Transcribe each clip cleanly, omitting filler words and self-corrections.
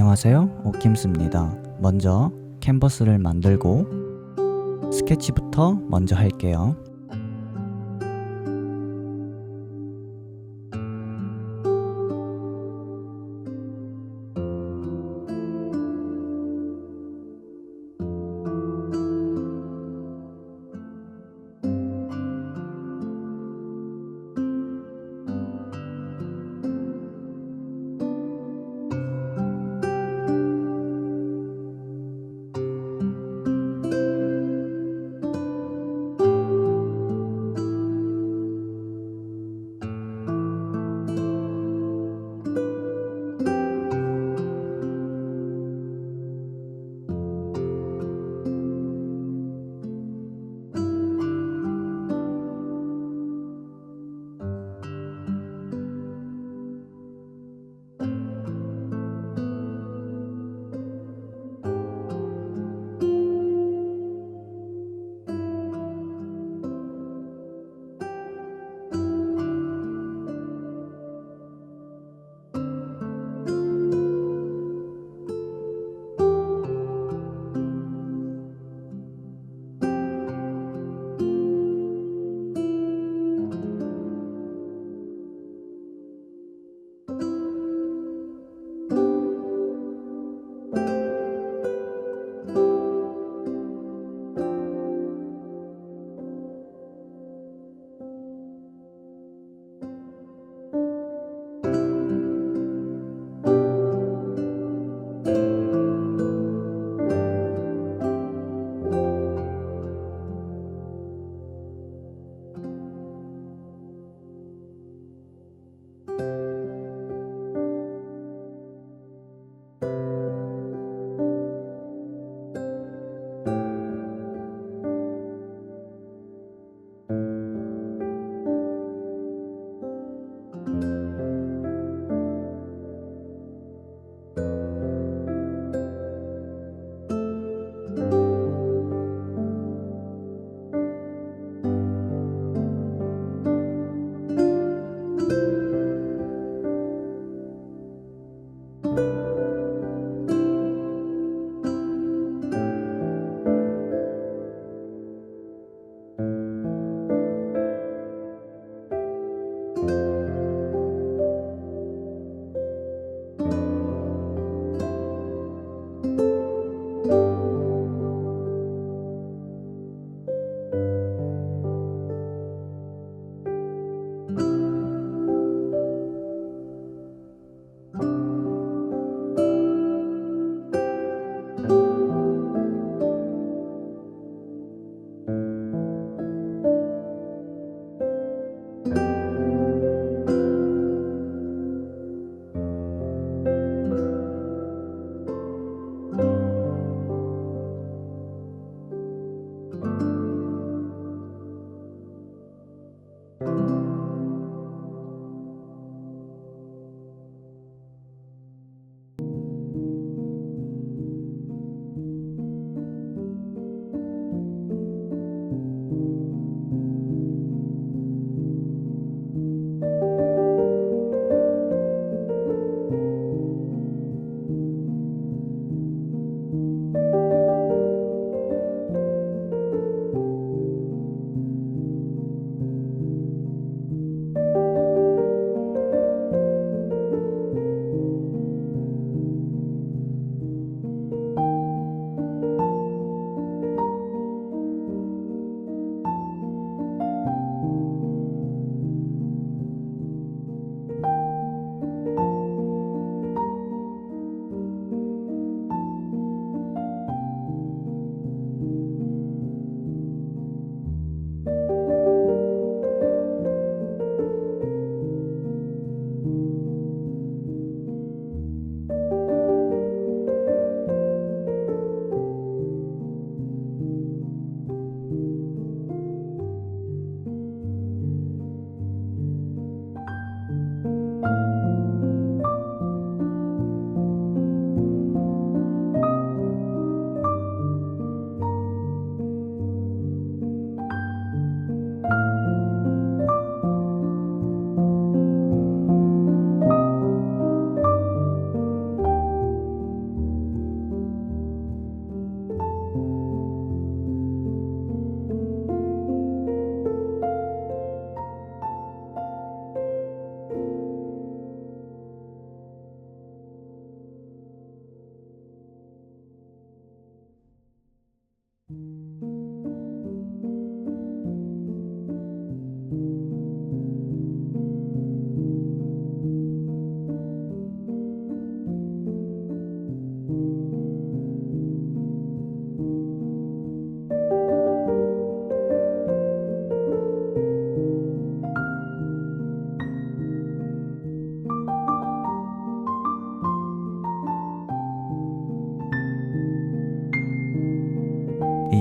안녕하세요, 오킴스입니다. 먼저 캔버스를 만들고 스케치부터 먼저 할게요.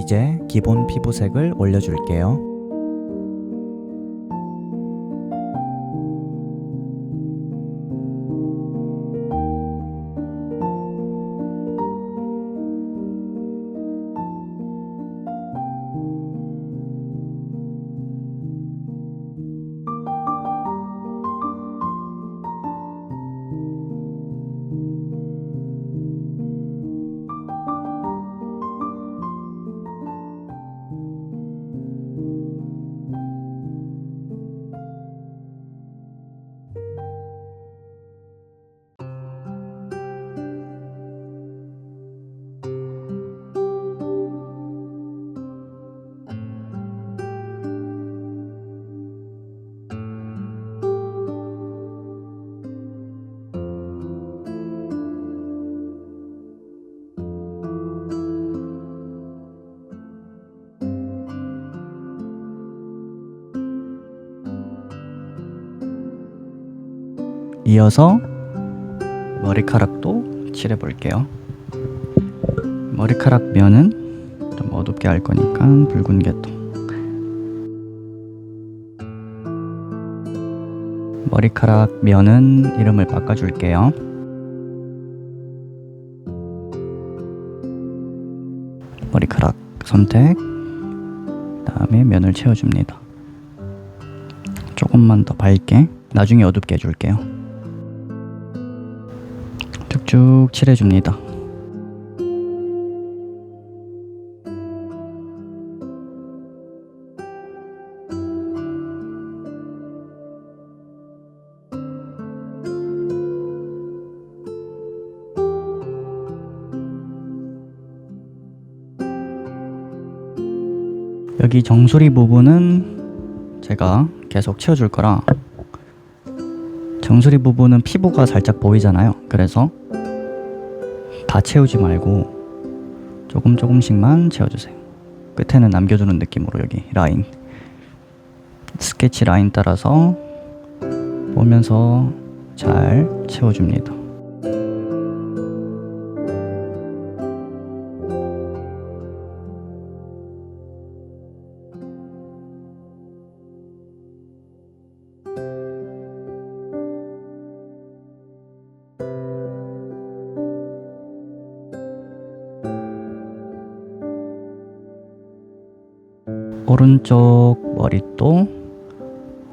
이제 기본 피부색을 올려줄게요. 이어서 머리카락도 칠해 볼게요. 머리카락 면은 좀 어둡게 할 거니까 붉은 계통. 머리카락 면은 이름을 바꿔줄게요. 머리카락 선택. 다음에 면을 채워줍니다. 조금만 더 밝게, 나중에 어둡게 해줄게요. 쭉쭉 칠해줍니다. 여기 정수리 부분은 제가 계속 채워줄 거라, 정수리 부분은 피부가 살짝 보이잖아요. 그래서 다 채우지 말고 조금씩만 채워주세요. 끝에는 남겨두는 느낌으로 여기 라인, 스케치 라인 따라서 보면서 잘 채워줍니다.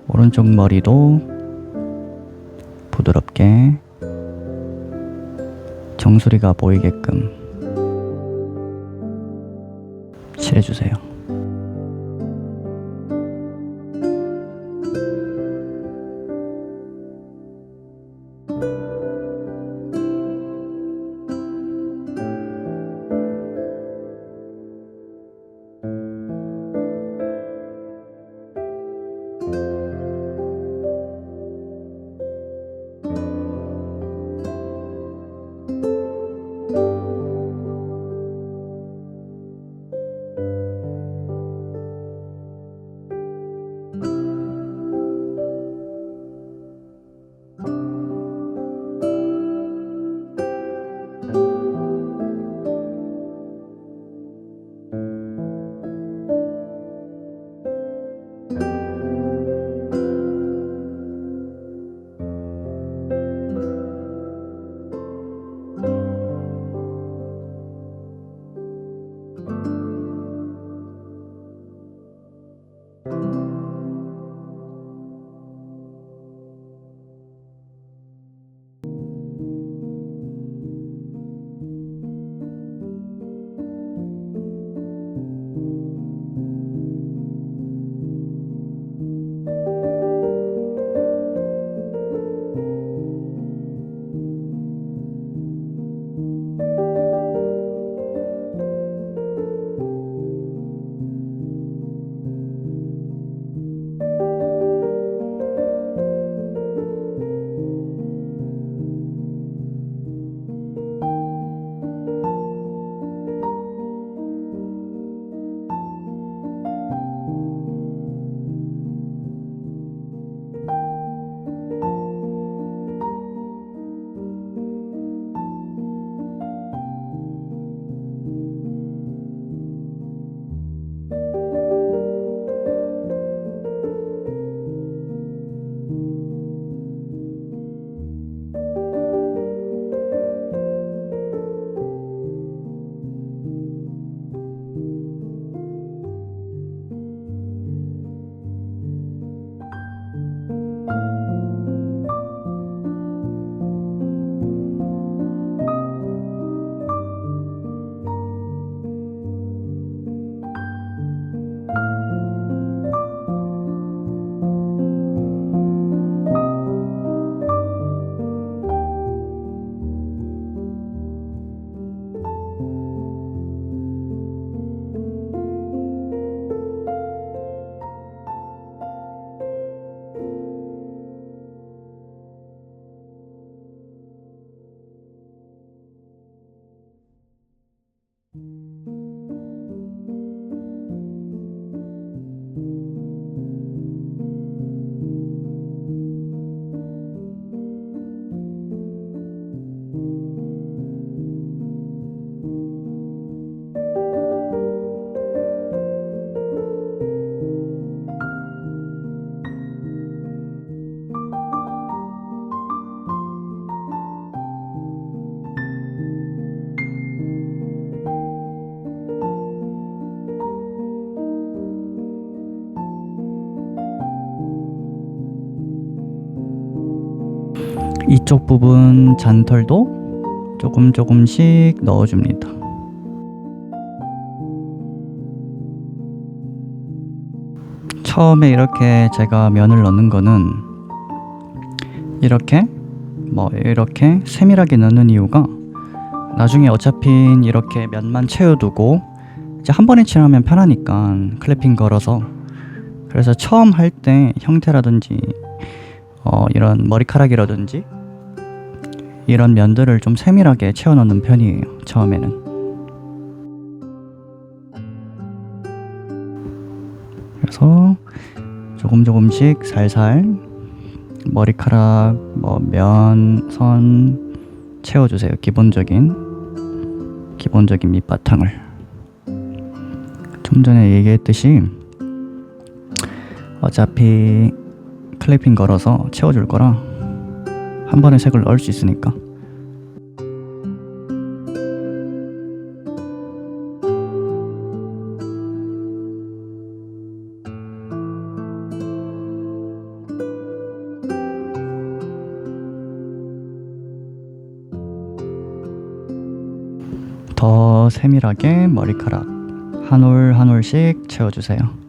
오른쪽 머리도 부드럽게 정수리가 보이게끔 칠해주세요. 이쪽 부분 잔털도 조금씩 넣어줍니다. 처음에 이렇게 제가 면을 넣는 거는 이렇게 세밀하게 넣는 이유가, 나중에 어차피 이렇게 면만 채워두고 이제 한 번에 칠하면 편하니까, 클래핑 걸어서. 그래서 처음 할 때 형태라든지 이런 머리카락이라든지 이런 면들을 좀 세밀하게 채워 넣는 편이에요, 처음에는. 그래서 조금씩 살살 머리카락, 면, 선 채워주세요. 기본적인 밑바탕을. 좀 전에 얘기했듯이 어차피 클래핑 걸어서 채워줄 거라 한 번에 색을 넣을 수 있으니까. 더 세밀하게 머리카락 한 올 한 올씩 채워주세요.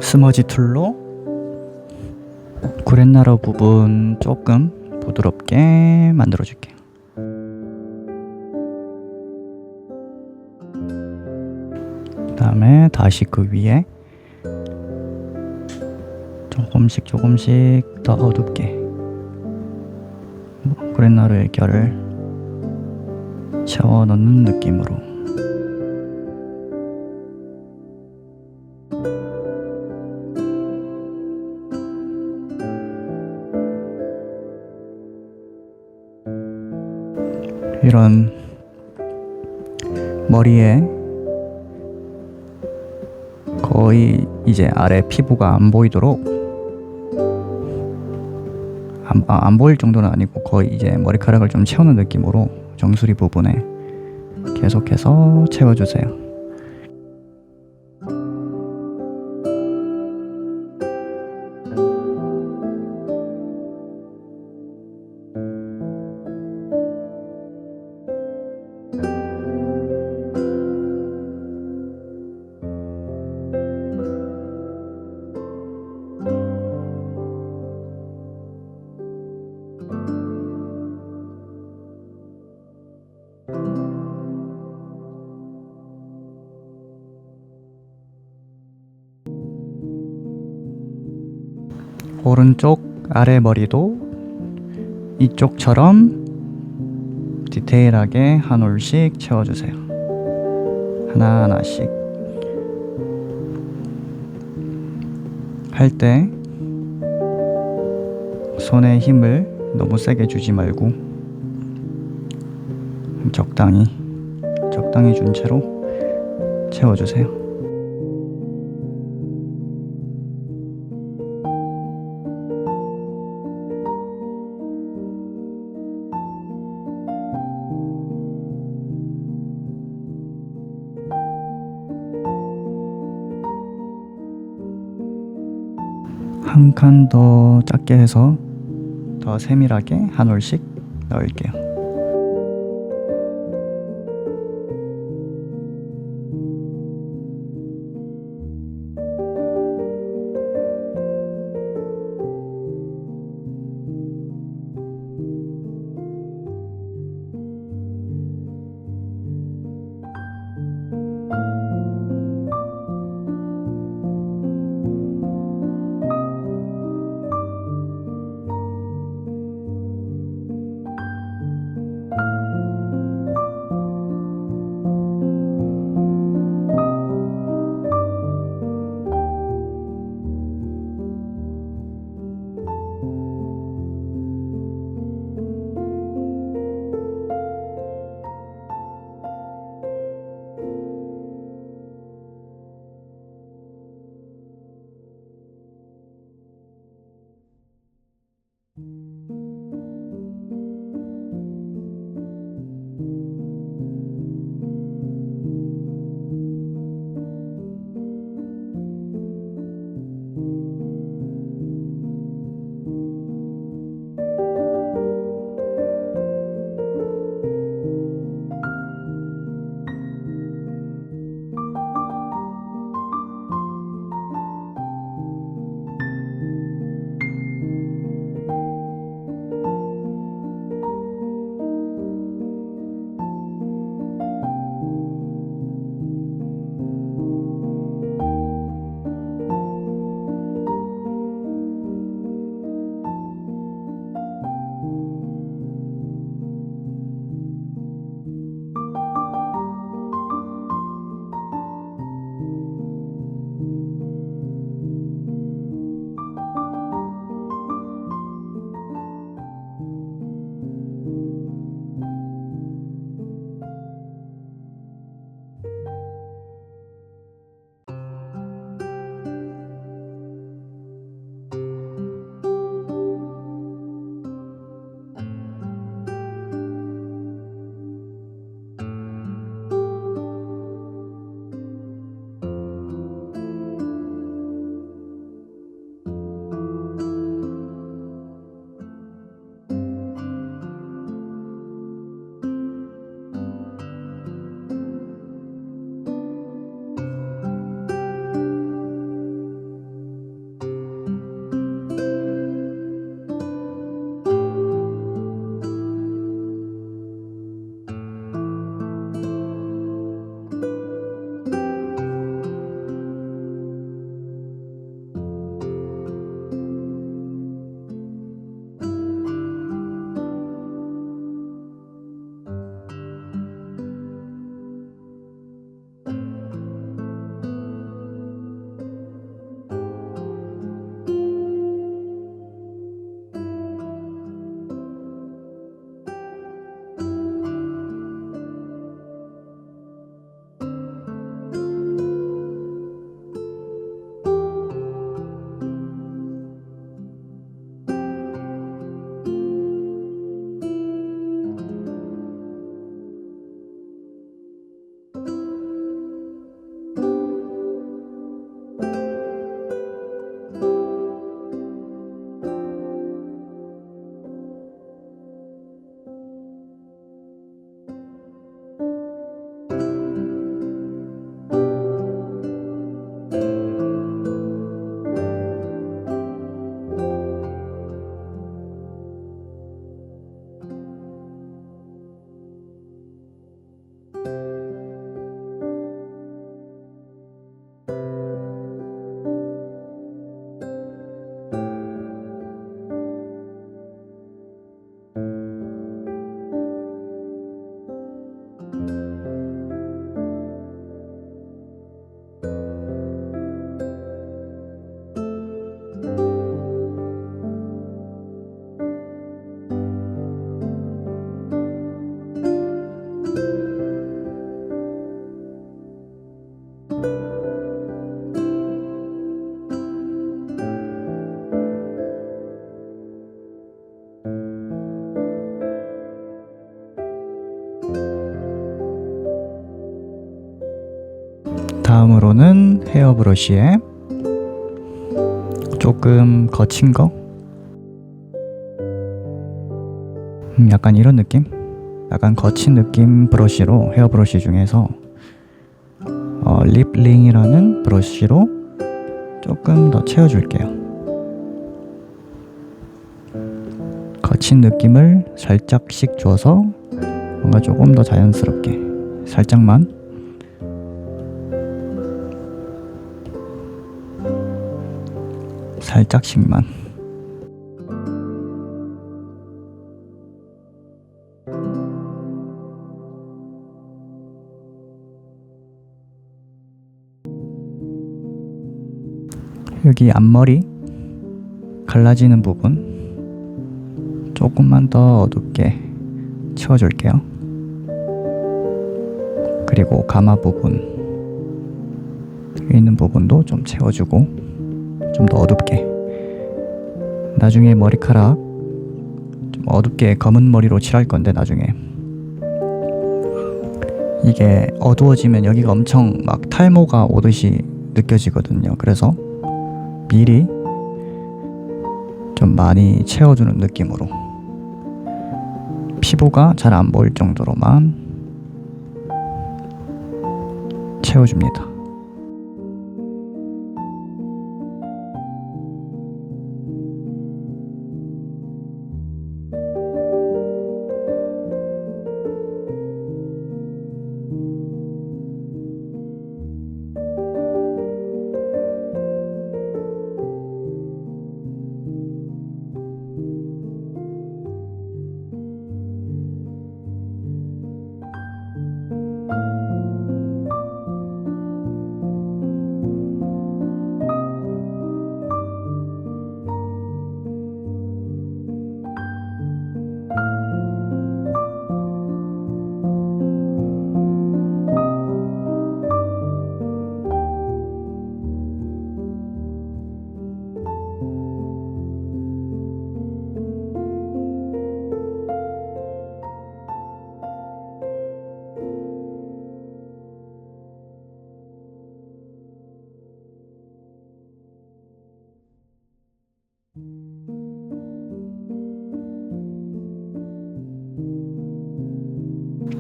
스머지 툴로 구렛나루 부분 조금 부드럽게 만들어 줄게요. 그 다음에 다시 그 위에 조금씩 더 어둡게 구렛나루의 결을 채워 넣는 느낌으로. 이런 머리에 거의 이제 아래 피부가 안 보이도록, 안 보일 정도는 아니고 거의 이제 머리카락을 좀 채우는 느낌으로 정수리 부분에 계속해서 채워주세요. 오른쪽 아래 머리도 이쪽처럼 디테일하게 한 올씩 채워주세요. 하나하나씩. 할 때 손에 힘을 너무 세게 주지 말고 적당히 준 채로 채워주세요. 한 칸 더 작게 해서 더 세밀하게 한 올씩 넣을게요. 다음으로는 헤어 브러쉬에 조금 거친 거, 약간 이런 느낌? 약간 거친 느낌 브러쉬로, 헤어 브러쉬 중에서 립링이라는 브러쉬로 조금 더 채워줄게요. 거친 느낌을 살짝씩 줘서 뭔가 조금 더 자연스럽게 살짝만. 살짝씩만. 여기 앞머리 갈라지는 부분 조금만 더 어둡게 채워줄게요. 그리고 가마 부분 여기 있는 부분도 좀 채워주고 좀 더 어둡게. 나중에 머리카락 좀 어둡게 검은 머리로 칠할 건데, 나중에 이게 어두워지면 여기가 엄청 막 탈모가 오듯이 느껴지거든요. 그래서 미리 좀 많이 채워주는 느낌으로 피부가 잘 안 보일 정도로만 채워줍니다.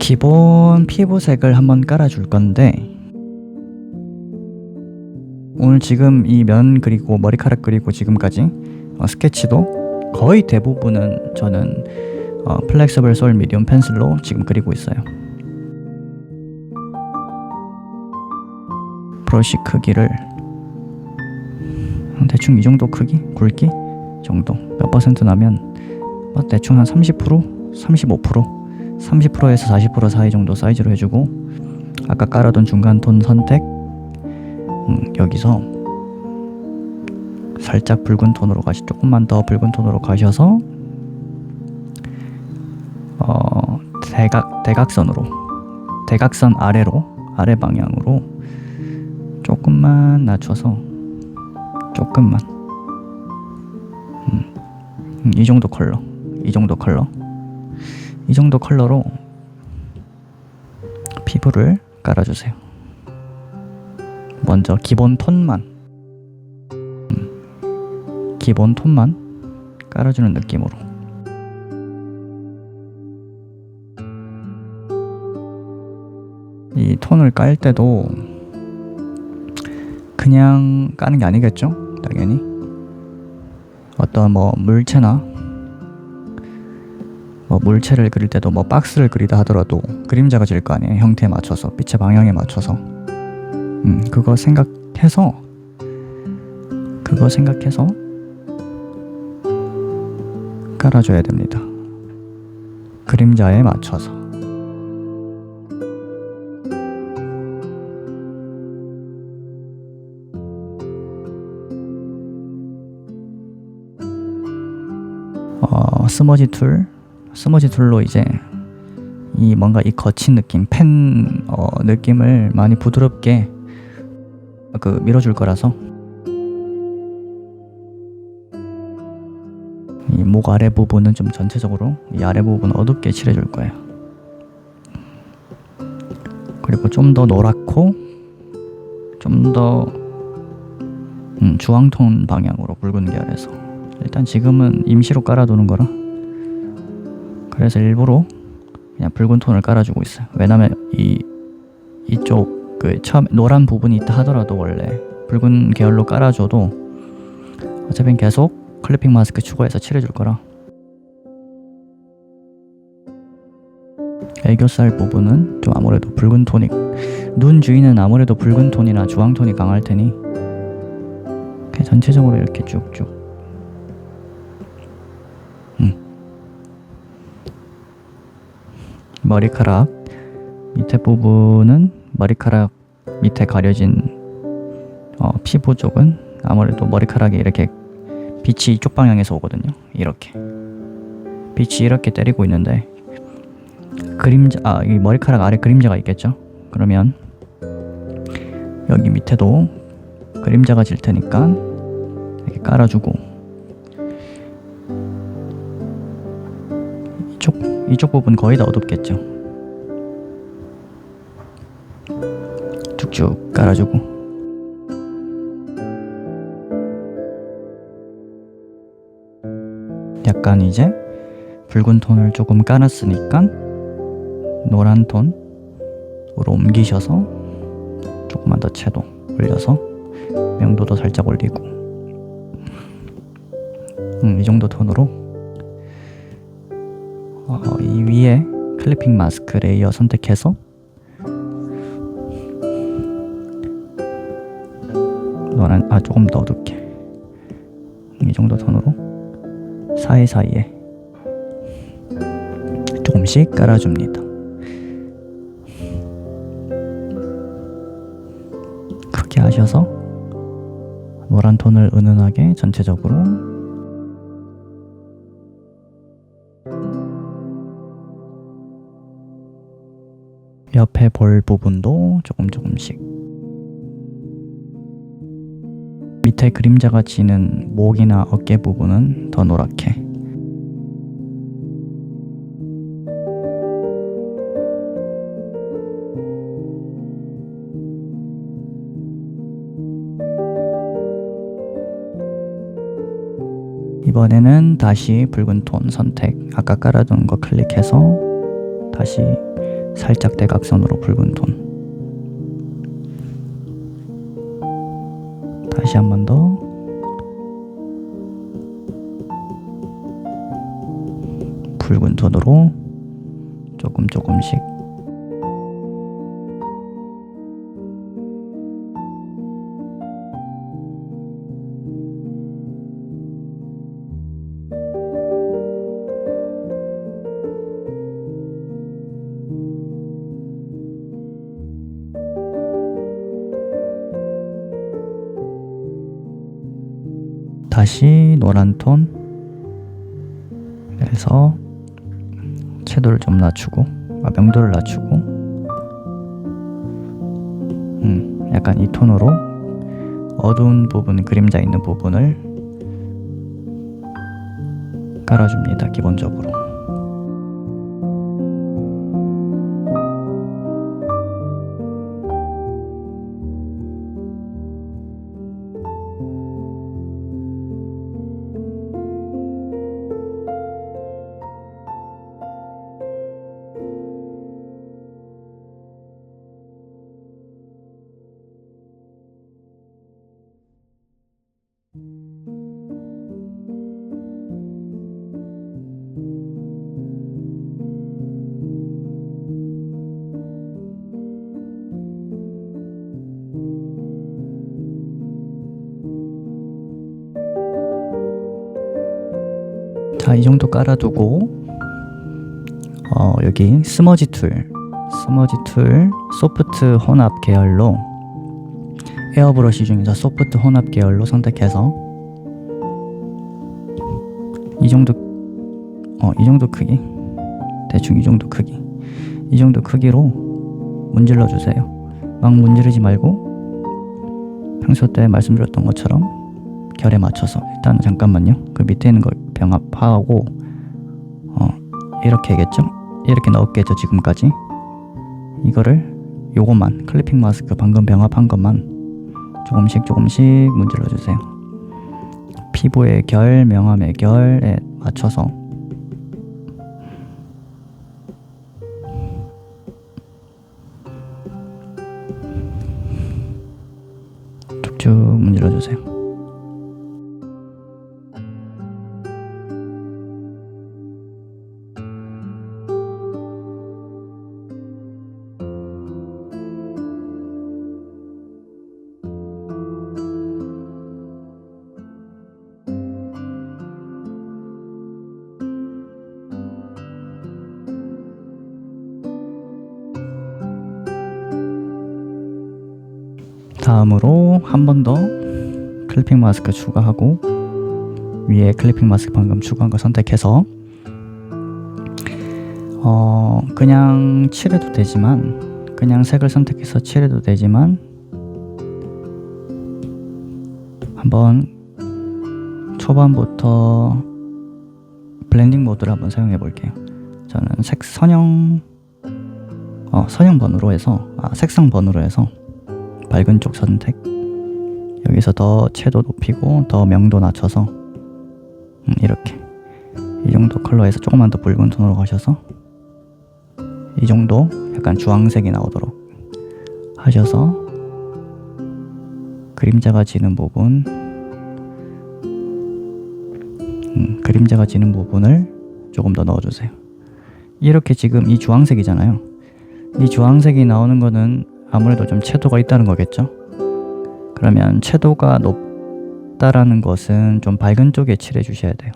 기본 피부색을 한번 깔아줄 건데, 오늘 지금 이 면 그리고 머리카락 그리고 지금까지 스케치도 거의 대부분은 저는 플렉서블 솔 미디움 펜슬로 지금 그리고 있어요. 브러쉬 크기를 대충 이 정도 크기? 굵기? 정도. 몇 퍼센트 나면 대충 한 30%? 35%? 30%에서 40% 사이 정도 사이즈로 해주고, 아까 깔아둔 중간 톤 선택, 여기서 살짝 붉은 톤으로 조금만 더 붉은 톤으로 가셔서 대각선 아래로, 아래 방향으로 조금만 낮춰서 조금만 이 정도 컬러로 피부를 깔아주세요. 먼저 기본 톤만 깔아주는 느낌으로. 이 톤을 깔 때도 그냥 까는 게 아니겠죠? 당연히 어떤 물체를 그릴 때도 박스를 그리다 하더라도 그림자가 질 거 아니에요. 형태에 맞춰서, 빛의 방향에 맞춰서. 그거 생각해서 깔아줘야 됩니다. 그림자에 맞춰서. 스머지 툴로 이제 뭔가 이 거친 느낌, 펜 느낌을 많이 부드럽게 밀어줄 거라서 이 목 아래 부분은 좀 전체적으로 이 아래 부분 어둡게 칠해줄 거예요. 그리고 좀 더 노랗고 좀 더 주황톤 방향으로 붉은 계열에서 일단 지금은 임시로 깔아두는 거라 그래서 일부러 그냥 붉은 톤을 깔아주고 있어요. 왜냐면 이쪽 그 처음 노란 부분이 있다 하더라도 원래 붉은 계열로 깔아줘도 어차피 계속 클리핑 마스크 추가해서 칠해줄 거라. 애교살 부분은 좀 아무래도 붉은 톤이, 눈 주위는 아무래도 붉은 톤이나 주황 톤이 강할 테니 그냥 전체적으로 이렇게 쭉쭉 머리카락 밑에 부분은 머리카락 밑에 가려진 피부 쪽은 아무래도 머리카락이 이렇게 빛이 이쪽 방향에서 오거든요. 이렇게 빛이 이렇게 때리고 있는데 그림자, 이 머리카락 아래 그림자가 있겠죠. 그러면 여기 밑에도 그림자가 질 테니까 이렇게 깔아주고 이쪽 부분 거의 다 어둡겠죠. 쭉쭉 깔아주고 약간 이제 붉은 톤을 조금 깔았으니까 노란 톤으로 옮기셔서 조금만 더 채도 올려서 명도도 살짝 올리고 이 정도 톤으로 이 위에 클리핑 마스크 레이어 선택해서 노란, 조금 더 어둡게 이 정도 톤으로 사이사이에 조금씩 깔아줍니다. 그렇게 하셔서 노란 톤을 은은하게 전체적으로 옆에 볼 부분도 조금씩 밑에 그림자가 지는 목이나 어깨 부분은 더 노랗게 이번에는 다시 붉은 톤 선택 아까 깔아둔 거 클릭해서 다시 살짝 대각선으로 붉은 톤 다시 한 번 더 붉은 톤으로 조금씩 다시 노란 톤 그래서 채도를 좀 낮추고 명도를 낮추고 약간 이 톤으로 어두운 부분 그림자 있는 부분을 깔아줍니다. 기본적으로 자, 이 정도 깔아두고 여기 스머지 툴 소프트 혼합 계열로 에어브러쉬 중에서 소프트 혼합 계열로 선택해서 이 정도 크기 대충 이 정도 크기로 문질러 주세요. 막 문지르지 말고 평소 때 말씀드렸던 것처럼 결에 맞춰서 일단 잠깐만요. 그 밑에 있는 거 병합하고 이렇게겠죠? 이렇게 넣었겠죠 지금까지. 이거를 요것만 클리핑 마스크 방금 병합한 것만 조금씩 문질러 주세요. 피부의 결, 명암의 결에 맞춰서 쭉쭉 문질러 주세요. 다음으로 한 번 더 클리핑 마스크 추가하고 위에 클리핑 마스크 방금 추가한 거 선택해서 그냥 칠해도 되지만 그냥 색을 선택해서 칠해도 되지만 한번 초반부터 블렌딩 모드를 한번 사용해 볼게요. 저는 선형 번호로 해서 색상 번호로 해서 밝은 쪽 선택, 여기서 더 채도 높이고 더 명도 낮춰서 이렇게 이 정도 컬러에서 조금만 더 붉은 톤으로 가셔서 이 정도 약간 주황색이 나오도록 하셔서 그림자가 지는 부분 그림자가 지는 부분을 조금 더 넣어주세요. 이렇게 지금 이 주황색이잖아요. 이 주황색이 나오는 거는 아무래도 좀 채도가 있다는 거겠죠. 그러면 채도가 높다라는 것은 좀 밝은 쪽에 칠해 주셔야 돼요.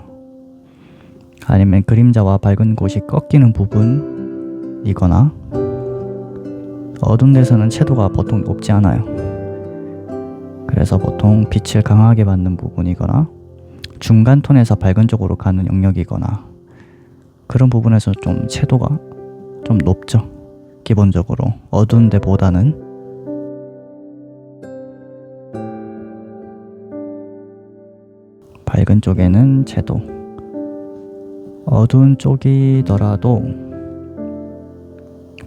아니면 그림자와 밝은 곳이 꺾이는 부분이거나 어두운 데서는 채도가 보통 높지 않아요. 그래서 보통 빛을 강하게 받는 부분이거나 중간 톤에서 밝은 쪽으로 가는 영역이거나 그런 부분에서 좀 채도가 좀 높죠. 기본적으로 어두운 데보다는. 밝은 쪽에는 채도, 어두운 쪽이더라도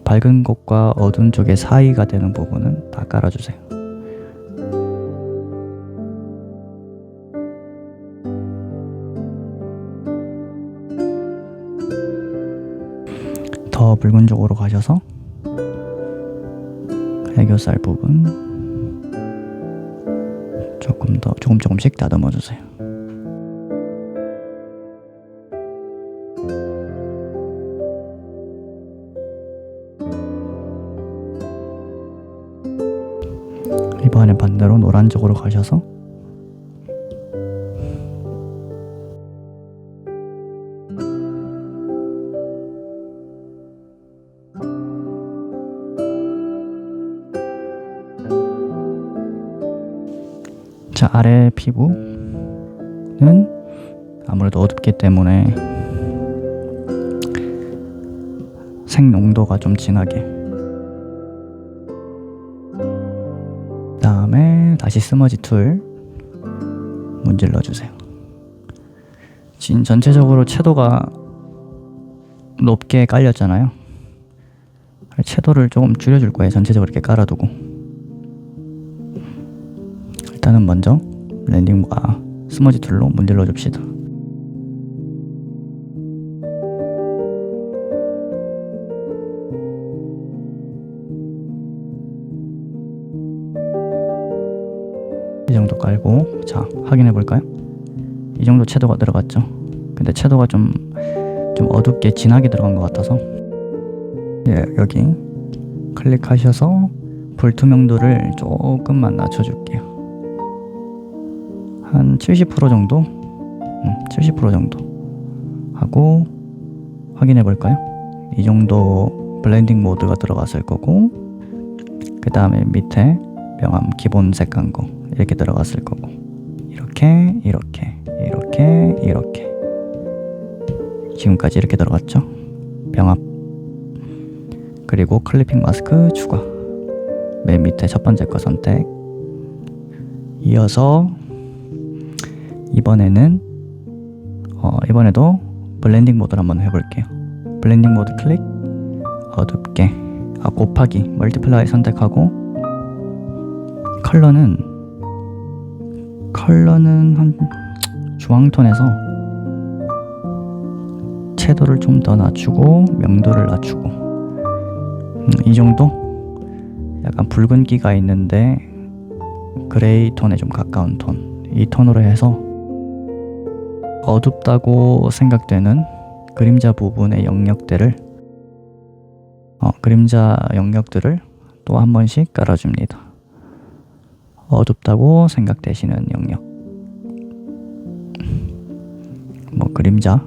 밝은 곳과 어두운 쪽의 사이가 되는 부분은 다 깔아주세요. 더 붉은 쪽으로 가셔서 애교살 부분 조금씩 다듬어 주세요. 이번에 반대로 노란 쪽으로 가셔서 자, 아래 피부는 아무래도 어둡기 때문에 색 농도가 좀 진하게, 다음에 다시 스머지 툴 문질러 주세요. 지금 전체적으로 채도가 높게 깔렸잖아요. 채도를 조금 줄여줄 거예요. 전체적으로 이렇게 깔아두고 일단은 먼저 블렌딩과 스머지 툴로 문질러 줍시다. 이 정도 깔고, 자, 확인해 볼까요? 이 정도 채도가 들어갔죠. 근데 채도가 좀 어둡게 진하게 들어간 것 같아서 여기 클릭하셔서 불투명도를 조금만 낮춰줄게요. 한 70% 정도? 70% 정도 하고 확인해 볼까요? 이 정도 블렌딩 모드가 들어갔을 거고, 그 다음에 밑에 명암 기본 색한 거 이렇게 들어갔을 거고, 이렇게 지금까지 이렇게 들어갔죠. 병합, 그리고 클리핑 마스크 추가, 맨 밑에 첫 번째 거 선택. 이어서 이번에도 블렌딩 모드를 한번 해볼게요. 블렌딩 모드 클릭, 어둡게 곱하기 멀티플라이 선택하고 컬러는 컬러는 한 주황톤에서 채도를 좀 더 낮추고 명도를 낮추고 이 정도? 약간 붉은기가 있는데 그레이 톤에 좀 가까운 톤, 이 톤으로 해서 어둡다고 생각되는 그림자 부분의 영역들을 또 한 번씩 깔아줍니다. 어둡다고 생각되시는 영역, 뭐 그림자가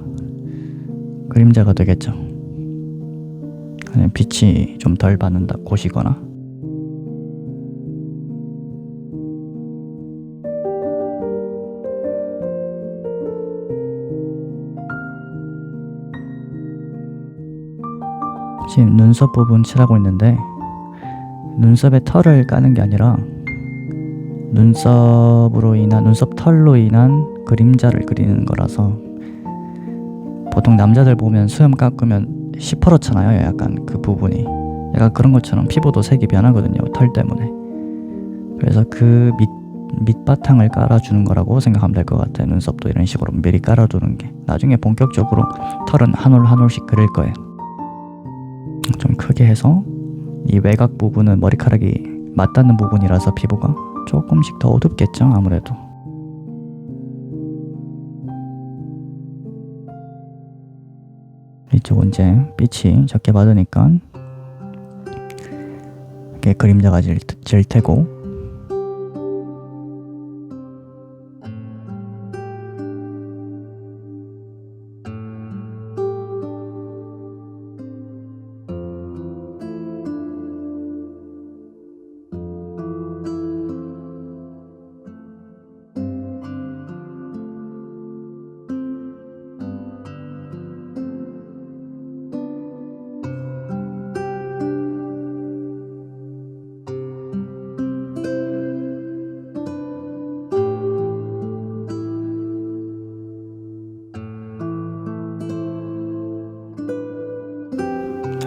되겠죠. 아니면 빛이 좀 덜 받는다 곳이거나. 지금 눈썹 부분 칠하고 있는데 눈썹에 털을 까는 게 아니라 눈썹 털로 인한 그림자를 그리는 거라서, 보통 남자들 보면 수염 깎으면 시퍼렇잖아요. 약간 그 부분이 약간 그런 것처럼 피부도 색이 변하거든요, 털 때문에. 그래서 그 밑바탕을 깔아주는 거라고 생각하면 될 것 같아요. 눈썹도 이런 식으로 미리 깔아두는 게, 나중에 본격적으로 털은 한 올 한 올씩 그릴 거예요. 좀 크게 해서 이 외곽 부분은 머리카락이 맞닿는 부분이라서 피부가 조금씩 더 어둡겠죠, 아무래도. 이쪽은 이제 빛이 적게 받으니까 이렇게 그림자가 질 테고,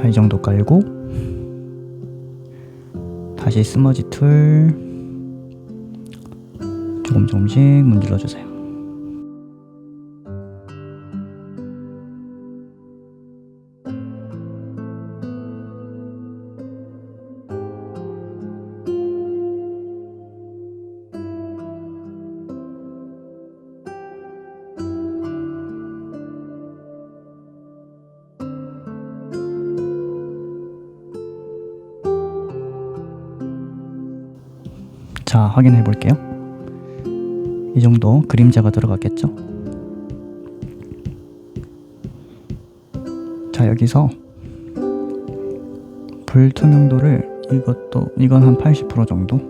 이 정도 깔고 다시 스머지 툴 조금씩 문질러 주세요. 자, 확인해 볼게요. 이 정도 그림자가 들어갔겠죠? 자, 여기서 불투명도를 이건 한 80% 정도?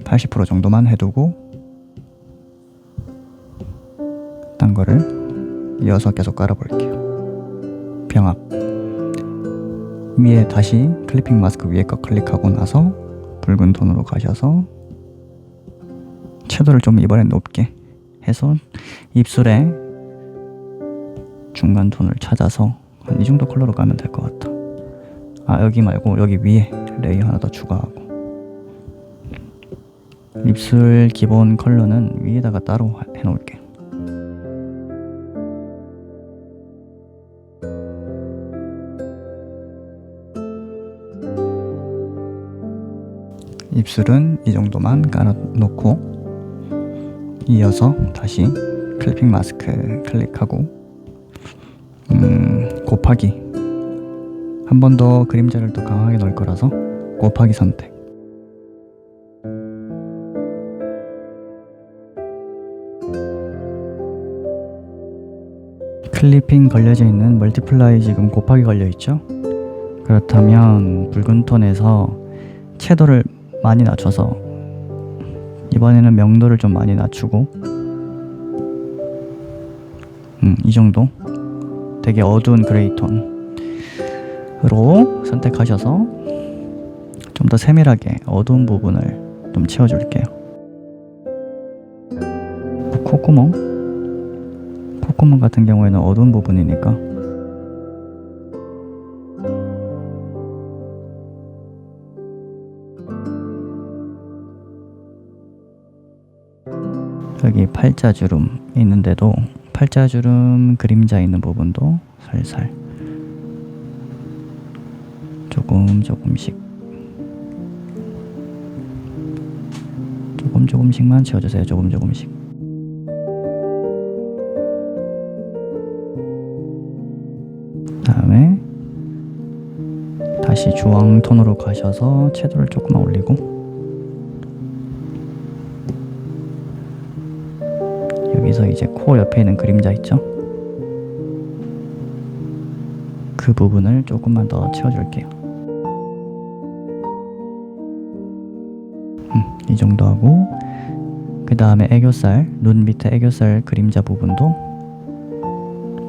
80% 정도만 해두고 딴 거를 이어서 계속 깔아볼게요. 병합 위에 다시 클리핑 마스크 위에 거 클릭하고 나서 붉은 톤으로 가셔서 채도를 좀 이번엔 높게 해서 입술에 중간 톤을 찾아서 한 이 정도 컬러로 가면 될 것 같아. 여기 말고 여기 위에 레이어 하나 더 추가하고, 입술 기본 컬러는 위에다가 따로 해놓을게요. 입술은 이 정도만 깔아놓고 이어서 다시 클리핑 마스크 클릭하고 곱하기 한 번 더 그림자를 더 강하게 넣을 거라서 곱하기 선택. 클리핑 걸려져 있는 멀티플라이 지금 곱하기 걸려 있죠? 그렇다면 붉은 톤에서 채도를 많이 낮춰서 이번에는 명도를 좀 많이 낮추고 이 정도 되게 어두운 그레이 톤으로 선택하셔서 좀 더 세밀하게 어두운 부분을 좀 채워줄게요. 콧구멍 같은 경우에는 어두운 부분이니까 여기 팔자주름 있는데도 팔자주름 그림자 있는 부분도 살살 조금씩만 채워주세요. 조금씩. 다음에 다시 주황 톤으로 가셔서 채도를 조금만 올리고, 여기서 이제 코 옆에 있는 그림자 있죠? 그 부분을 조금만 더 채워줄게요. 이 정도 하고, 그 다음에 애교살, 눈 밑에 애교살 그림자 부분도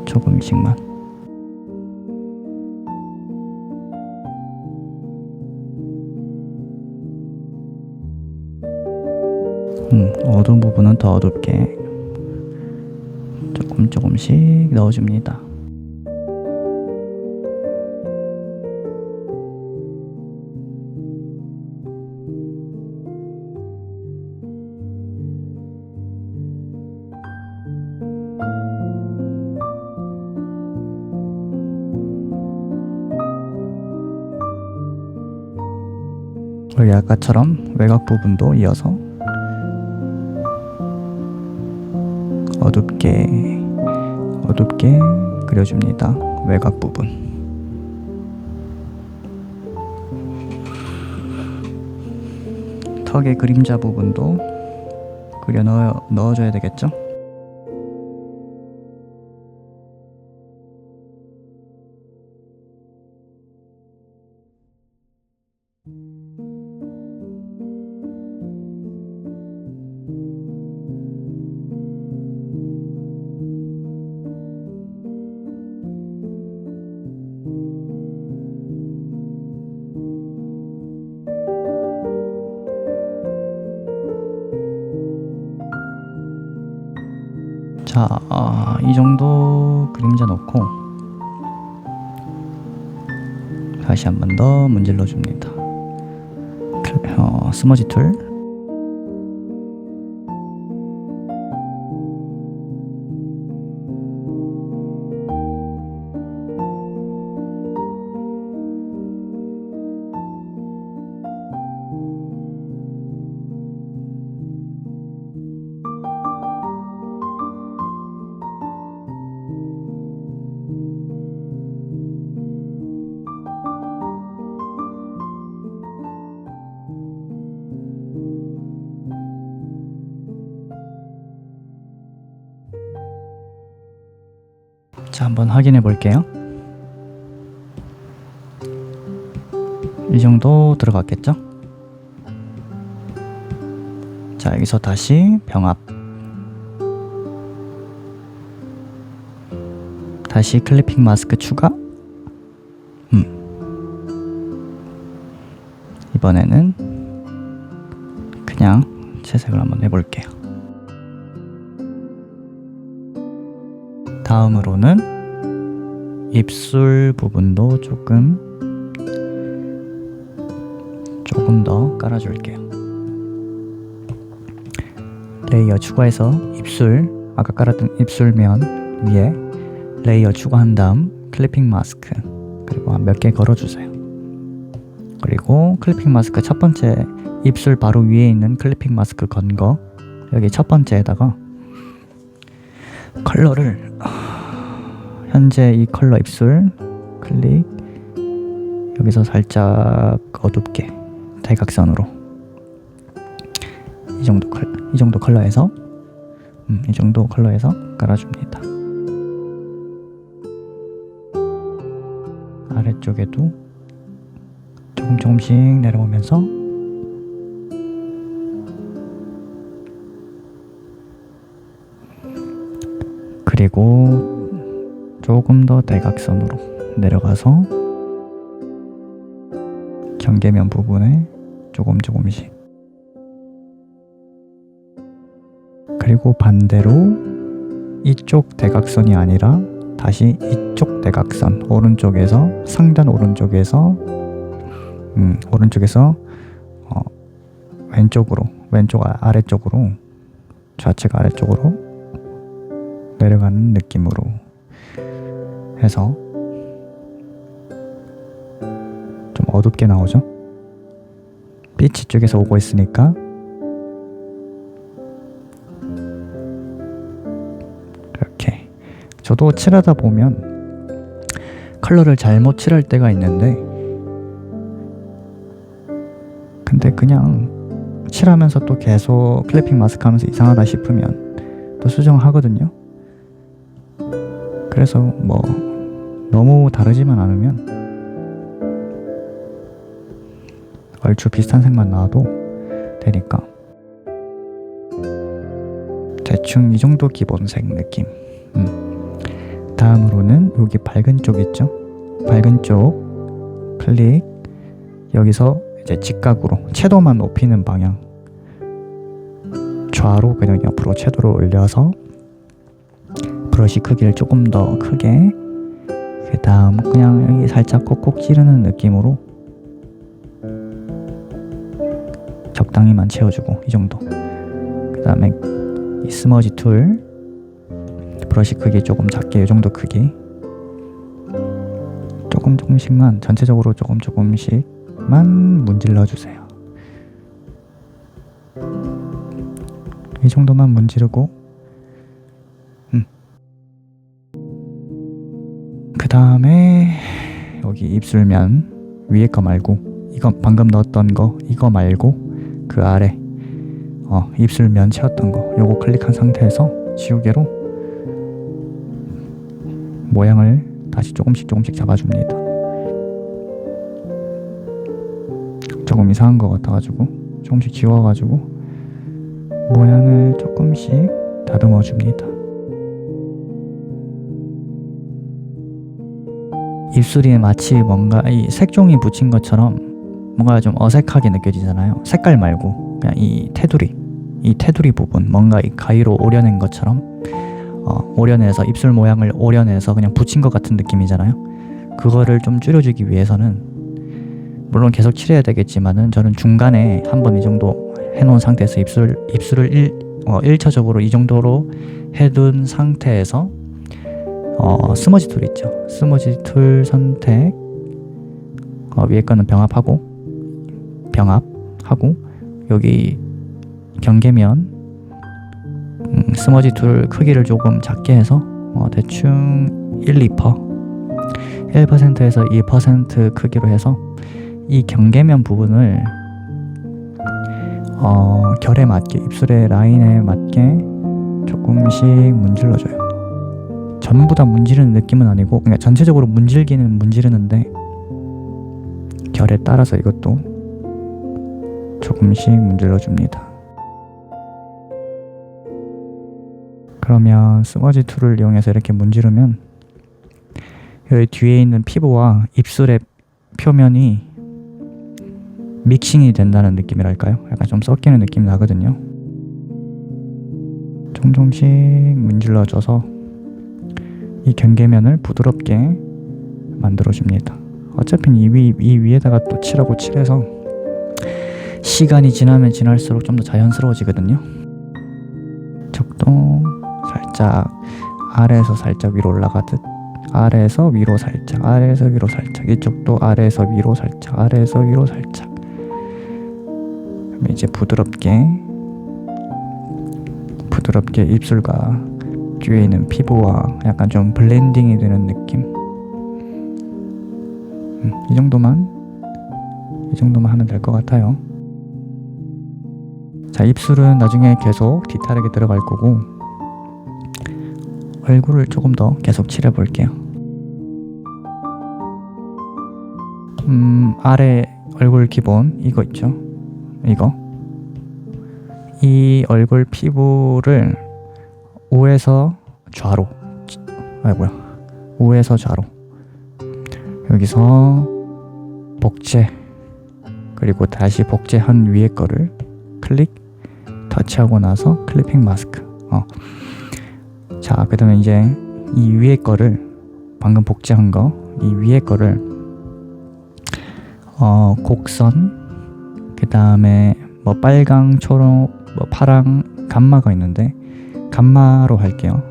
조금씩만. 어두운 부분은 더 어둡게 조금씩 넣어줍니다. 여기 아까처럼 외곽 부분도 이어서 어둡게 그려줍니다. 외곽 부분. 턱의 그림자 부분도 그려 넣어줘야 되겠죠? 자, 이 정도 그림자 넣고 다시 한 번 더 문질러 줍니다. 스머지 툴. 자, 한번 확인해 볼게요. 이 정도 들어갔겠죠? 자, 여기서 다시 병합. 다시 클리핑 마스크 추가. 이번에는 그냥 채색을 한번 해볼게요. 다음으로는 입술 부분도 조금 더 깔아줄게요. 레이어 추가해서 입술, 아까 깔았던 입술면 위에 레이어 추가한 다음 클리핑 마스크, 그리고 몇 개 걸어주세요. 그리고 클리핑 마스크 첫 번째 입술 바로 위에 있는 클리핑 마스크 건 거, 여기 첫 번째에다가 컬러를 현재 이 컬러 입술 클릭, 여기서 살짝 어둡게 대각선으로 이 정도 컬러에서 이 정도 컬러에서 깔아줍니다. 아래쪽에도 조금씩 내려오면서 그리고 조금 더 대각선으로 내려가서 경계면 부분에 조금씩, 그리고 반대로 이쪽 대각선이 아니라 다시 이쪽 대각선, 오른쪽에서 상단 오른쪽에서 왼쪽 아래쪽으로 좌측 아래쪽으로 내려가는 느낌으로 해서 좀 어둡게 나오죠. 빛이 쪽에서 오고 있으니까 이렇게. 저도 칠하다 보면 컬러를 잘못 칠할 때가 있는데, 근데 그냥 칠하면서 또 계속 클래핑 마스크 하면서 이상하다 싶으면 또 수정하거든요. 그래서 뭐 너무 다르지만 않으면 얼추 비슷한 색만 나와도 되니까 대충 이 정도 기본색 느낌. 다음으로는 여기 밝은 쪽 있죠? 밝은 쪽 클릭. 여기서 이제 직각으로 채도만 높이는 방향, 좌로 그냥 옆으로 채도를 올려서 브러쉬 크기를 조금 더 크게, 그 다음 그냥 여기 살짝 콕콕 찌르는 느낌으로 적당히만 채워주고, 이 정도. 그 다음에 이 스머지 툴 브러쉬 크기 조금 작게, 이 정도 크기 조금씩만, 전체적으로 조금씩만 문질러 주세요. 이 정도만 문지르고, 그 다음에 여기 입술면 위에 거 말고, 이거 방금 넣었던 거, 이거 말고 그 아래 입술면 채웠던 거, 요거 클릭한 상태에서 지우개로 모양을 다시 조금씩 잡아줍니다. 조금 이상한 것 같아가지고 조금씩 지워가지고 모양을 조금씩 다듬어 줍니다. 입술이 마치 뭔가 이 색종이 붙인 것처럼 뭔가 좀 어색하게 느껴지잖아요. 색깔 말고 그냥 이 테두리 부분, 뭔가 이 가위로 오려낸 것처럼 오려내서, 입술 모양을 오려내서 그냥 붙인 것 같은 느낌이잖아요. 그거를 좀 줄여주기 위해서는 물론 계속 칠해야 되겠지만은, 저는 중간에 한번 이 정도 해놓은 상태에서 입술을 1차적으로 이 정도로 해둔 상태에서 스머지 툴 있죠. 스머지 툴 선택, 위에 거는 병합하고 여기 경계면 스머지 툴 크기를 조금 작게 해서 대충 1%에서 2% 크기로 해서 이 경계면 부분을 결에 맞게, 입술의 라인에 맞게 조금씩 문질러줘요. 전부 다 문지르는 느낌은 아니고 그냥 전체적으로 문지르기는 문지르는데, 결에 따라서 이것도 조금씩 문질러줍니다. 그러면 스머지 툴을 이용해서 이렇게 문지르면 여기 뒤에 있는 피부와 입술의 표면이 믹싱이 된다는 느낌이랄까요? 약간 좀 섞이는 느낌이 나거든요. 조금씩 문질러줘서 이 경계면을 부드럽게 만들어줍니다. 어차피 이 위에다가 또 칠하고 칠해서 시간이 지나면 지날수록 좀 더 자연스러워지거든요. 이쪽도 살짝 아래에서 살짝 위로 올라가듯, 아래에서 위로 살짝, 아래에서 위로 살짝, 이쪽도 아래에서 위로 살짝, 아래에서 위로 살짝. 그럼 이제 부드럽게 입술과 뒤에 있는 피부와 약간 좀 블렌딩이 되는 느낌. 이 정도만 하면 될 것 같아요. 자, 입술은 나중에 계속 디테일하게 들어갈 거고, 얼굴을 조금 더 계속 칠해 볼게요. 아래 얼굴 기본 이거 있죠? 이 얼굴 피부를 우에서 좌로, 우에서 좌로, 여기서 복제, 그리고 다시 복제한 위에 거를 클릭, 터치하고 나서 클리핑 마스크. 자, 그 다음에 이제 이 위에 거를, 방금 복제한 거, 이 위에 거를 곡선, 그 다음에 뭐 빨강, 초록, 뭐 파랑, 감마가 있는데 감마로 할게요.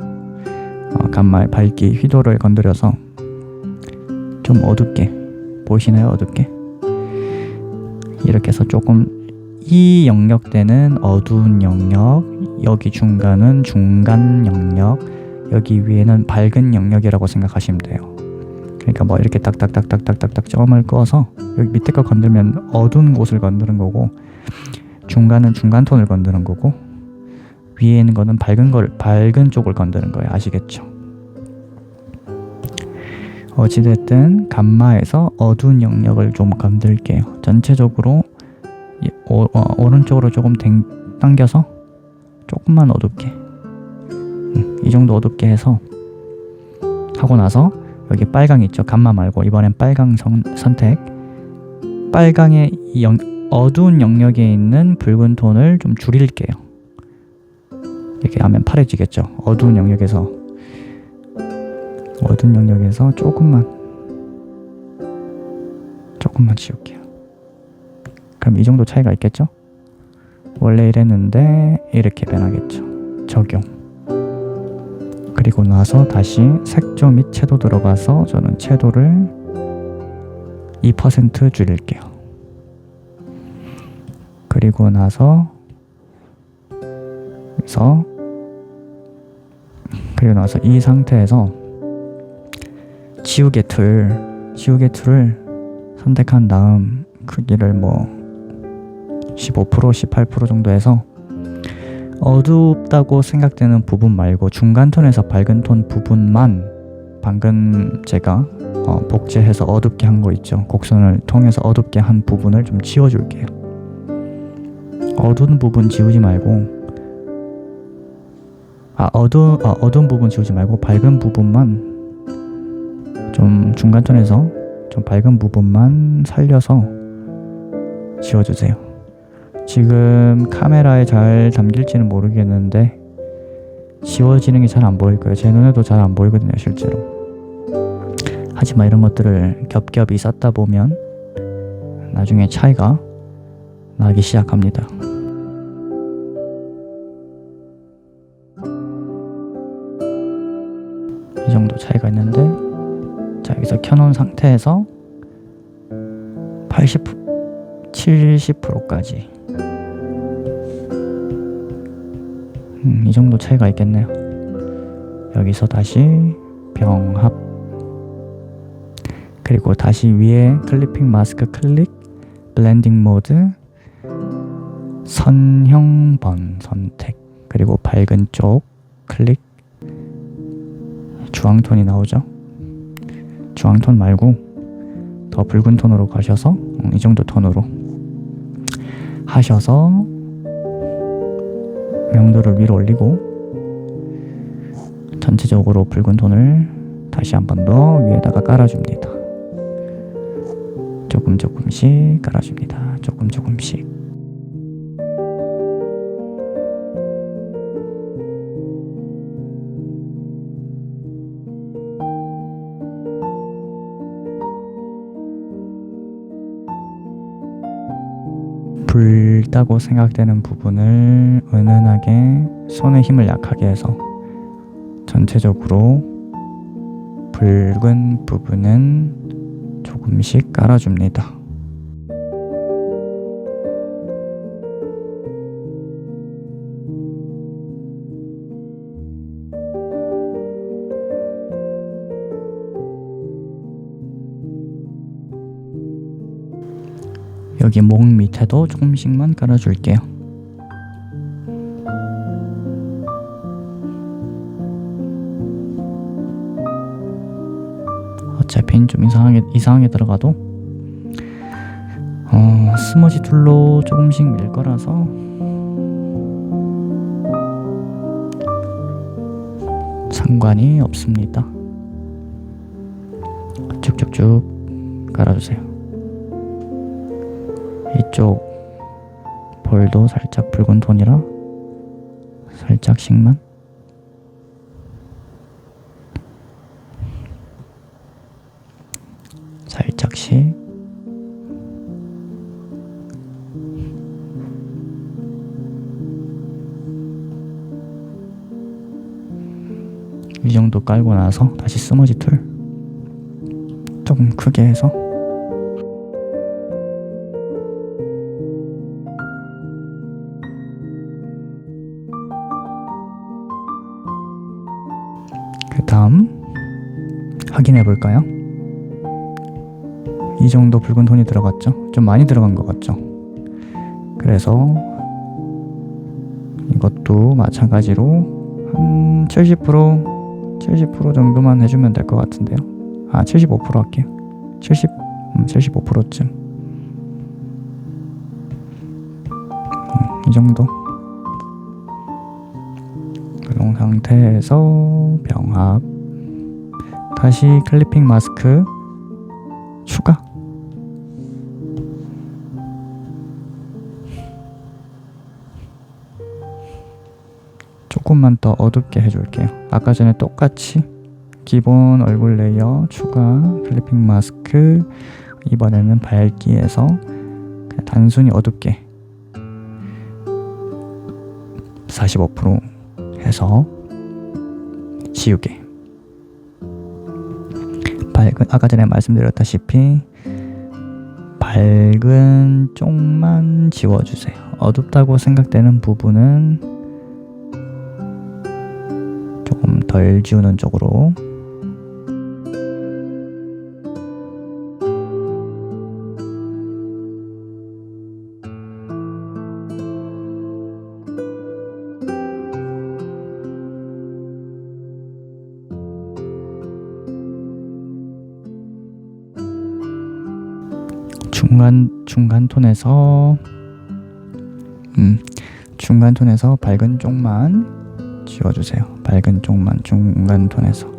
감마의 밝기 휘도를 건드려서 좀 어둡게 보이시나요? 어둡게 이렇게 해서 조금 이 영역대는 어두운 영역, 여기 중간은 중간 영역, 여기 위에는 밝은 영역이라고 생각하시면 돼요. 그러니까 뭐 이렇게 딱딱딱딱딱딱 점을 그어서 여기 밑에 거 건들면 어두운 곳을 건드는 거고, 중간은 중간 톤을 건드는 거고, 위에 있는 거는 밝은 쪽을 건드는 거예요. 아시겠죠? 어찌됐든 감마에서 어두운 영역을 좀 건들게요. 전체적으로 오른쪽으로 조금 당겨서 조금만 어둡게, 이 정도 어둡게 해서 하고 나서 여기 빨강 있죠? 감마 말고 이번엔 빨강 선택. 빨강의 어두운 영역에 있는 붉은 톤을 좀 줄일게요. 이렇게 하면 파래지겠죠? 어두운 영역에서 조금만 지울게요. 그럼 이 정도 차이가 있겠죠? 원래 이랬는데 이렇게 변하겠죠. 적용. 그리고 나서 다시 색조 및 채도 들어가서 저는 채도를 2% 줄일게요. 그리고 나서 이 상태에서 지우개 툴을 선택한 다음 크기를 뭐 15%, 18% 정도 해서 어둡다고 생각되는 부분 말고 중간 톤에서 밝은 톤 부분만 방금 제가 복제해서 어둡게 한 거 있죠. 곡선을 통해서 어둡게 한 부분을 좀 지워줄게요. 어두운 부분 지우지 말고 어두운 부분 지우지 말고 밝은 부분만 좀 중간 톤에서 좀 밝은 부분만 살려서 지워주세요. 지금 카메라에 잘 담길지는 모르겠는데 지워지는 게 잘 안 보일 거예요. 제 눈에도 잘 안 보이거든요, 실제로. 하지만 이런 것들을 겹겹이 쌓다 보면 나중에 차이가 나기 시작합니다. 이 정도 차이가 있는데, 자, 여기서 켜놓은 상태에서 70%까지 이 정도 차이가 있겠네요. 여기서 다시 병합, 그리고 다시 위에 클리핑 마스크 클릭, 블렌딩 모드, 선형번 선택, 그리고 밝은 쪽 클릭, 주황톤이 나오죠. 주황톤 말고 더 붉은 톤으로 가셔서 이 정도 톤으로 하셔서 명도를 위로 올리고 전체적으로 붉은 톤을 다시 한 번 더 위에다가 깔아줍니다. 조금씩 깔아줍니다. 조금씩. 붉다고 생각되는 부분을 은은하게 손의 힘을 약하게 해서 전체적으로 붉은 부분은 조금씩 깔아줍니다. 여기 목 밑에도 조금씩만 깔아줄게요. 어차피 좀 이상하게 들어가도 스머지 툴로 조금씩 밀 거라서 상관이 없습니다. 쭉쭉쭉 깔아주세요. 이쪽 볼도 살짝 붉은 톤이라 살짝씩만, 살짝씩. 정도 깔고 나서 다시 스머지 툴 조금 크게 해서 그 다음 확인해 볼까요? 이 정도 붉은 톤이 들어갔죠? 좀 많이 들어간 것 같죠? 그래서 이것도 마찬가지로 한 70% 정도만 해주면 될 것 같은데요. 75% 할게요. 75%쯤. 이 정도. 그런 상태에서 병합. 다시 클리핑 마스크 추가. 조금만 더 어둡게 해줄게요. 아까 전에 똑같이 기본 얼굴 레이어 추가 클리핑 마스크, 이번에는 밝기에서 그냥 단순히 어둡게 45% 해서 지우개. 밝은, 아까 전에 말씀드렸다시피 밝은 쪽만 지워주세요. 어둡다고 생각되는 부분은 조금 덜 지우는 쪽으로. 중간 톤에서 중간 톤에서 밝은 쪽만 지워주세요. 밝은 쪽만 중간 톤에서.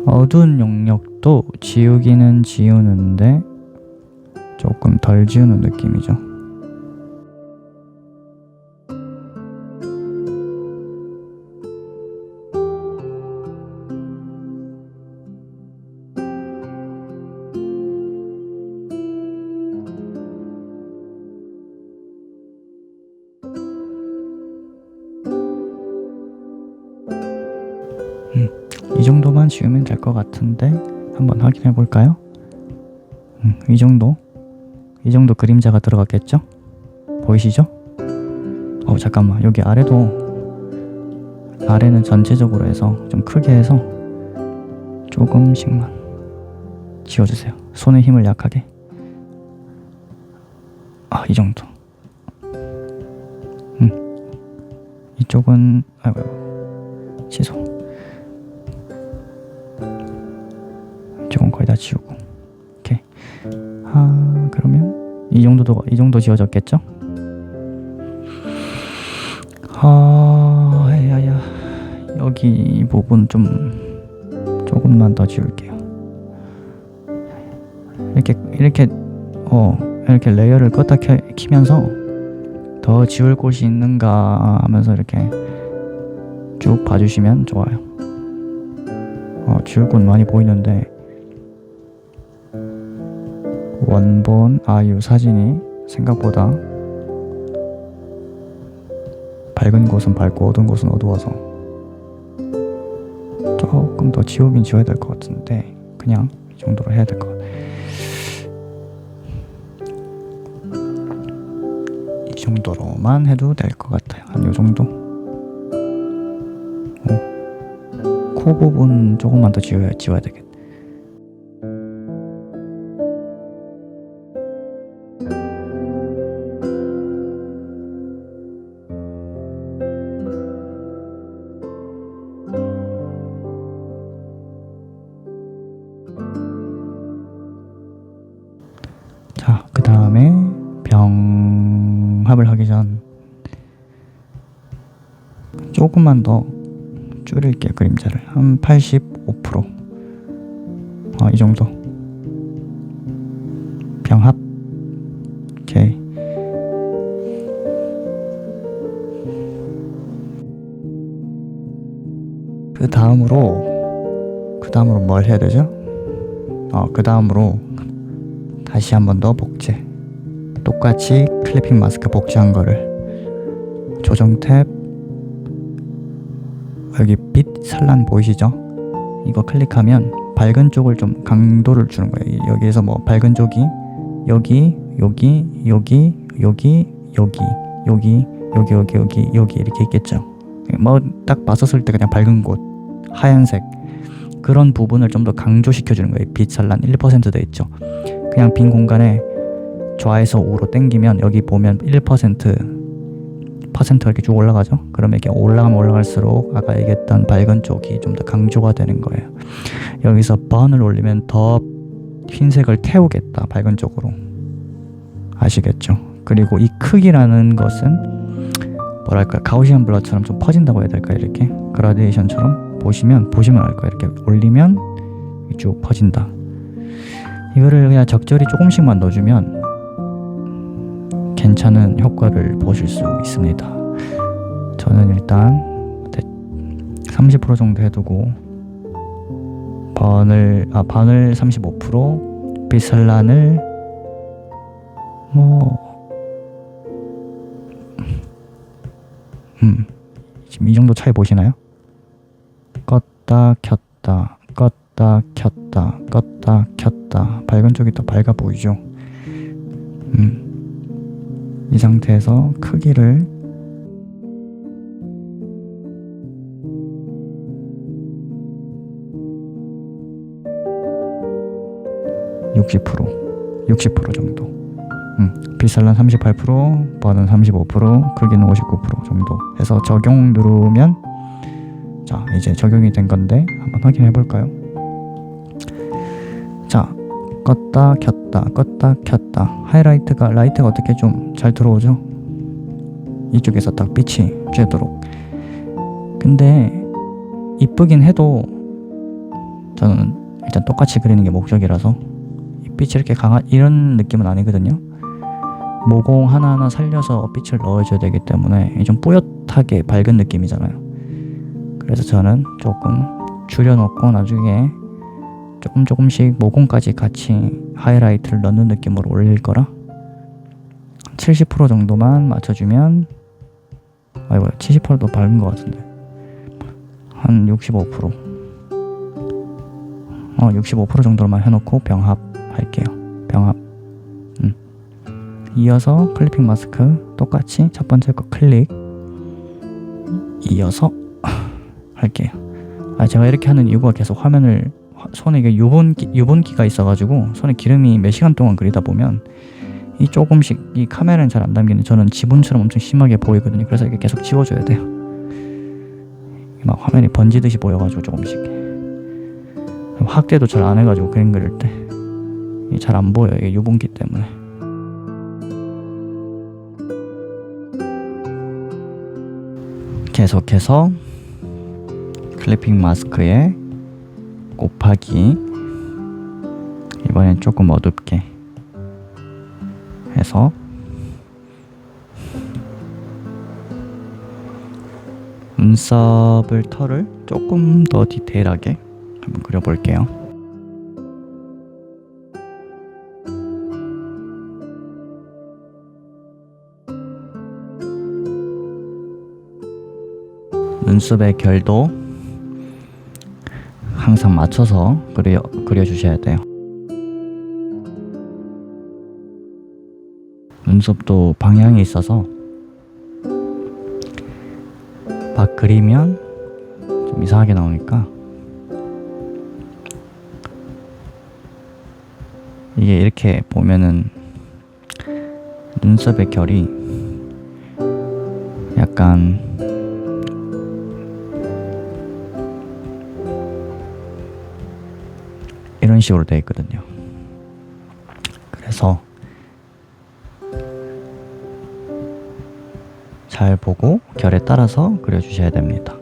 어두운 영역도 지우기는 지우는데 조금 덜 지우는 느낌이죠. 이 정도만 지우면 될 것 같은데 한번 확인해 볼까요? 이 정도 그림자가 들어갔겠죠? 보이시죠? 잠깐만, 여기 아래는 전체적으로 해서 좀 크게 해서 조금씩만 지워주세요. 손의 힘을 약하게. 이 정도. 이쪽은 취소. 이쪽은 거의 다 지우고. 오케이. 그러면 이 정도 지워졌겠죠? 야야, 여기 이 부분 조금만 더 지울게요. 이렇게 레이어를 껐다 키면서 더 지울 곳이 있는가 하면서 이렇게 쭉 봐주시면 좋아요. 지울 곳 많이 보이는데 원본 아이유 사진이 생각보다 밝은 곳은 밝고 어두운 곳은 어두워서 조금 더 지우긴 지워야 될 것 같은데 그냥 이 정도로 해야 될 것 같아요. 이 정도로만 해도 될 것 같아요. 한 이 정도. 코 부분 조금만 더 지워야 되겠다. 자, 그 다음에 병합을 하기 전 조금만 더 줄일게요. 그림자를 한 85%. 이 정도. 병합. 오케이. 그 다음으로 뭘 해야 되죠? 그 다음으로 다시 한 번 더 복제. 똑같이 클리핑 마스크 복제한 거를 조정 탭, 여기 빛 산란 보이시죠? 이거 클릭하면 밝은 쪽을 좀 강도를 주는 거예요. 여기에서 뭐 밝은 쪽이 여기 이렇게 있겠죠. 뭐 딱 봤었을 때 그냥 밝은 곳 하얀색 그런 부분을 좀 더 강조시켜 주는 거예요. 빛 산란 1% 돼 있죠. 그냥 빈 공간에 좌에서 우로 당기면 여기 보면 1%가 이렇게 쭉 올라가죠. 그러면 이렇게 올라가면 올라갈수록 아까 얘기했던 밝은 쪽이 좀 더 강조가 되는 거예요. 여기서 번을 올리면 더 흰색을 태우겠다, 밝은 쪽으로. 아시겠죠? 그리고 이 크기라는 것은 뭐랄까 가우시안 블러처럼 좀 퍼진다고 해야 될까, 이렇게 그라데이션처럼 보시면 알 거예요. 이렇게 올리면 쭉 퍼진다. 이거를 그냥 적절히 조금씩만 넣어주면 괜찮은 효과를 보실 수 있습니다. 저는 일단 30% 정도 해두고 번을 35%, 빛 산란을 지금 이 정도 차이 보시나요? 껐다 켰다 껐다 켰다 껐다 켰다. 밝은 쪽이 더 밝아 보이죠? 이 상태에서 크기를 60% 정도. 빛 산란 38%, 번은 35%, 크기는 59% 정도 해서 적용 누르면, 자, 이제 적용이 된 건데 한번 확인해 볼까요? 자, 껐다 켰다 하이라이트가 라이트가 어떻게 좀 잘 들어오죠? 이쪽에서 딱 빛이 쬐도록. 근데 이쁘긴 해도 저는 일단 똑같이 그리는 게 목적이라서 이 빛이 이렇게 강한 이런 느낌은 아니거든요. 모공 하나하나 살려서 빛을 넣어줘야 되기 때문에 좀 뿌옇하게 밝은 느낌이잖아요. 그래서 저는 조금 줄여놓고 나중에 조금씩 모공까지 같이 하이라이트를 넣는 느낌으로 올릴 거라 70% 정도만 맞춰주면, 아이고 70%도 밝은 것 같은데 한 65%, 65% 정도만 해놓고 병합 할게요. 병합. 이어서 클리핑 마스크 똑같이 첫 번째 거 클릭 이어서 할게요. 제가 이렇게 하는 이유가 계속 화면을 손에 이게 유분기가 있어가지고 손에 기름이 몇 시간 동안 그리다 보면 이 조금씩, 이 카메라는 잘 안 담기는데 저는 지분처럼 엄청 심하게 보이거든요. 그래서 이게 계속 지워줘야 돼요. 막 화면이 번지듯이 보여가지고 조금씩 확대도 잘 안 해가지고 그림 그릴 때 잘 안 보여요. 이게 유분기 때문에. 계속해서 클리핑 마스크에 곱하기, 이번엔 조금 어둡게 해서 눈썹을, 털을 조금 더 디테일하게 한번 그려볼게요. 눈썹의 결도 항상 맞춰서 그려주셔야 돼요. 눈썹도 방향이 있어서 막 그리면 좀 이상하게 나오니까 이게 이렇게 보면은 눈썹의 결이 약간 이런 식으로 되어 있거든요. 그래서 잘 보고 결에 따라서 그려주셔야 됩니다.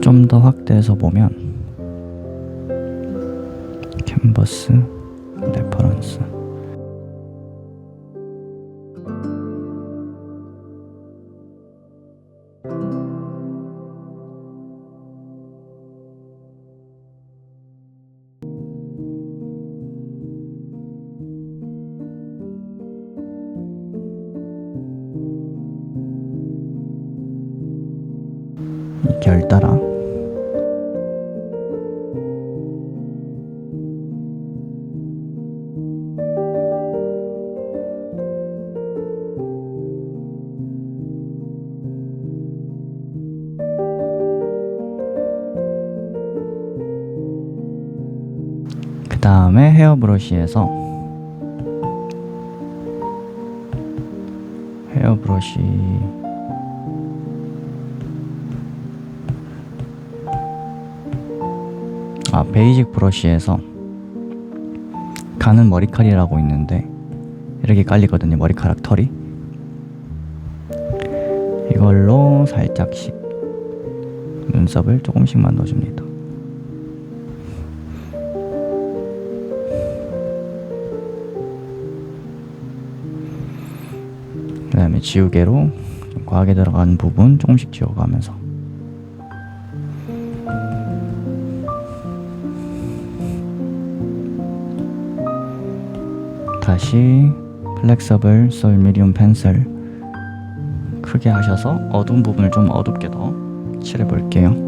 좀 더 확대해서 보면 캔버스 레퍼런스, 이 결 따라 그 다음에 헤어브러쉬에서 베이직 브러쉬에서 가는 머리칼이라고 있는데 이렇게 깔리거든요, 머리카락 털이. 이걸로 살짝씩 눈썹을 조금씩만 넣어줍니다. 그 다음에 지우개로 좀 과하게 들어간 부분 조금씩 지워가면서 다시 플렉서블 솔 미디움 펜슬 크게 하셔서 어두운 부분을 좀 어둡게 더 칠해 볼게요.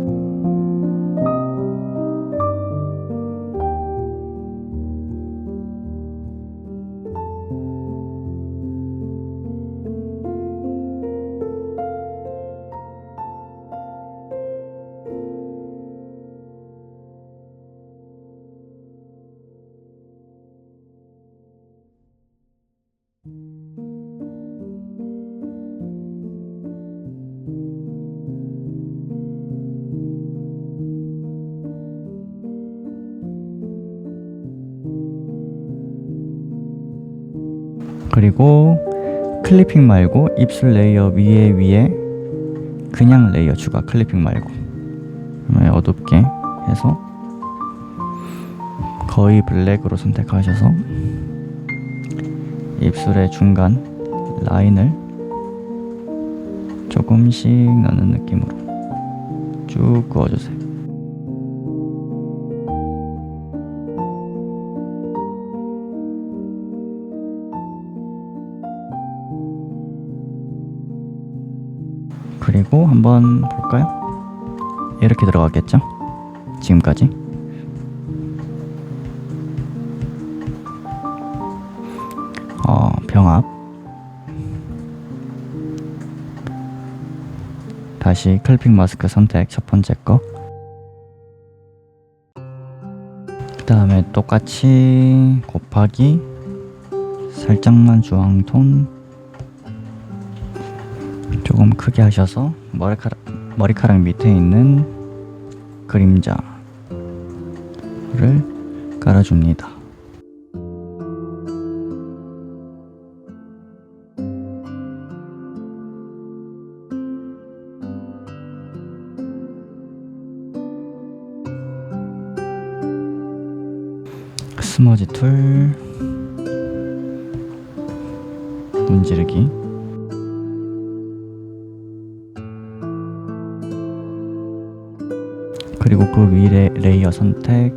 그리고 클리핑 말고 입술 레이어 위에 그냥 레이어 추가, 클리핑 말고 어둡게 해서 거의 블랙으로 선택하셔서 입술의 중간 라인을 조금씩 넣는 느낌으로 쭉 그어주세요. 그리고 한번 볼까요? 이렇게 들어가겠죠? 지금까지. 병합. 다시 클리핑 마스크 선택, 첫 번째 거. 그 다음에 똑같이 곱하기 살짝만 주황톤 조금 크게 하셔서 머리카락 밑에 있는 그림자를 깔아줍니다. 스머지 툴 문지르기, 그리고 그 위에 레이어 선택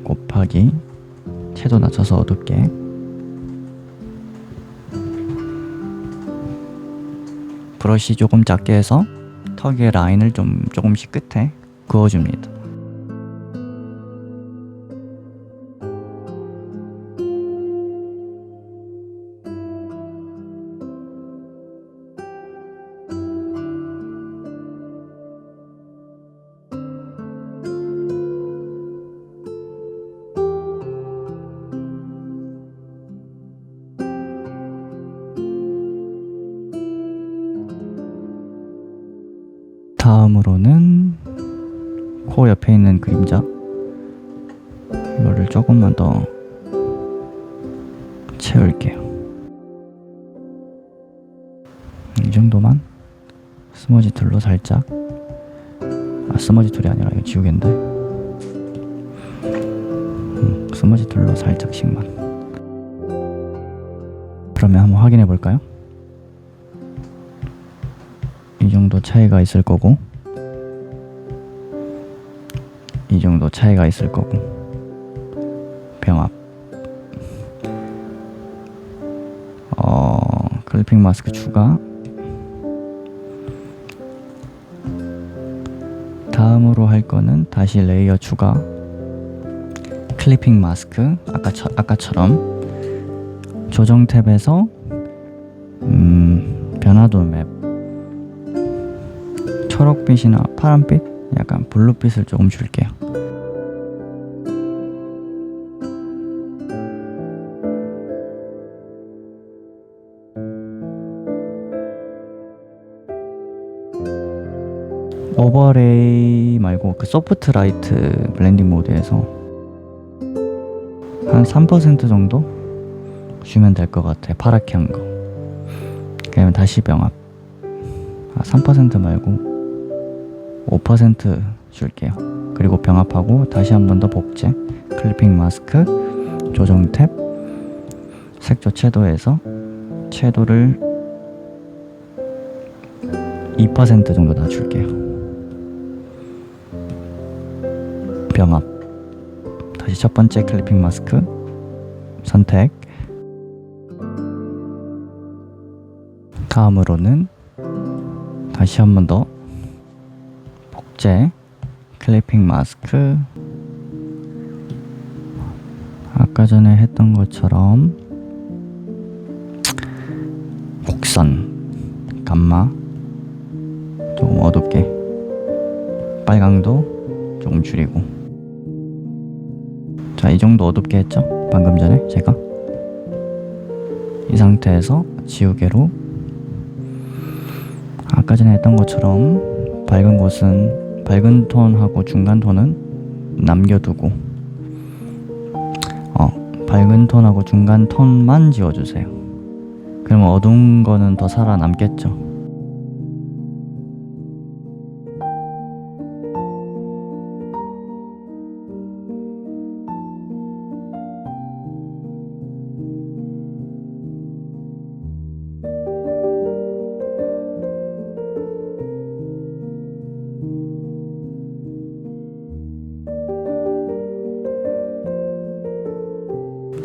곱하기 채도 낮춰서 어둡게, 브러쉬 조금 작게 해서 턱의 라인을 조금씩 끝에 그어줍니다. 다음으로는 코 옆에 있는 그림자, 이거를 조금만 더 채울게요. 이 정도만 스머지 툴로 살짝 스머지 툴이 아니라 이거 지우개인데. 스머지 툴로 살짝씩만. 그러면 한번 확인해 볼까요? 이 정도 차이가 있을 거고, 이 정도 차이가 있을 거고. 병합. 클리핑 마스크 추가. 다음으로 할 거는 다시 레이어 추가. 클리핑 마스크 아까처럼 조정 탭에서 변화도 맵, 초록빛이나 파란빛, 약간 블루빛을 조금 줄게요. 오버레이 말고 그 소프트 라이트 블렌딩 모드에서 한 3% 정도 주면 될 것 같아요. 파랗게 한 거. 그러면 다시 병합. 3% 말고 5% 줄게요. 그리고 병합하고 다시 한 번 더 복제. 클리핑 마스크, 조정 탭, 색조 채도에서 채도를 2% 정도 낮출게요. 병합. 다시 첫 번째 클리핑 마스크 선택. 다음으로는 다시 한 번 더 복제 클리핑 마스크. 아까 전에 했던 것처럼 곡선 감마 조금 어둡게, 빨강도 조금 줄이고. 자, 이 정도 어둡게 했죠? 방금 전에 제가 이 상태에서 지우개로 아까 전에 했던 것처럼 밝은 곳은 밝은 톤하고 중간 톤은 남겨두고 밝은 톤하고 중간 톤만 지워주세요. 그러면 어두운 거는 더 살아남겠죠.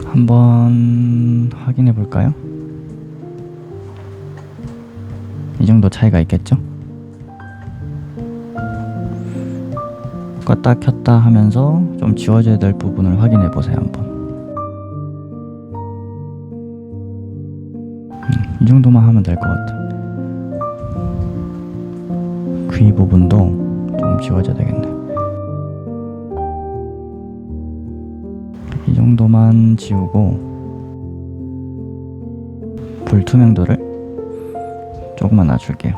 한번 확인해 볼까요? 이 정도 차이가 있겠죠? 껐다 켰다 하면서 좀 지워져야 될 부분을 확인해 보세요. 한번. 이 정도만 하면 될 것 같아요. 귀 부분도 좀 지워져야 되겠네. 이 정도만 지우고 불투명도를 조금만 낮출게요.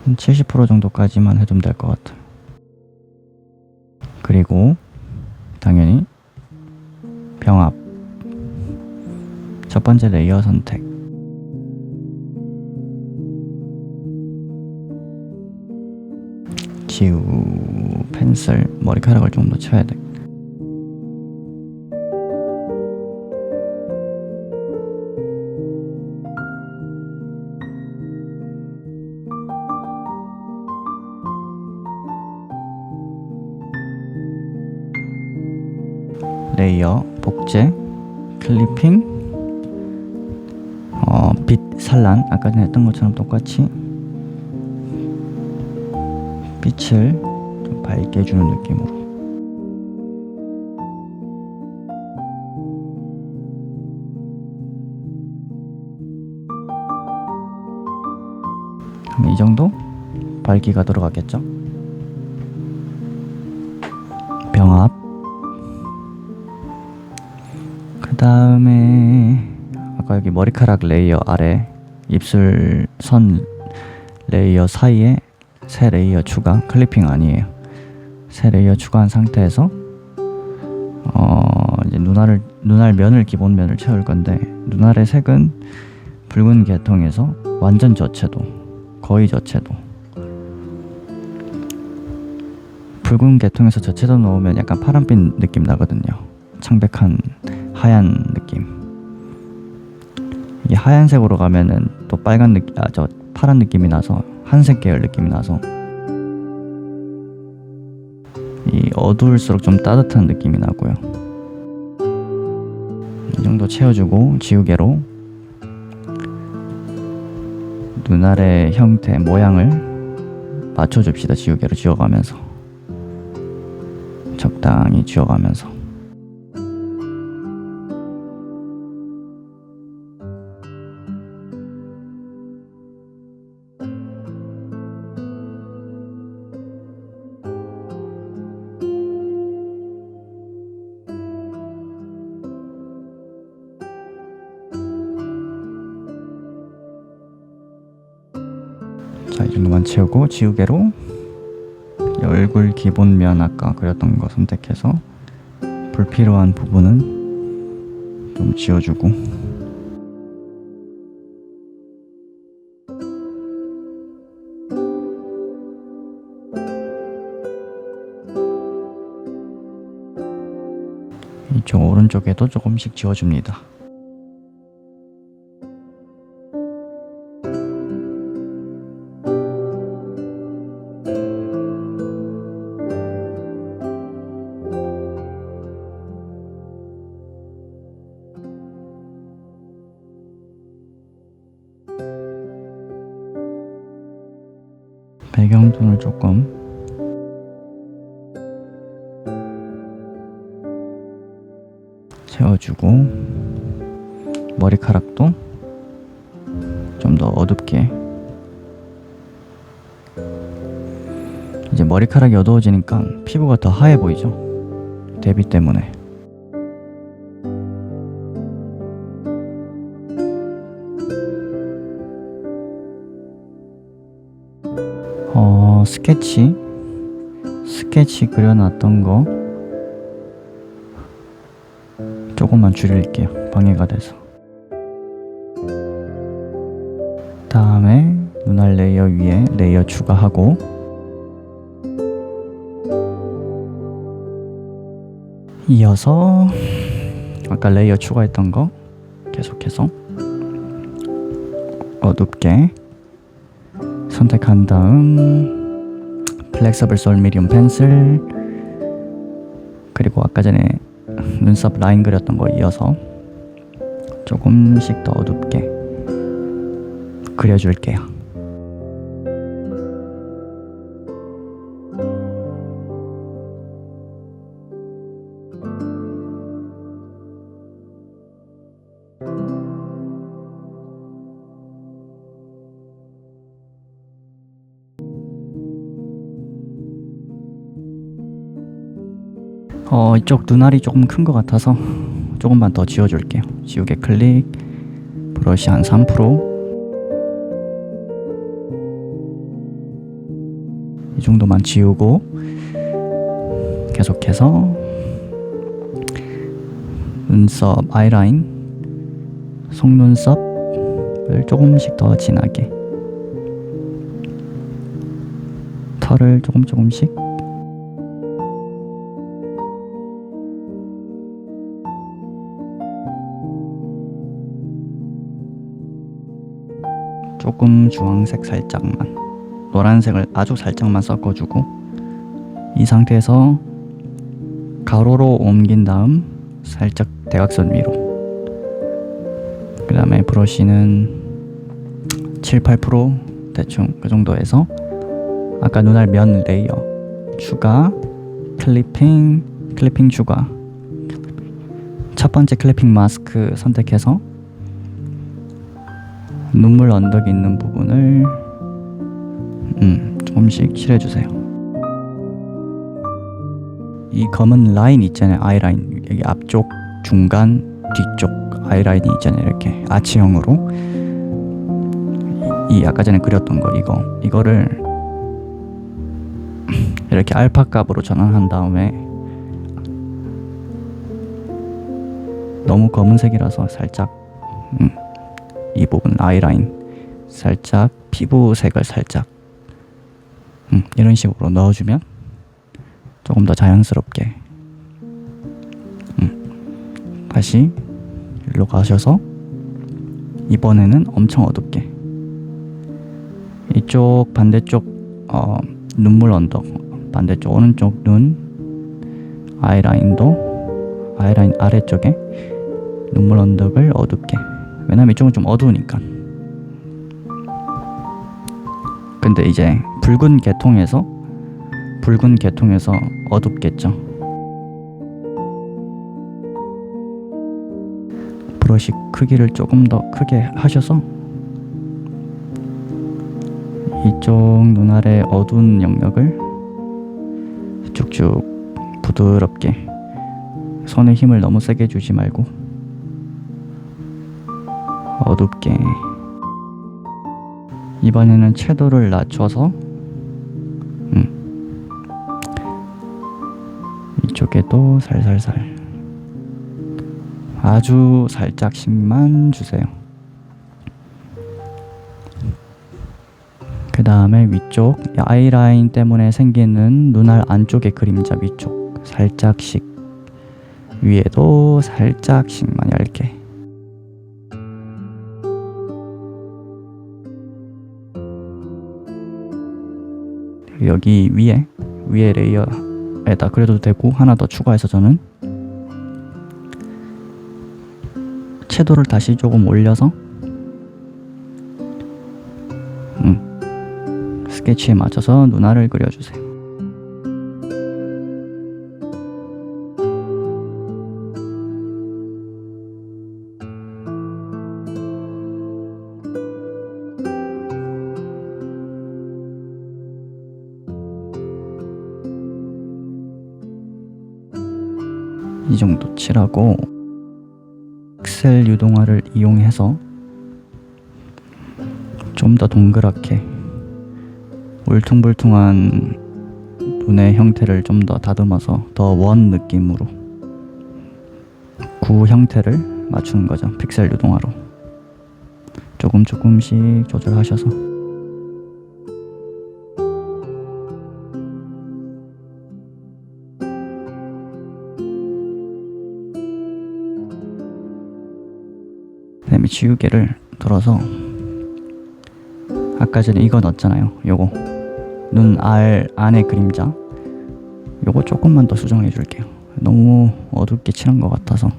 한 70% 정도까지만 해두면 될 것 같아요. 그리고 당연히 병합. 첫 번째 레이어 선택. 지우 펜슬 머리카락을 좀 더 쳐야 돼. 레이어 복제 클리핑 빛 산란 아까 전에 했던 것처럼 똑같이 빛을 좀 밝게 해주는 느낌으로. 이 정도 밝기가 들어갔겠죠? 병합. 그 다음에 아까 여기 머리카락 레이어 아래 입술 선 레이어 사이에 새 레이어 추가. 클리핑 아니에요. 새 레이어 추가한 상태에서 이제 눈알 면을 기본 면을 채울 건데, 눈알의 색은 붉은 계통에서 완전 저채도, 거의 저채도 붉은 계통에서 저채도 넣으면 약간 파란빛 느낌 나거든요. 창백한 하얀 느낌. 이게 하얀색으로 가면은 또 빨간 느낌, 파란 느낌이 나서 한색 계열 느낌이 나서 이 어두울수록 좀 따뜻한 느낌이 나고요. 이 정도 채워주고 지우개로 눈알의 형태, 모양을 맞춰줍시다. 지우개로 지워가면서 적당히 지워가면서 자, 이 정도만 채우고 지우개로 얼굴 기본면 아까 그렸던 거 선택해서 불필요한 부분은 좀 지워주고 이쪽 오른쪽에도 조금씩 지워줍니다. 배경톤을 조금 채워주고 머리카락도 좀 더 어둡게. 이제 머리카락이 어두워지니까 피부가 더 하얘 보이죠? 대비 때문에. 스케치 그려놨던 거 조금만 줄일게요. 방해가 돼서. 다음에 눈알 레이어 위에 레이어 추가하고 이어서 아까 레이어 추가했던 거 계속해서 어둡게 선택한 다음 플렉서블 솔 미디움 펜슬 그리고 아까 전에 눈썹 라인 그렸던 거 이어서 조금씩 더 어둡게 그려줄게요. 이쪽 눈알이 조금 큰 것 같아서 조금만 더 지워줄게요. 지우개 클릭, 브러쉬 한 3%. 이 정도만 지우고 계속해서 눈썹 아이라인, 속눈썹을 조금씩 더 진하게, 털을 조금씩 조금 주황색 살짝만, 노란색을 아주 살짝만 섞어주고 이 상태에서 가로로 옮긴 다음 살짝 대각선 위로, 그 다음에 브러쉬는 7-8% 대충 그 정도에서 아까 눈알 면 레이어 추가, 클리핑 추가, 첫 번째 클리핑 마스크 선택해서 눈물 언덕이 있는 부분을 조금씩 칠해주세요. 이 검은 라인 있잖아요. 아이라인, 여기 앞쪽, 중간, 뒤쪽 아이라인이 있잖아요. 이렇게 아치형으로 이 아까 전에 그렸던 거 이거를 이렇게 알파 값으로 전환한 다음에 너무 검은색이라서 살짝 이 부분 아이라인 살짝 피부색을 살짝 이런 식으로 넣어주면 조금 더 자연스럽게. 다시 일로 가셔서 이번에는 엄청 어둡게 이쪽 반대쪽 눈물 언덕 반대쪽 오른쪽 눈 아이라인 아래쪽에 눈물 언덕을 어둡게. 왜냐면 이쪽은 좀 어두우니까. 근데 이제 붉은 계통에서 어둡겠죠. 브러쉬 크기를 조금 더 크게 하셔서 이쪽 눈 아래 어두운 영역을 쭉쭉 부드럽게, 손에 힘을 너무 세게 주지 말고 어둡게. 이번에는 채도를 낮춰서 이쪽에도 살살살 아주 살짝씩만 주세요. 그 다음에 위쪽 아이라인 때문에 생기는 눈알 안쪽의 그림자 위쪽 살짝씩, 위에도 살짝씩만 얇게. 여기 위에 레이어에다 그려도 되고, 하나 더 추가해서 저는 채도를 다시 조금 올려서 스케치에 맞춰서 눈알을 그려주세요. 이 정도 칠하고 픽셀 유동화를 이용해서 좀 더 동그랗게 울퉁불퉁한 눈의 형태를 좀 더 다듬어서 더 원 느낌으로 구 형태를 맞추는 거죠. 픽셀 유동화로 조금씩 조절하셔서. 그다음에 지우개를 들어서 아까 전에 이거 넣었잖아요. 요거 눈 안의 그림자 요거 조금만 더 수정해 줄게요. 너무 어둡게 칠한 것 같아서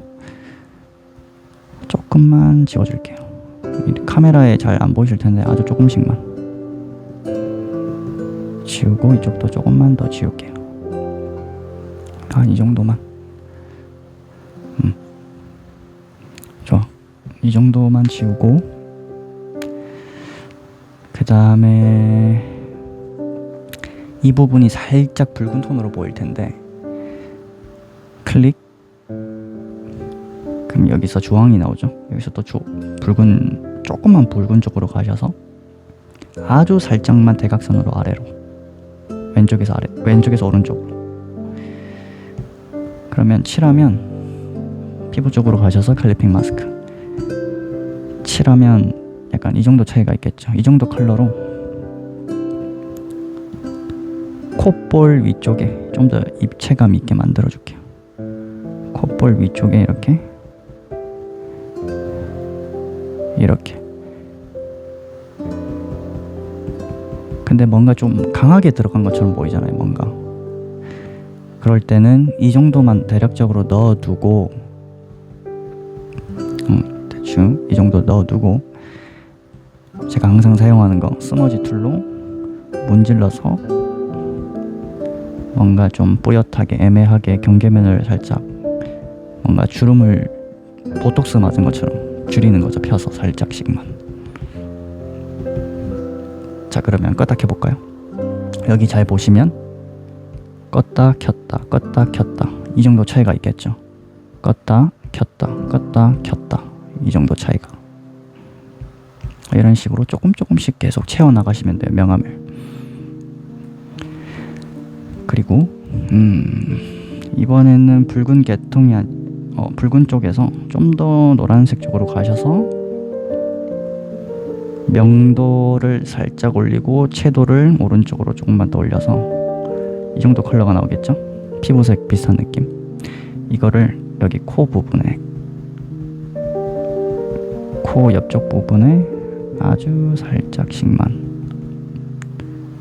조금만 지워줄게요. 카메라에 잘 안 보이실 텐데 아주 조금씩만 지우고 이쪽도 조금만 더 지울게요. 한 이 정도만. 좋아. 이 정도만 지우고, 그 다음에 이 부분이 살짝 붉은 톤으로 보일 텐데 클릭. 그럼 여기서 주황이 나오죠. 여기서 또 조금만 붉은 쪽으로 가셔서 아주 살짝만 대각선으로 아래로, 왼쪽에서 오른쪽으로. 그러면 칠하면 피부 쪽으로 가셔서 클리핑 마스크 칠하면 약간 이 정도 차이가 있겠죠. 이 정도 컬러로 콧볼 위쪽에 좀 더 입체감 있게 만들어 줄게요. 콧볼 위쪽에 이렇게. 근데 뭔가 좀 강하게 들어간 것처럼 보이잖아요. 뭔가 그럴 때는 이 정도만 대략적으로 넣어두고 대충 이 정도 넣어두고, 제가 항상 사용하는 거 스머지 툴로 문질러서 뭔가 좀 뿌옇하게 애매하게 경계면을 살짝 뭔가 주름을 보톡스 맞은 것처럼 줄이는 거죠. 펴서 살짝씩만. 자, 그러면 껐다 켜볼까요? 여기 잘 보시면 껐다 켰다 이 정도 차이가 있겠죠. 껐다 켰다 이 정도 차이가. 이런 식으로 조금씩 계속 채워나가시면 돼요. 명암을. 그리고 이번에는 붉은 계통이 붉은 쪽에서 좀 더 노란색 쪽으로 가셔서 명도를 살짝 올리고 채도를 오른쪽으로 조금만 더 올려서 이 정도 컬러가 나오겠죠. 피부색 비슷한 느낌. 이거를 여기 코 부분에, 코 옆쪽 부분에 아주 살짝씩만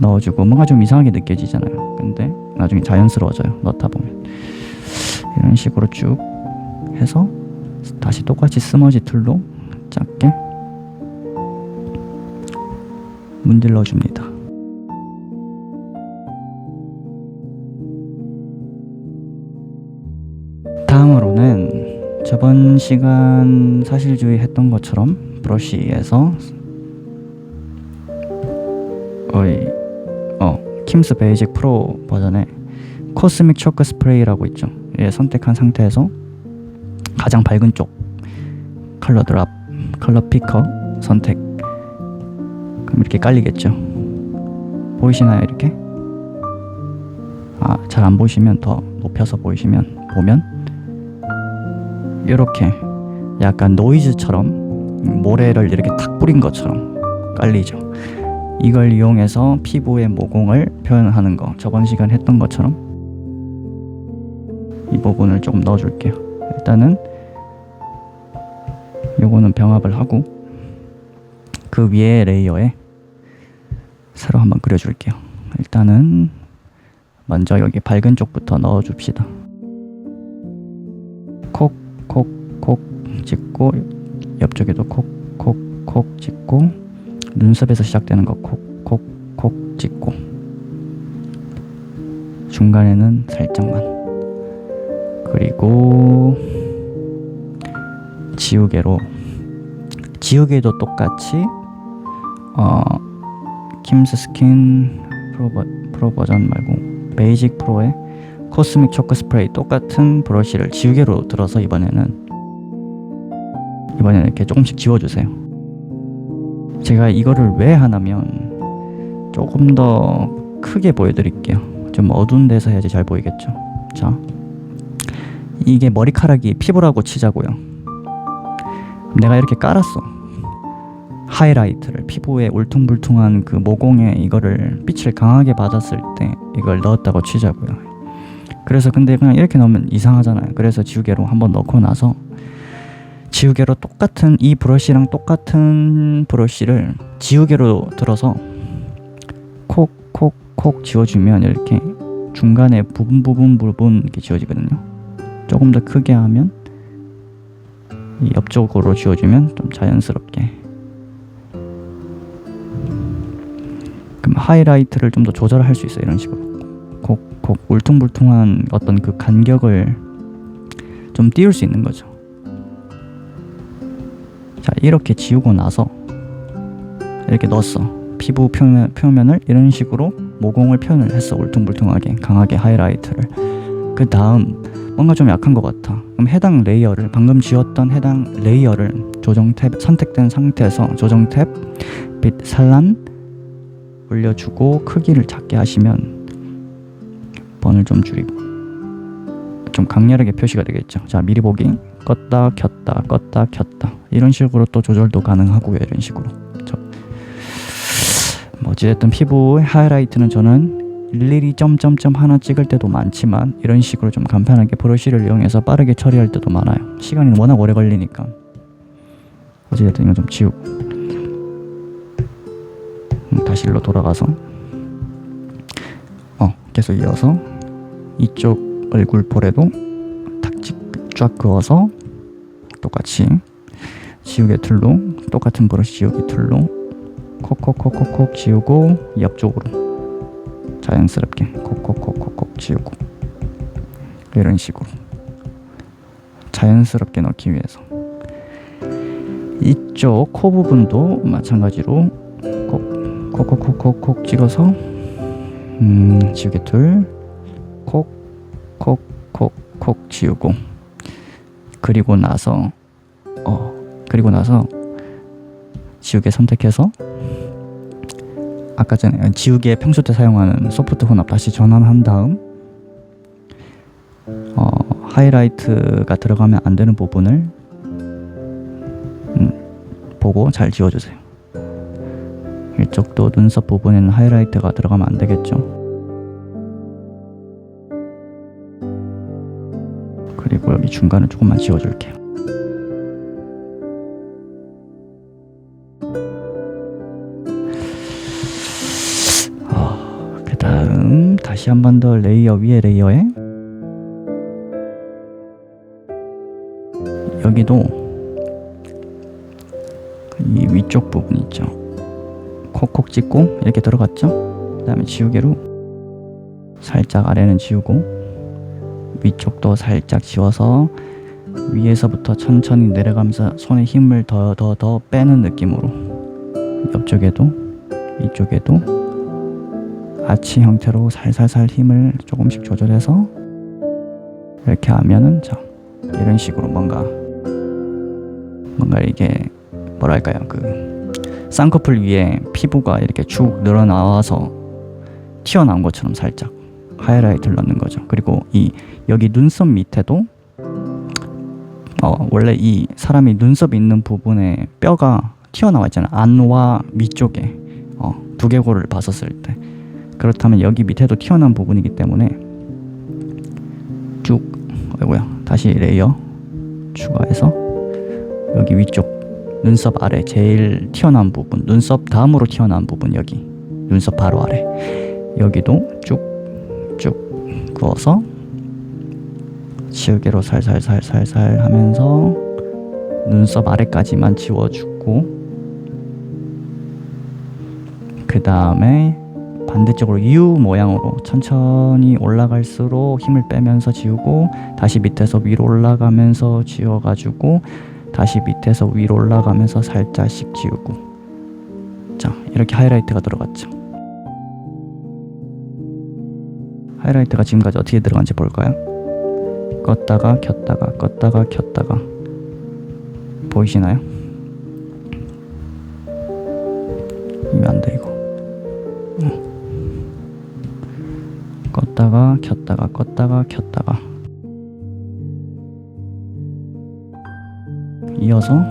넣어주고, 뭔가 좀 이상하게 느껴지잖아요. 근데 나중에 자연스러워져요, 넣다 보면. 이런 식으로 쭉 해서 다시 똑같이 스머지 툴로 작게 문질러 줍니다. 다음으로는 저번 시간 사실주의 했던 것처럼 브러쉬에서 킴스 베이직 프로 버전의 코스믹 초크 스프레이라고 있죠. 예, 선택한 상태에서 가장 밝은 쪽 컬러 드랍, 컬러 피커 선택. 그럼 이렇게 깔리겠죠. 보이시나요? 이렇게? 잘 안 보시면 더 높여서 보면 이렇게 약간 노이즈처럼 모래를 이렇게 탁 뿌린 것처럼 깔리죠. 이걸 이용해서 피부의 모공을 표현하는 거, 저번 시간 했던 것처럼 이 부분을 조금 넣어줄게요. 일단은 요거는 병합을 하고 그 위에 레이어에 새로 한번 그려줄게요. 일단은 먼저 여기 밝은 쪽부터 넣어줍시다. 콕 찍고, 옆쪽에도 콕 찍고, 눈썹에서 시작되는 거 콕 찍고, 중간에는 살짝만. 그리고 지우개도 똑같이 킴스 스킨 프로 버전 말고 베이직 프로의 코스믹 초크 스프레이 똑같은 브러쉬를 지우개로 들어서 이번에는 이렇게 조금씩 지워주세요. 제가 이거를 왜 하냐면 조금 더 크게 보여드릴게요. 좀 어두운 데서 해야지 잘 보이겠죠. 자, 이게 머리카락이 피부라고 치자고요. 내가 이렇게 깔았어. 하이라이트를 피부에 울퉁불퉁한 그 모공에 이거를 빛을 강하게 받았을 때 이걸 넣었다고 치자고요. 그래서 근데 그냥 이렇게 넣으면 이상하잖아요. 그래서 지우개로 한번 넣고 나서 지우개로 똑같은 이 브러쉬랑 똑같은 브러쉬를 지우개로 들어서 콕 지워주면 이렇게 중간에 부분 이렇게 지워지거든요. 조금 더 크게 하면 이 옆쪽으로 지워주면 좀 자연스럽게. 그럼 하이라이트를 좀 더 조절할 수 있어요. 이런 식으로 콕 울퉁불퉁한 어떤 그 간격을 좀 띄울 수 있는 거죠. 자, 이렇게 지우고 나서 이렇게 넣었어. 피부 표면을 이런 식으로 모공을 표현을 했어. 울퉁불퉁하게 강하게 하이라이트를. 그 다음 뭔가 좀 약한 것 같아. 그럼 해당 레이어를, 방금 지웠던 해당 레이어를 조정 탭 선택된 상태에서 조정 탭 빛 산란 올려주고 크기를 작게 하시면 번을 좀 줄이고 좀 강렬하게 표시가 되겠죠. 자, 미리 보기 껐다 켰다 이런 식으로 또 조절도 가능하고요. 이런 식으로 어찌됐든 피부의 하이라이트는 저는 일일이 점점점 하나 찍을 때도 많지만 이런 식으로 좀 간편하게 브러쉬를 이용해서 빠르게 처리할 때도 많아요. 시간이 워낙 오래 걸리니까. 어찌됐든 이거 좀 지우고 다시 일로 돌아가서 계속 이어서 이쪽 얼굴 볼에도 쫙 그어서 똑같이 지우개 툴로 똑같은 브러쉬 지우개 툴로 콕콕콕콕콕 지우고 옆쪽으로 자연스럽게 콕콕콕콕콕 지우고 이런 식으로 자연스럽게 넣기 위해서 이쪽 코 부분도 마찬가지로 콕콕콕콕콕 찍어서 지우개 툴 콕콕콕콕 지우고 그리고 나서 지우개 선택해서 아까 전에 지우개 평소 때 사용하는 소프트 혼합 다시 전환한 다음 하이라이트가 들어가면 안 되는 부분을 보고 잘 지워주세요. 이쪽도 눈썹 부분에는 하이라이트가 들어가면 안 되겠죠. 그리고 여기 중간을 조금만 지워줄게요. 그 다음 다시 한 번 더 레이어 위에 레이어에 여기도 이 위쪽 부분 있죠. 콕콕 찍고 이렇게 들어갔죠. 그 다음에 지우개로 살짝 아래는 지우고 위쪽도 살짝 지워서 위에서부터 천천히 내려가면서 손에 힘을 더 빼는 느낌으로 옆쪽에도 이쪽에도 아치 형태로 살살살 힘을 조금씩 조절해서 이렇게 하면은 자 이런 식으로 뭔가 이게 뭐랄까요, 그 쌍꺼풀 위에 피부가 이렇게 쭉 늘어나와서 튀어나온 것처럼 살짝 하이라이트를 넣는 거죠. 그리고 이 여기 눈썹 밑에도 원래 이 사람이 눈썹 있는 부분에 뼈가 튀어나와 있잖아요. 안과 위쪽에 두개골을 봤었을 때. 그렇다면 여기 밑에도 튀어나온 부분이기 때문에 쭉 다시 레이어 추가해서 여기 위쪽 눈썹 아래 제일 튀어나온 부분, 눈썹 다음으로 튀어나온 부분, 여기 눈썹 바로 아래 여기도 쭉쭉 그어서 지우개로 살살살살살 하면서 눈썹 아래까지만 지워주고, 그 다음에 반대쪽으로 U 모양으로 천천히 올라갈수록 힘을 빼면서 지우고, 다시 밑에서 위로 올라가면서 지워가지고 다시 밑에서 위로 올라가면서 살짝씩 지우고. 자, 이렇게 하이라이트가 들어갔죠. 하이라이트가 지금까지 어떻게 들어간지 볼까요? 껐다가 켰다가 껐다가 켰다가 보이시나요? 이면 안 돼 이거. 껐다가 켰다가 껐다가 켰다가 이어서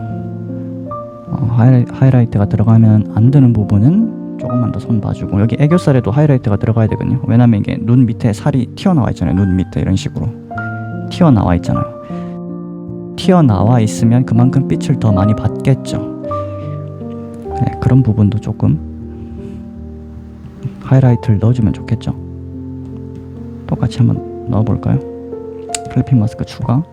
하이라이트가 들어가면 안 되는 부분은 조금만 더 손 봐주고, 여기 애교살에도 하이라이트가 들어가야 되거든요. 왜냐면 이게 눈 밑에 살이 튀어나와 있잖아요. 눈 밑에 이런 식으로 튀어나와 있잖아요. 튀어나와 있으면 그만큼 빛을 더 많이 받겠죠. 네, 그런 부분도 조금 하이라이트를 넣어주면 좋겠죠. 똑같이 한번 넣어볼까요? 클리핑 마스크 추가.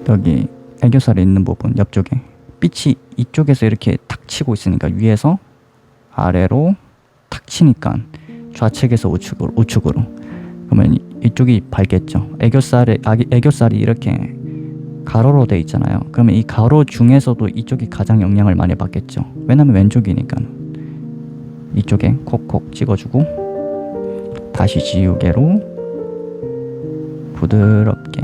여기 애교살에 있는 부분 옆쪽에 빛이 이쪽에서 이렇게 탁 치고 있으니까 위에서 아래로 탁 치니까 좌측에서 우측으로 그러면 이쪽이 밝겠죠. 애교살이 이렇게 가로로 돼 있잖아요. 그러면 이 가로 중에서도 이쪽이 가장 영향을 많이 받겠죠. 왜냐면 왼쪽이니까. 이쪽에 콕콕 찍어주고 다시 지우개로 부드럽게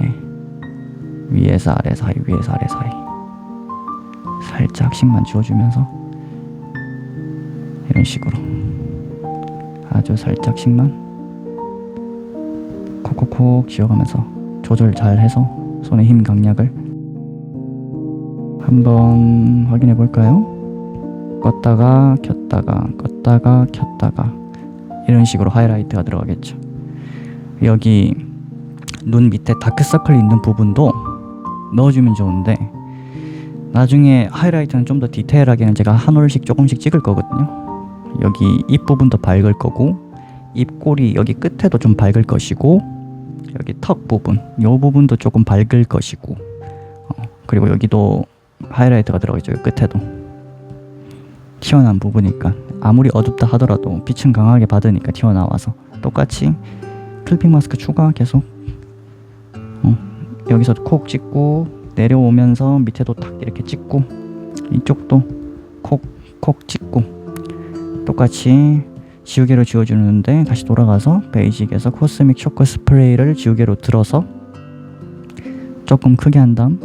위에서 아래 사이 위에서 아래 사이 살짝씩만 지워주면서 이런 식으로 아주 살짝씩만 콕콕콕 지워가면서 조절 잘 해서 손의 힘 강약을 한번 확인해 볼까요? 껐다가 켰다가 껐다가 켰다가 이런 식으로 하이라이트가 들어가겠죠. 여기 눈 밑에 다크서클 있는 부분도 넣어주면 좋은데, 나중에 하이라이트는 좀 더 디테일하게는 제가 한 올씩 조금씩 찍을 거거든요. 여기 입 부분도 밝을 거고, 입꼬리 여기 끝에도 좀 밝을 것이고, 여기 턱 부분 이 부분도 조금 밝을 것이고, 그리고 여기도 하이라이트가 들어가죠. 끝에도 튀어나온 부분이니까 아무리 어둡다 하더라도 빛은 강하게 받으니까 튀어나와서 똑같이 클리핑 마스크 추가 계속 여기서 콕 찍고 내려오면서 밑에도 탁 이렇게 찍고 이쪽도 콕콕 찍고 똑같이 지우개로 지워주는데, 다시 돌아가서 베이직에서 코스믹 초코 스프레이를 지우개로 들어서 조금 크게 한 다음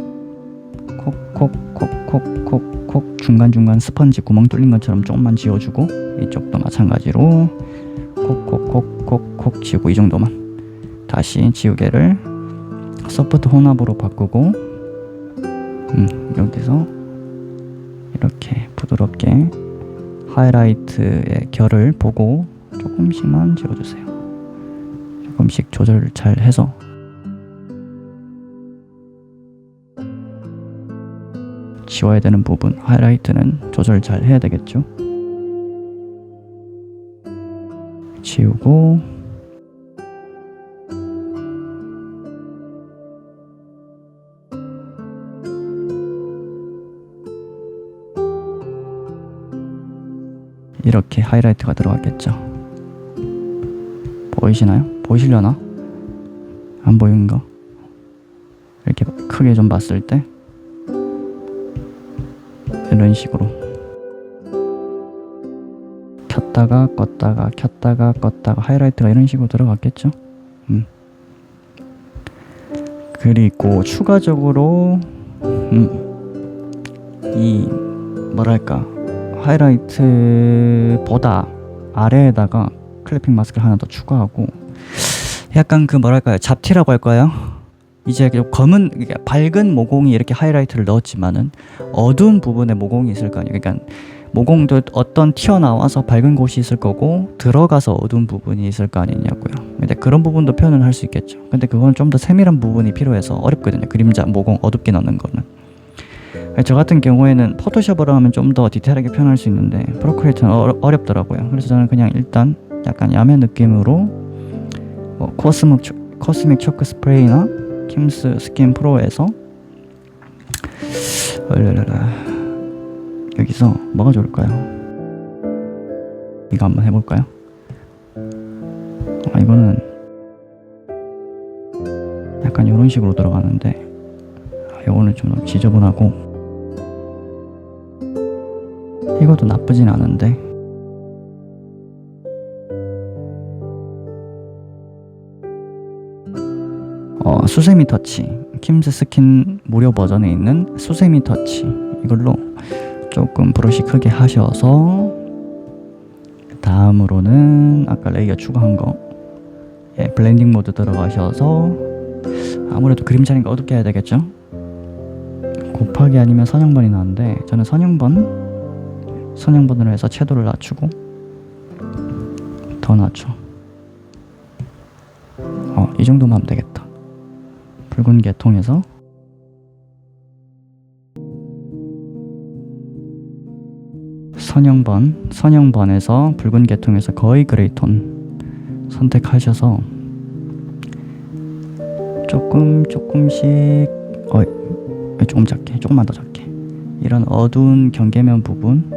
콕콕콕콕콕콕 중간중간 스펀지 구멍 뚫린 것처럼 조금만 지워주고, 이쪽도 마찬가지로 콕콕콕콕콕 지우고, 이 정도만. 다시 지우개를 소프트 혼합으로 바꾸고 여기서 이렇게 부드럽게 하이라이트의 결을 보고 조금씩만 지워주세요. 조금씩 조절 잘 해서 지워야 되는 부분, 하이라이트는 조절 잘 해야 되겠죠. 지우고 이렇게 하이라이트가 들어갔겠죠. 보이시나요? 보이시려나? 안 보이는가? 이렇게 크게 좀 봤을 때 이런 식으로 켰다가 껐다가 켰다가 껐다가 하이라이트가 이런 식으로 들어갔겠죠. 그리고 추가적으로 이 뭐랄까 하이라이트보다 아래에다가 클래핑 마스크를 하나 더 추가하고 약간 그 뭐랄까요 잡티라고 할까요? 이제 검은 밝은 모공이 이렇게 하이라이트를 넣었지만은 어두운 부분에 모공이 있을 거 아니에요. 그러니까 모공도 어떤 튀어나와서 밝은 곳이 있을 거고 들어가서 어두운 부분이 있을 거 아니냐고요. 근데 그런 부분도 표현을 할 수 있겠죠. 근데 그건 좀 더 세밀한 부분이 필요해서 어렵거든요. 그림자 모공 어둡게 넣는 거는. 저 같은 경우에는 포토샵으로 하면 좀 더 디테일하게 표현할 수 있는데 프로크리에이터는 어렵더라고요. 그래서 저는 그냥 일단 약간 야매 느낌으로 코스믹 초크 스프레이나 킴스 스킨 프로에서 여기서 뭐가 좋을까요? 이거 한번 해볼까요? 이거는 약간 이런 식으로 들어가는데 이거는 좀 지저분하고 이것도 나쁘진 않은데 수세미 터치 킴스 스킨 무료 버전에 있는 수세미 터치 이걸로 조금 브러쉬 크게 하셔서 다음으로는 아까 레이어 추가한 거 블렌딩 모드 들어가셔서 아무래도 그림자니까 어둡게 해야 되겠죠. 곱하기 아니면 선형번이 나는데 저는 선형번으로 해서 채도를 낮추고 더 낮춰. 이 정도만 하면 되겠다. 붉은 계통에서 선형번에서 붉은 계통에서 거의 그레이톤 선택하셔서 조금씩 조금 작게 조금만 더 작게 이런 어두운 경계면 부분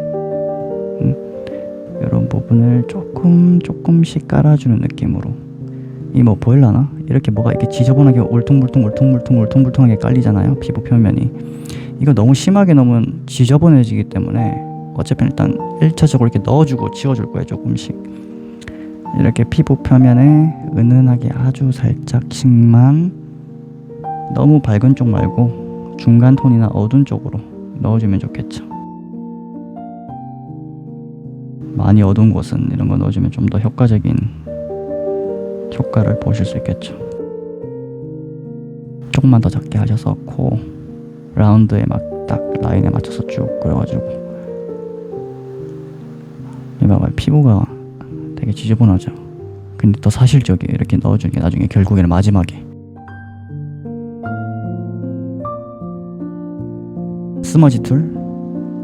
이런 부분을 조금씩 깔아주는 느낌으로 이 뭐 보일라나? 이렇게 뭐가 이렇게 지저분하게 울퉁불퉁하게 깔리잖아요. 피부 표면이. 이거 너무 심하게 넣으면 지저분해지기 때문에 어차피 일단 1차적으로 이렇게 넣어주고 지워줄 거예요. 조금씩 이렇게 피부 표면에 은은하게 아주 살짝씩만 너무 밝은 쪽 말고 중간 톤이나 어두운 쪽으로 넣어주면 좋겠죠. 많이 어두운 곳은 이런 거 넣어주면 좀 더 효과적인 효과를 보실 수 있겠죠. 조금만 더 작게 하셔서 코 라운드에 막 딱 라인에 맞춰서 쭉 그려가지고 봐봐요. 피부가 되게 지저분하죠. 근데 더 사실적이에요. 이렇게 넣어주는 게 나중에 결국에는 마지막에 스머지 툴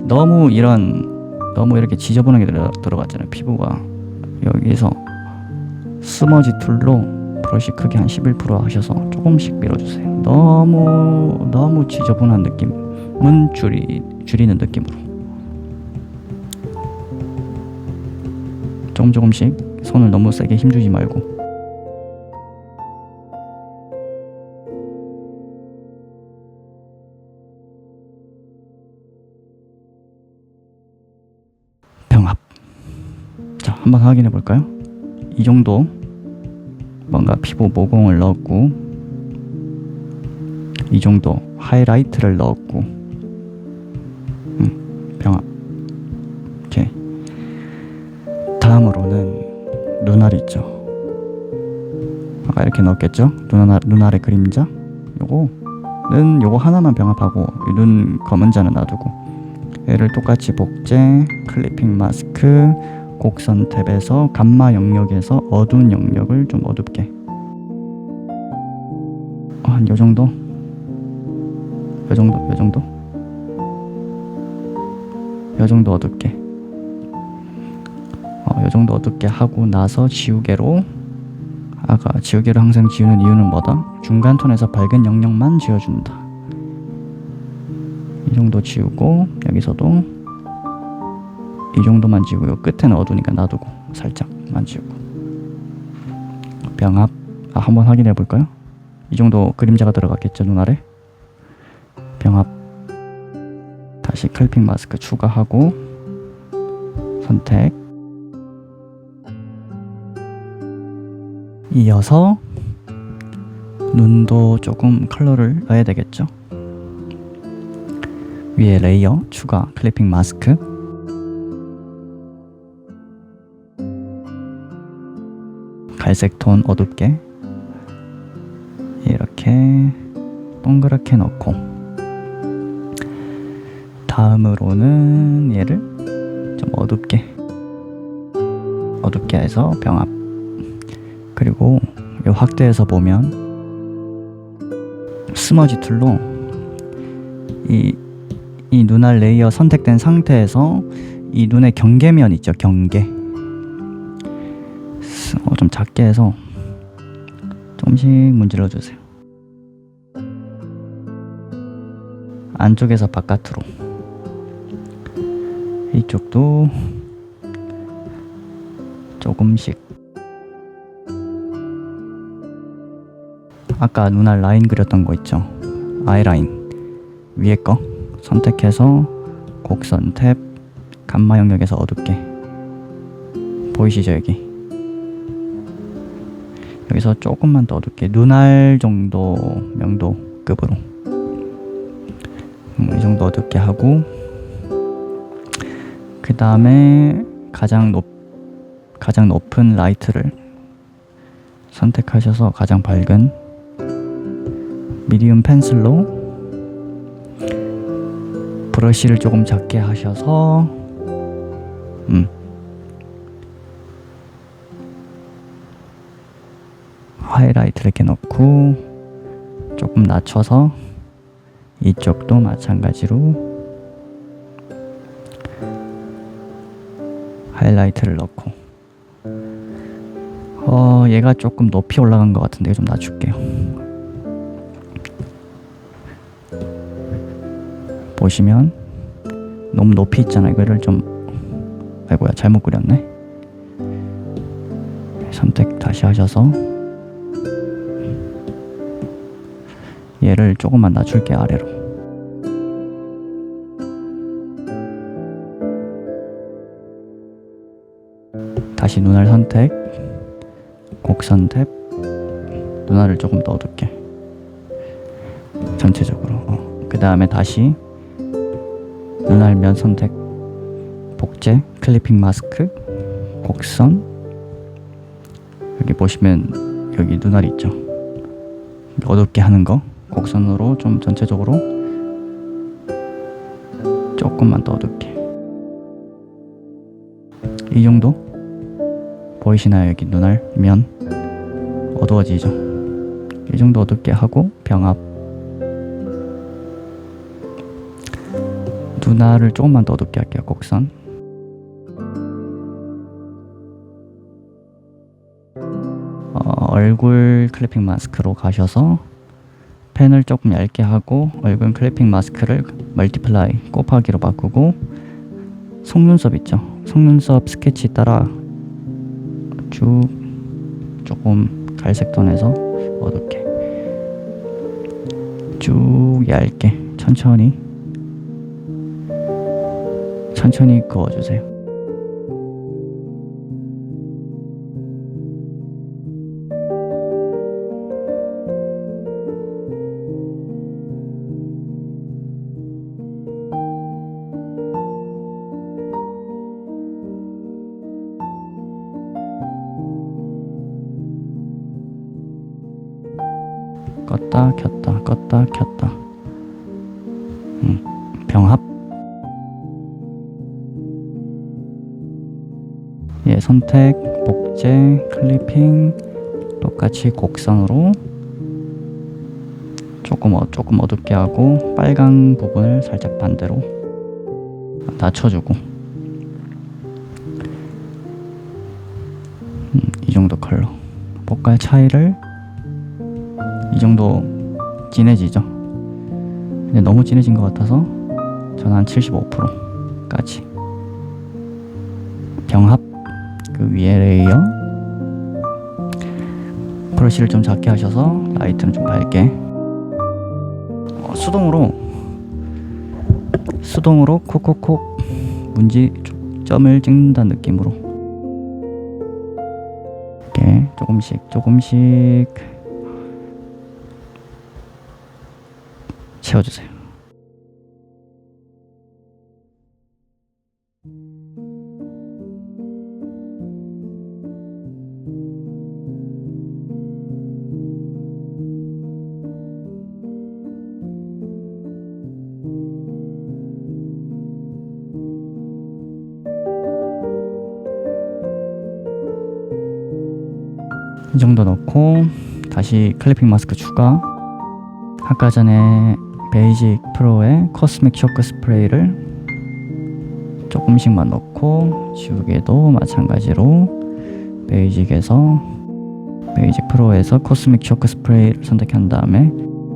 너무 이렇게 지저분하게 들어갔잖아요. 피부가 여기서 스머지 툴로 브러쉬 크기 한 11% 하셔서 조금씩 밀어주세요. 너무 지저분한 느낌은 줄이는 느낌으로 조금씩 손을 너무 세게 힘주지 말고 병합. 자, 한번 확인해 볼까요? 이 정도 뭔가 피부 모공을 넣었고 이 정도 하이라이트를 넣었고 병합. 오케이. 다음으로는 눈알 있죠. 아까 이렇게 넣었겠죠? 눈알의 그림자. 요거 하나만 병합하고 눈 검은 자는 놔두고 얘를 똑같이 복제 클리핑 마스크 곡선 탭에서 감마 영역에서 어두운 영역을 좀 어둡게 한 요정도 요 정도 어둡게 요 정도 어둡게 하고 나서 지우개로 아까 지우개로 항상 지우는 이유는 뭐다? 중간 톤에서 밝은 영역만 지워준다. 이 정도 지우고 여기서도 이 정도만 지우고 끝에는 어두우니까 놔두고 살짝만 지우고 병합 한번 확인해 볼까요? 이 정도 그림자가 들어갔겠죠 눈 아래? 병합 다시 클리핑 마스크 추가하고 선택 이어서 눈도 조금 컬러를 넣어야 되겠죠? 위에 레이어 추가 클리핑 마스크 갈색 톤 어둡게 이렇게 동그랗게 넣고 다음으로는 얘를 좀 어둡게 해서 병합 그리고 이 확대해서 보면 스머지 툴로 이 눈알 레이어 선택된 상태에서 이 눈의 경계면 있죠 경계 좀 작게 해서 조금씩 문질러 주세요. 안쪽에서 바깥으로 이쪽도 조금씩 아까 눈알 라인 그렸던 거 있죠 아이라인 위에 거 선택해서 곡선 탭 감마 영역에서 어둡게 보이시죠 여기서 조금만 더 어둡게 눈알 정도 명도급으로 이 정도 어둡게 하고 그 다음에 가장 높은 라이트를 선택하셔서 가장 밝은 미디움 펜슬로 브러쉬를 조금 작게 하셔서 하이라이트를 이렇게 넣고 조금 낮춰서 이쪽도 마찬가지로 하이라이트를 넣고 얘가 조금 높이 올라간 것 같은데 좀 낮출게요. 보시면 너무 높이 있잖아요. 이거를 좀 아이고야 잘못 그렸네. 선택 다시 하셔서 얘를 조금만 낮출게요. 아래로. 다시 눈알 선택, 곡선 탭, 눈알을 조금 더 어둡게 전체적으로 그 다음에 다시 눈알면 선택, 복제, 클리핑 마스크, 곡선 여기 보시면 여기 눈알 있죠? 어둡게 하는 거 곡선으로 좀 전체적으로 조금만 더 어둡게 이 정도 보이시나요? 여기 눈알 면 어두워지죠? 이 정도 어둡게 하고 병합 눈알을 조금만 더 어둡게 할게요. 곡선 얼굴 클리핑 마스크로 가셔서 펜을 조금 얇게 하고 얼굴 클리핑 마스크를 멀티플라이 곱하기로 바꾸고 속눈썹 있죠? 속눈썹 스케치 따라 쭉 조금 갈색 톤에서 어둡게 쭉 얇게 천천히 그어주세요. 껐다 켰다 껐다 켰다 병합 예 선택 복제 클리핑 똑같이 곡선으로 조금 어둡게 하고 빨강 부분을 살짝 반대로 낮춰주고 이 정도 컬러 색깔 차이를 이 정도 진해지죠. 근데 너무 진해진 것 같아서 저는 한 75%까지 병합 그 위에 레이어 브러쉬를 좀 작게 하셔서 라이트는 좀 밝게 수동으로 콕콕콕 문지 점을 찍는다는 느낌으로 이렇게 조금씩 채워주세요. 이 정도 넣고 다시 클리핑 마스크 추가. 아까 전에 베이직 프로의 코스믹 쇼크 스프레이를 조금씩만 넣고 지우개도 마찬가지로 베이직 프로에서 코스믹 쇼크 스프레이를 선택한 다음에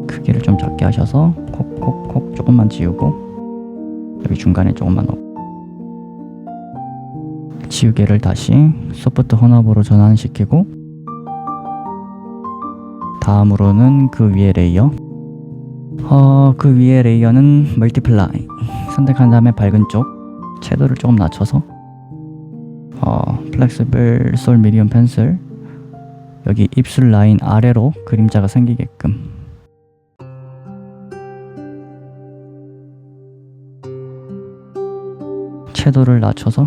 크기를 좀 작게 하셔서 콕콕콕 조금만 지우고 여기 중간에 조금만 넣고 지우개를 다시 소프트 혼합으로 전환시키고 다음으로는 그 위에 레이어 그 위에 레이어는 멀티플라이 선택한 다음에 밝은 쪽 채도를 조금 낮춰서 플렉시블 솔 미디엄 펜슬 여기 입술 라인 아래로 그림자가 생기게끔 채도를 낮춰서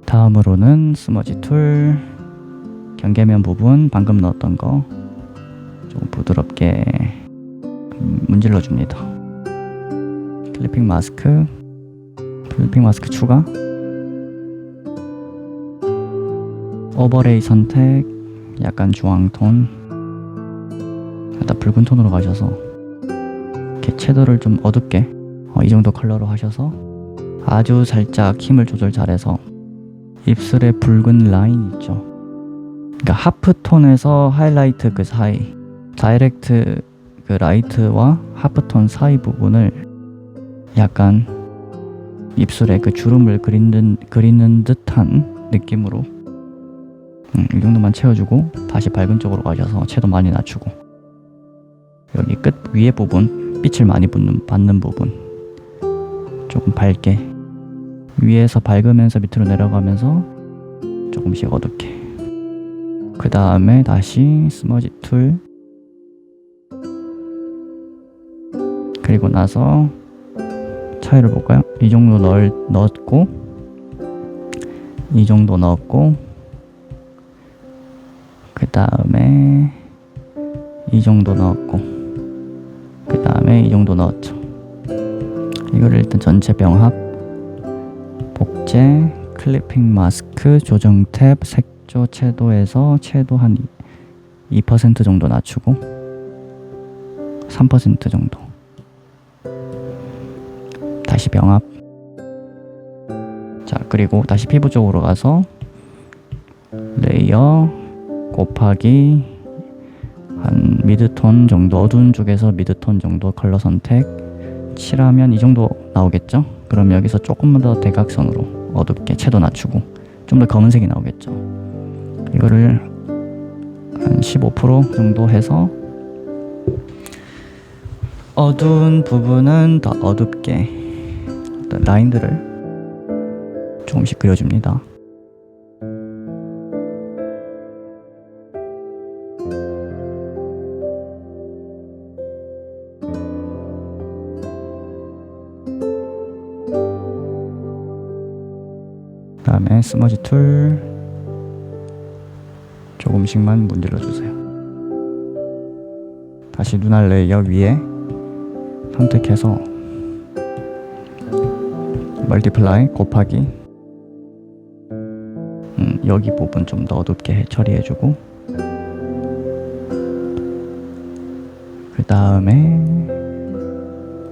다음으로는 스머지 툴 경계면 부분 방금 넣었던 거 조금 부드럽게 문질러 줍니다. 클리핑 마스크 추가. 오버레이 선택 약간 주황톤 일단 붉은 톤으로 가셔서 이렇게 채도를 좀 어둡게 이 정도 컬러로 하셔서 아주 살짝 힘을 조절 잘해서 입술에 붉은 라인 있죠. 그러니까 하프톤에서 하이라이트 그 사이 다이렉트 그 라이트와 하프톤 사이 부분을 약간 입술에 그 주름을 그리는 듯한 느낌으로 이 정도만 채워주고 다시 밝은 쪽으로 가셔서 채도 많이 낮추고 여기 끝 위에 부분 빛을 많이 받는 부분 조금 밝게 위에서 밝으면서 밑으로 내려가면서 조금씩 어둡게 그 다음에 다시 스머지 툴 그리고 나서 차이를 볼까요? 이 정도 넣었고 이 정도 넣었고 그 다음에 이 정도 넣었고 그 다음에 이 정도 넣었죠. 이거를 일단 전체 병합 복제 클리핑 마스크 조정 탭 색조 채도에서 채도 한 2% 정도 낮추고 3% 정도 다시 병합. 자 그리고 다시 피부 쪽으로 가서 레이어 곱하기 한 미드톤 정도 어두운 쪽에서 미드톤 정도 컬러 선택 칠하면 이 정도 나오겠죠? 그럼 여기서 조금만 더 대각선으로 어둡게 채도 낮추고 좀 더 검은색이 나오겠죠? 이거를 한 15% 정도 해서 어두운 부분은 더 어둡게 라인들을 조금씩 그려줍니다. 그 다음에 스머지 툴 조금씩만 문질러 주세요. 다시 눈알 레이어 위에 선택해서 멀티플라이 곱하기 여기 부분 좀 더 어둡게 처리해주고, 그 다음에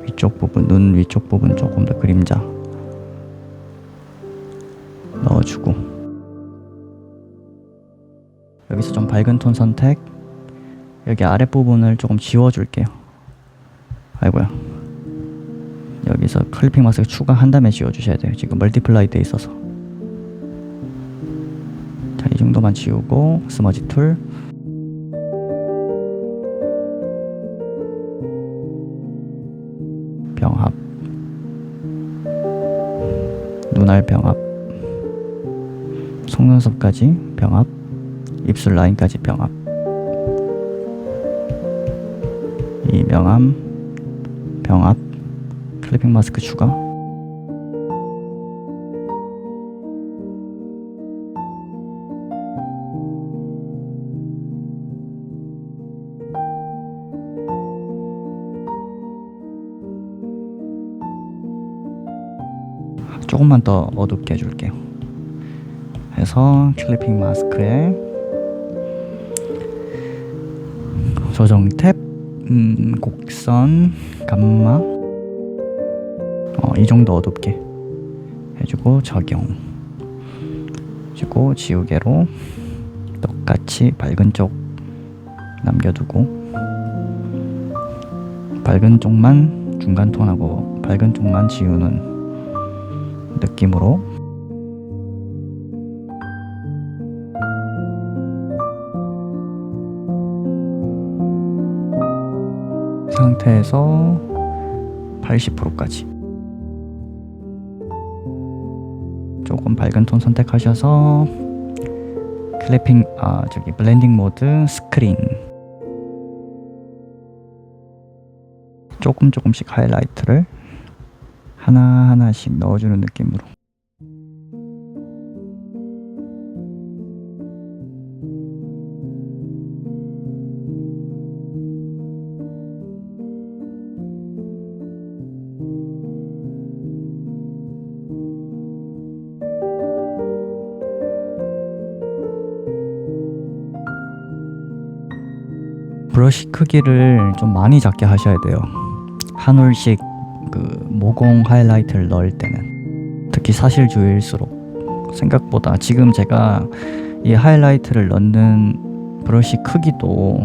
위쪽 부분, 눈 위쪽 부분 조금 더 그림자 넣어주고, 여기서 좀 밝은 톤 선택, 여기 아랫부분을 조금 지워줄게요. 아이고야, 여기서 클리핑 마스크 추가한 다음에 지워주셔야 돼요. 지금 멀티플라이 돼 있어서. 자, 이 정도만 지우고 스머지 툴, 병합, 눈알 병합, 속눈썹까지 병합, 입술 라인까지 병합, 이 명암 병합, 클리핑 마스크 추가, 조금만 더 어둡게 해줄게요. 해서 클리핑 마스크에 조정 탭, 곡선, 감마, 이 정도 어둡게 해주고 적용 해주고, 지우개로 똑같이 밝은 쪽 남겨두고, 밝은 쪽만 중간 톤하고 밝은 쪽만 지우는 느낌으로 상태에서 80%까지 조금 밝은 톤 선택하셔서 클리핑, 블렌딩 모드 스크린, 조금씩 하이라이트를 하나하나씩 넣어주는 느낌으로. 브러쉬 크기를 좀 많이 작게 하셔야 돼요. 한 올씩 그 모공 하이라이트를 넣을 때는, 특히 사실주의일수록. 생각보다 지금 제가 이 하이라이트를 넣는 브러쉬 크기도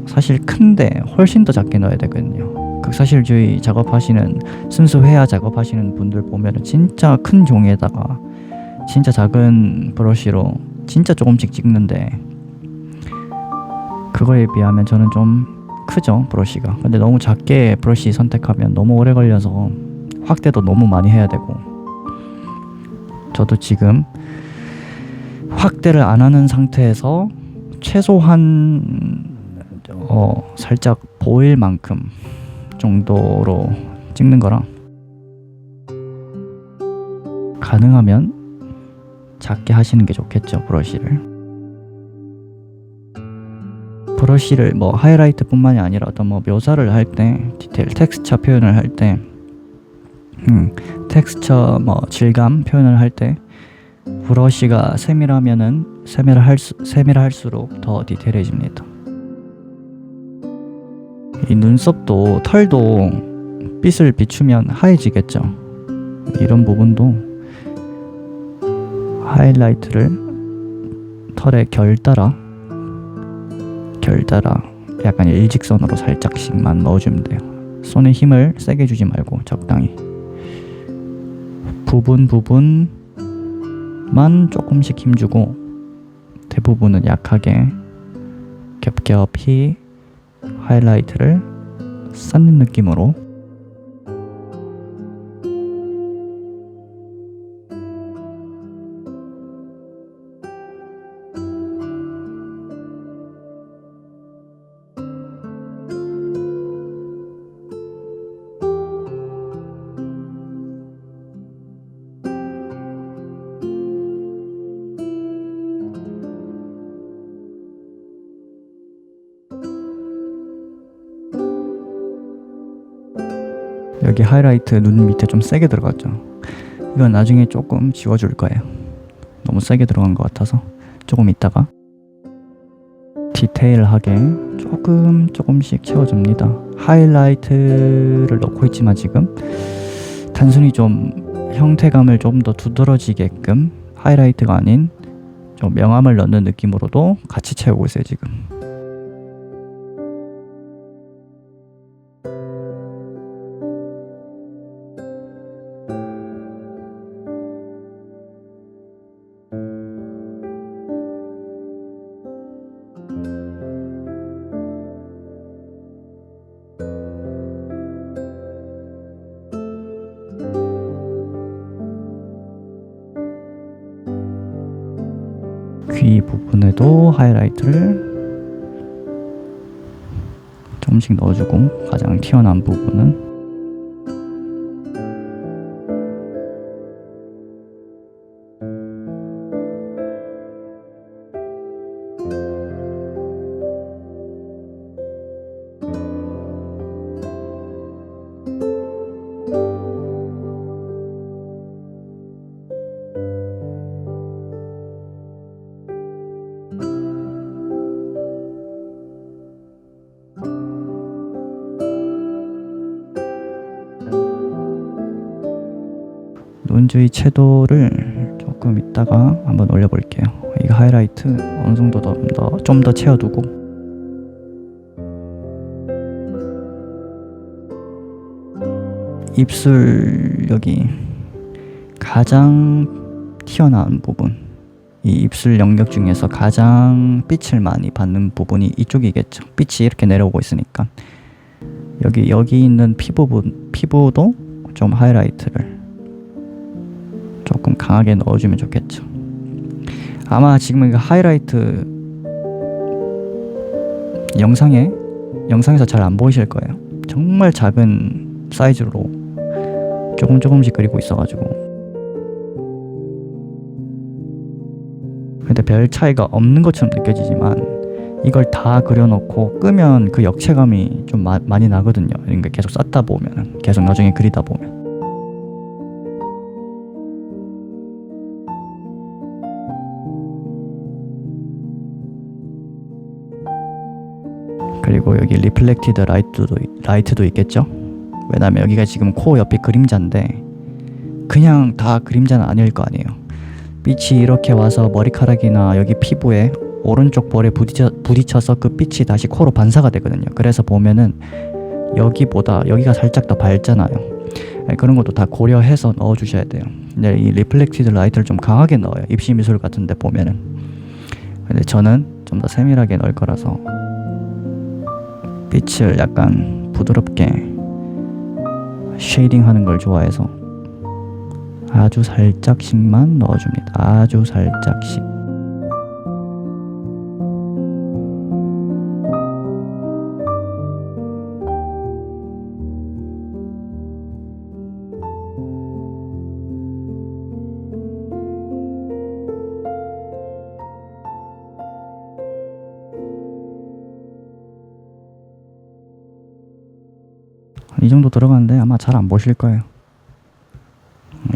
사실 큰데 훨씬 더 작게 넣어야 되거든요. 극사실주의 작업하시는, 순수 회화 작업하시는 분들 보면 진짜 큰 종이에다가 진짜 작은 브러쉬로 진짜 조금씩 찍는데, 그거에 비하면 저는 좀 크죠, 브러쉬가. 근데 너무 작게 브러쉬 선택하면 너무 오래 걸려서 확대도 너무 많이 해야 되고, 저도 지금 확대를 안 하는 상태에서 최소한 살짝 보일 만큼 정도로 찍는 거랑, 가능하면 작게 하시는 게 좋겠죠, 브러쉬를. 브러쉬를 뭐 하이라이트 뿐만이 아니라 어떤 뭐 묘사를 할 때, 디테일, 텍스처 표현을 할 때, 텍스처 뭐 질감 표현을 할 때 브러쉬가 세밀하면은 세밀할수록 더 디테일해집니다. 이 눈썹도, 털도 빛을 비추면 하얘지겠죠. 이런 부분도 하이라이트를 털의 결 따라 약간 일직선으로 살짝씩만 넣어주면 돼요. 손에 힘을 세게 주지 말고 적당히 부분만 조금씩 힘주고, 대부분은 약하게 겹겹이 하이라이트를 쌓는 느낌으로. 여기 하이라이트 눈 밑에 좀 세게 들어갔죠. 이건 나중에 조금 지워줄 거예요. 너무 세게 들어간 것 같아서 조금 있다가 디테일하게 조금씩 채워줍니다. 하이라이트를 넣고 있지만 지금 단순히 좀 형태감을 좀 더 두드러지게끔 하이라이트가 아닌 좀 명암을 넣는 느낌으로도 같이 채우고 있어요 지금. 귀 부분에도 하이라이트를 조금씩 넣어주고 가장 튀어나온 부분은 눈 주위 채도를 조금 있다가 한번 올려볼게요. 이거 하이라이트 어느 정도 좀 더 채워두고 입술 여기 가장 튀어나온 부분, 이 입술 영역 중에서 가장 빛을 많이 받는 부분이 이쪽이겠죠. 빛이 이렇게 내려오고 있으니까 여기 있는 피부도 좀 하이라이트를 조금 강하게 넣어주면 좋겠죠. 아마 지금 이거 하이라이트 영상에서 잘 안 보이실 거예요. 정말 작은 사이즈로 조금씩 그리고 있어가지고 근데 별 차이가 없는 것처럼 느껴지지만 이걸 다 그려놓고 끄면 그 역체감이 좀 많이 나거든요. 그러니까 계속 쌓다 보면, 계속 나중에 그리다 보면. 그리고 여기 리플렉티드 라이트도 있겠죠. 왜냐면 여기가 지금 코 옆이 그림자인데 그냥 다 그림자는 아닐 거 아니에요. 빛이 이렇게 와서 머리카락이나 여기 피부에 오른쪽 볼에 부딪혀서 그 빛이 다시 코로 반사가 되거든요. 그래서 보면은 여기보다 여기가 살짝 더 밝잖아요. 그런 것도 다 고려해서 넣어주셔야 돼요. 근데 이 리플렉티드 라이트를 좀 강하게 넣어요. 입시 미술 같은 데 보면은. 근데 저는 좀 더 세밀하게 넣을 거라서 빛을 약간 부드럽게 쉐이딩 하는 걸 좋아해서 아주 살짝씩만 넣어줍니다. 아주 살짝씩. 이 정도 들어가는데 아마 잘 안 보실 거예요.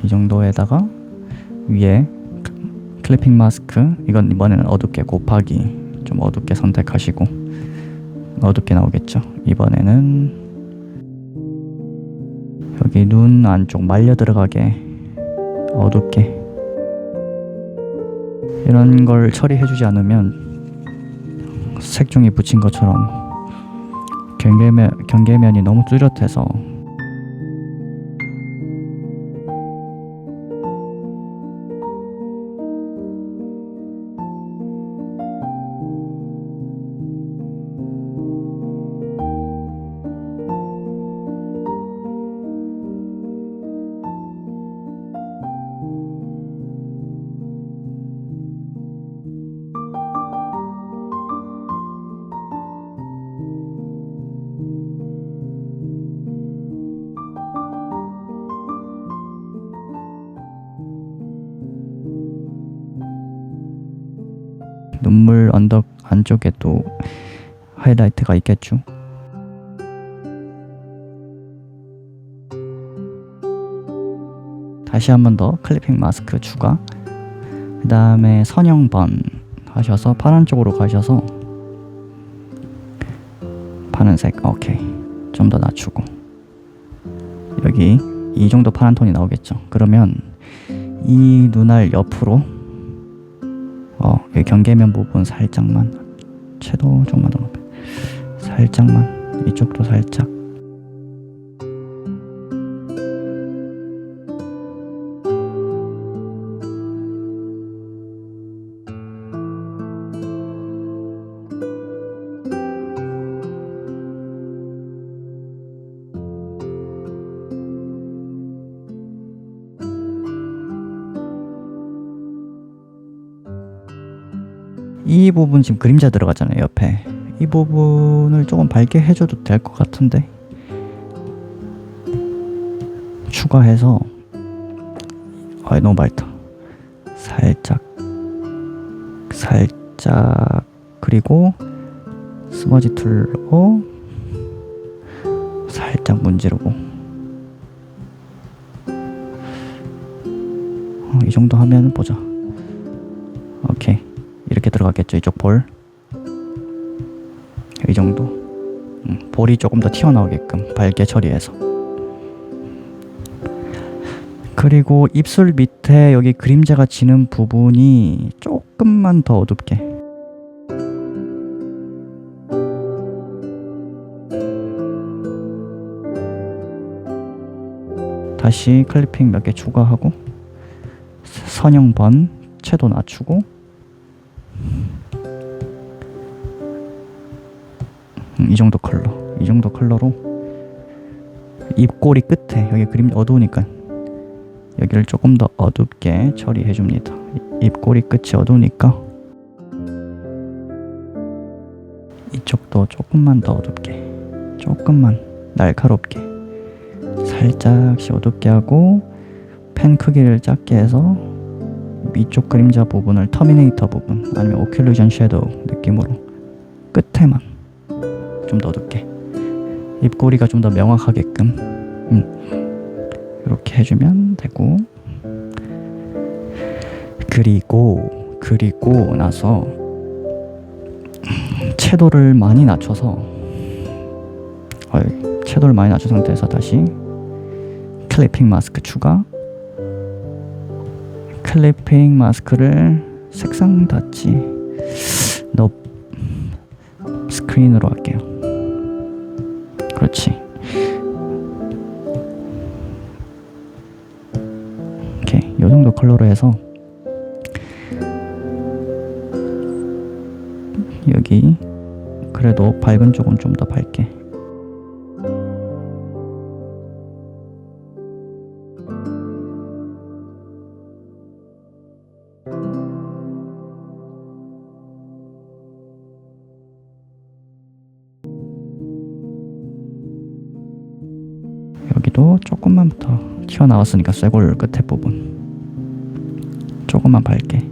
이 정도에다가 위에 클리핑 마스크, 이건 이번에는 어둡게 곱하기 좀 어둡게 선택하시고 어둡게 나오겠죠. 이번에는 여기 눈 안쪽 말려 들어가게 어둡게, 이런 걸 처리해주지 않으면 색종이 붙인 것처럼 경계면이 너무 뚜렷해서 눈물 언덕 안쪽에 또 하이라이트가 있겠죠. 다시 한 번 더 클리핑 마스크 추가. 그 다음에 선형번 하셔서 파란 쪽으로 가셔서 파란색, 오케이. 좀 더 낮추고 여기 이 정도 파란 톤이 나오겠죠. 그러면 이 눈알 옆으로 여기 경계면 부분 살짝만, 채도 좀만 더 높여, 살짝만, 이쪽도 살짝. 이 부분 지금 그림자 들어가잖아요, 옆에. 이 부분을 조금 밝게 해줘도 될 것 같은데, 추가해서 너무 밝다. 살짝 그리고 스머지 툴로 살짝 문지르고 이 정도 하면 보자. 오케이. 이렇게 들어갔겠죠, 이쪽 볼. 이 정도. 볼이 조금 더 튀어나오게끔 밝게 처리해서. 그리고 입술 밑에 여기 그림자가 지는 부분이 조금만 더 어둡게. 다시 클리핑 몇 개 추가하고 선형번 채도 낮추고 이 정도 컬러로 입꼬리 끝에 여기 그림 어두우니까 여기를 조금 더 어둡게 처리해 줍니다. 입꼬리 끝이 어두우니까 이쪽도 조금만 더 어둡게, 조금만 날카롭게 살짝씩 어둡게 하고, 펜 크기를 작게 해서 위쪽 그림자 부분을 터미네이터 부분 아니면 오큘루전 섀도우 느낌으로 끝에만 좀 더 어둡게, 입꼬리가 좀 더 명확하게끔 이렇게 해주면 되고, 그리고 나서 채도를 많이 낮춰서 상태에서 다시 클리핑 마스크 추가. 클리핑 마스크를 색상 닿지 스크린으로 할게요. 그렇지. 오케이, 요 정도 컬러로 해서 여기 그래도 밝은 쪽은 좀 더 밝게. 여기도 조금만 더 튀어나왔으니까 쇄골 끝에 부분 조금만 밝게.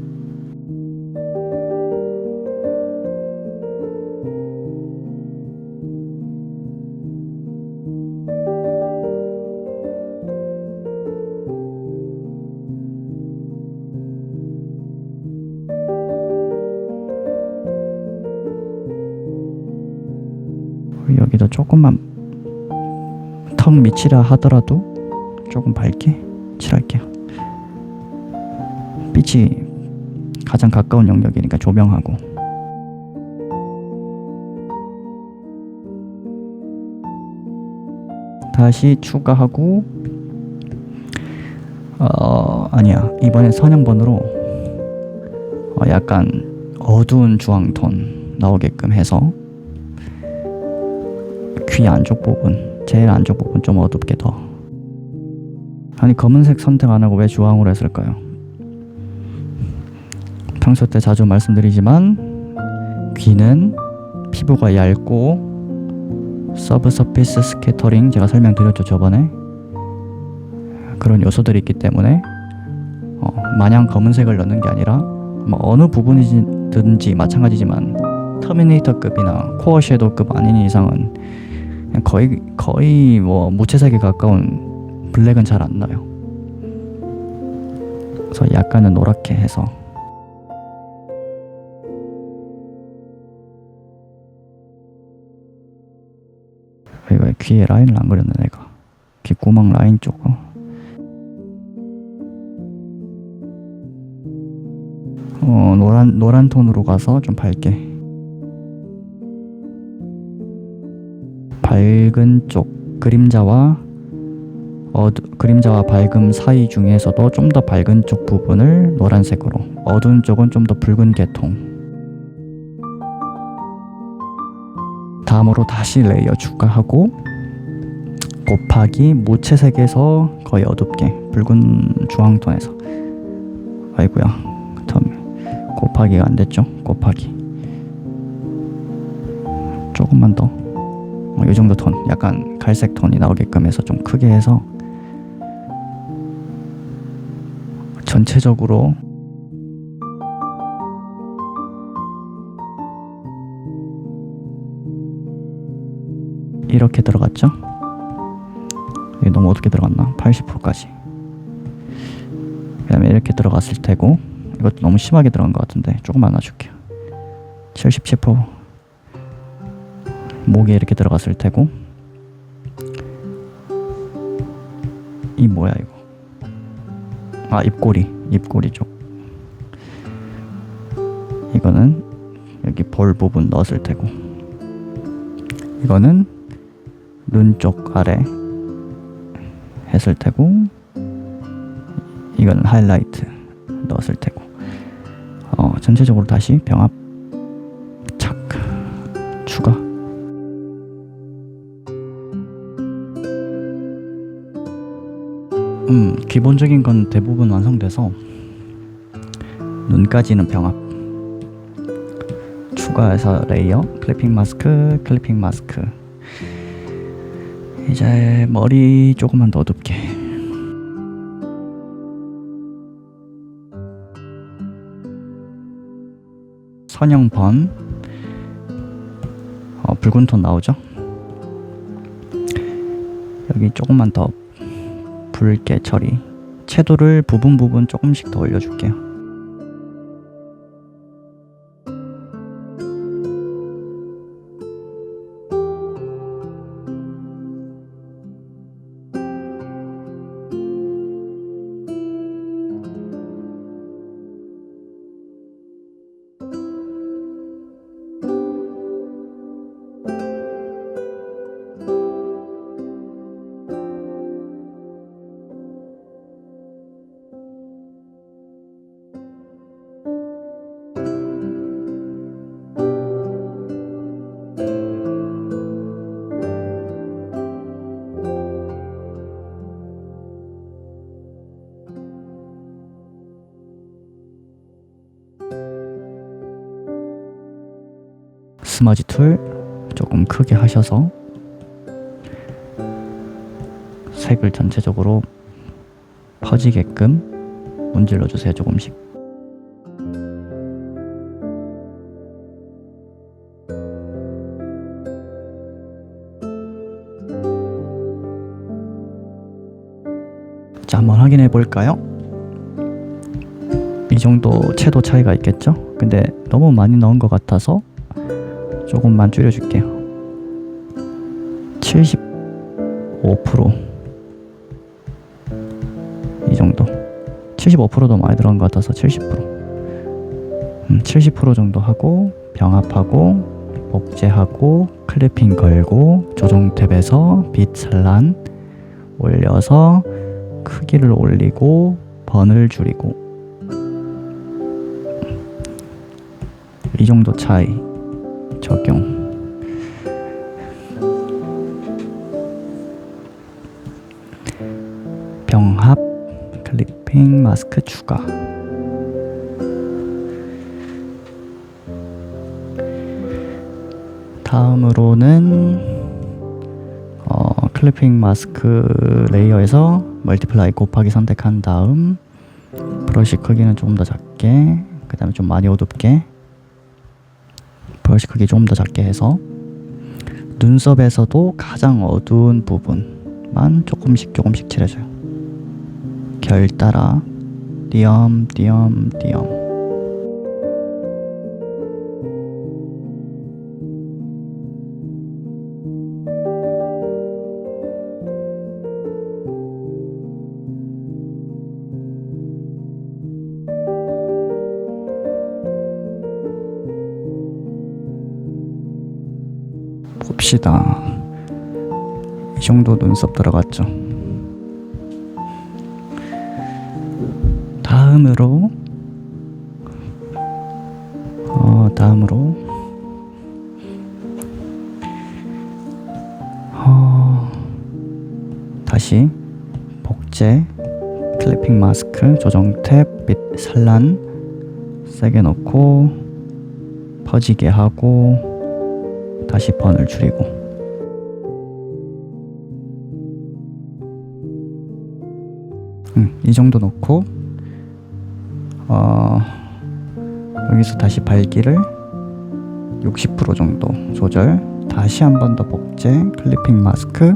여기도 조금만 턱 밑이라 하더라도 조금 밝게 칠할게요. 빛이 가장 가까운 영역이니까 조명하고. 다시 추가하고 아니야, 이번엔 선형번으로 약간 어두운 주황톤 나오게끔 해서 귀 안쪽 부분, 제일 안쪽 부분 좀 어둡게 더. 아니, 검은색 선택 안 하고 왜 주황으로 했을까요? 평소 때 자주 말씀드리지만 귀는 피부가 얇고 서브서피스 스캐터링 제가 설명드렸죠, 저번에. 그런 요소들이 있기 때문에 마냥 검은색을 넣는 게 아니라 뭐 어느 부분이든지 마찬가지지만 터미네이터급이나 코어 섀도우급 아닌 이상은 거의 뭐 무채색에 가까운 블랙은 잘 안 나요. 그래서 약간은 노랗게 해서 귀에 라인을 안 그렸네 내가. 귓구멍 라인 쪽으로. 노란 톤으로 가서 좀 밝게. 밝은 쪽 그림자와 밝음 사이 중에서도 좀 더 밝은 쪽 부분을 노란색으로, 어두운 쪽은 좀 더 붉은 계통. 다음으로 다시 레이어 추가하고 곱하기 무채색에서 거의 어둡게 붉은 주황톤에서, 아이고야 곱하기가 안 됐죠. 곱하기 조금만 더, 이 정도 톤, 약간 갈색 톤이 나오게끔 해서 좀 크게 해서 전체적으로 이렇게 들어갔죠. 이게 너무 어둡게 들어갔나? 80%까지. 그 다음에 이렇게 들어갔을 테고, 이것도 너무 심하게 들어간 것 같은데 조금만 놔줄게요. 77%. 목에 이렇게 들어갔을 테고, 이 뭐야 이거? 입꼬리 쪽. 이거는 여기 볼 부분 넣었을 테고, 이거는 눈 쪽 아래 했을 테고, 이거는 하이라이트 넣었을 테고. 전체적으로 다시 병합 착 추가. 기본적인 건 대부분 완성돼서 눈까지는 병합 추가해서 레이어, 클리핑 마스크. 이제 머리 조금만 더 어둡게. 선형번, 붉은 톤 나오죠. 여기 조금만 더 붉게 처리. 채도를 부분 조금씩 더 올려줄게요. 스머지 툴 조금 크게 하셔서 색을 전체적으로 퍼지게끔 문질러 주세요. 조금씩. 자, 한번 확인해 볼까요? 이 정도 채도 차이가 있겠죠? 근데 너무 많이 넣은 것 같아서 조금만 줄여줄게요. 75%. 이 정도. 75%도 많이 들어간 것 같아서 70%. 70% 정도 하고, 병합하고, 복제하고, 클리핑 걸고, 조정 탭에서 빛 산란 올려서 크기를 올리고, 번을 줄이고. 이 정도 차이 적용. 병합, 클리핑 마스크 추가. 다음으로는 클리핑 마스크 레이어에서 멀티플라이 곱하기 선택한 다음 브러쉬 크기는 조금 더 작게, 그 다음에 좀 많이 어둡게, 브러쉬 크기 조금 더 작게 해서 눈썹에서도 가장 어두운 부분만 조금씩 칠해줘요. 결 따라 띄엄. 봅시다. 이 정도 눈썹 들어갔죠. 다음으로 다시 복제 클리핑 마스크 조정 탭 및 산란 세게 넣고 퍼지게 하고 다시 번을 줄이고 이 정도 넣고 여기서 다시 밝기를 60% 정도 조절, 다시 한 번 더 복제 클리핑 마스크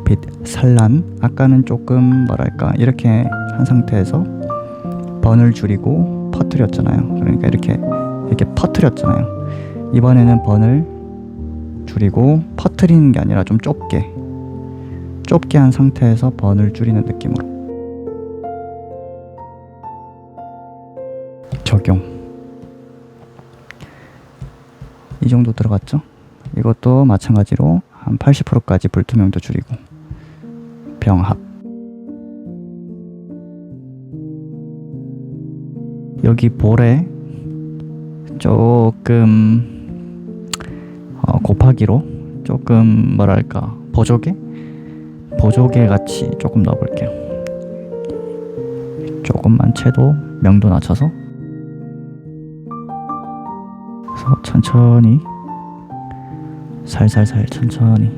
빛 산란. 아까는 조금 뭐랄까 이렇게 한 상태에서 번을 줄이고 퍼뜨렸잖아요. 그러니까 이렇게 퍼뜨렸잖아요. 이번에는 번을 줄이고 퍼뜨리는 게 아니라 좀 좁게 한 상태에서 번을 줄이는 느낌으로 적용. 이 정도 들어갔죠? 이것도 마찬가지로 한 80%까지 불투명도 줄이고 병합. 여기 볼에 조금 곱하기로 조금 뭐랄까 보조개 같이 조금 넣어볼게요. 조금만 채도 명도 낮춰서 그래서 천천히 살살살 천천히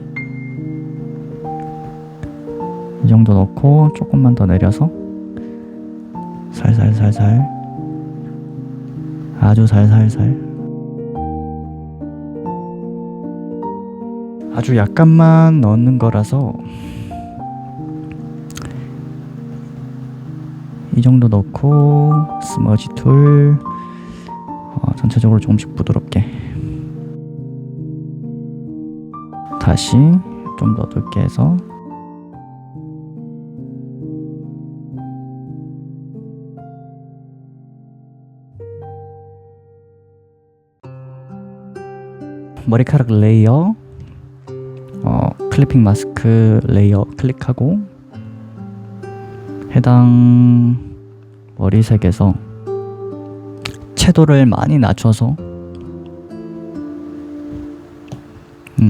이 정도 넣고 조금만 더 내려서 살살살살 아주 살살살 아주 약간만 넣는 거라서 이 정도 넣고 스머지 툴 전체적으로 조금씩 부드럽게 다시 좀 더 어둡게 해서 머리카락 레이어 클리핑 마스크 레이어 클릭하고 해당 머리색에서 채도를 많이 낮춰서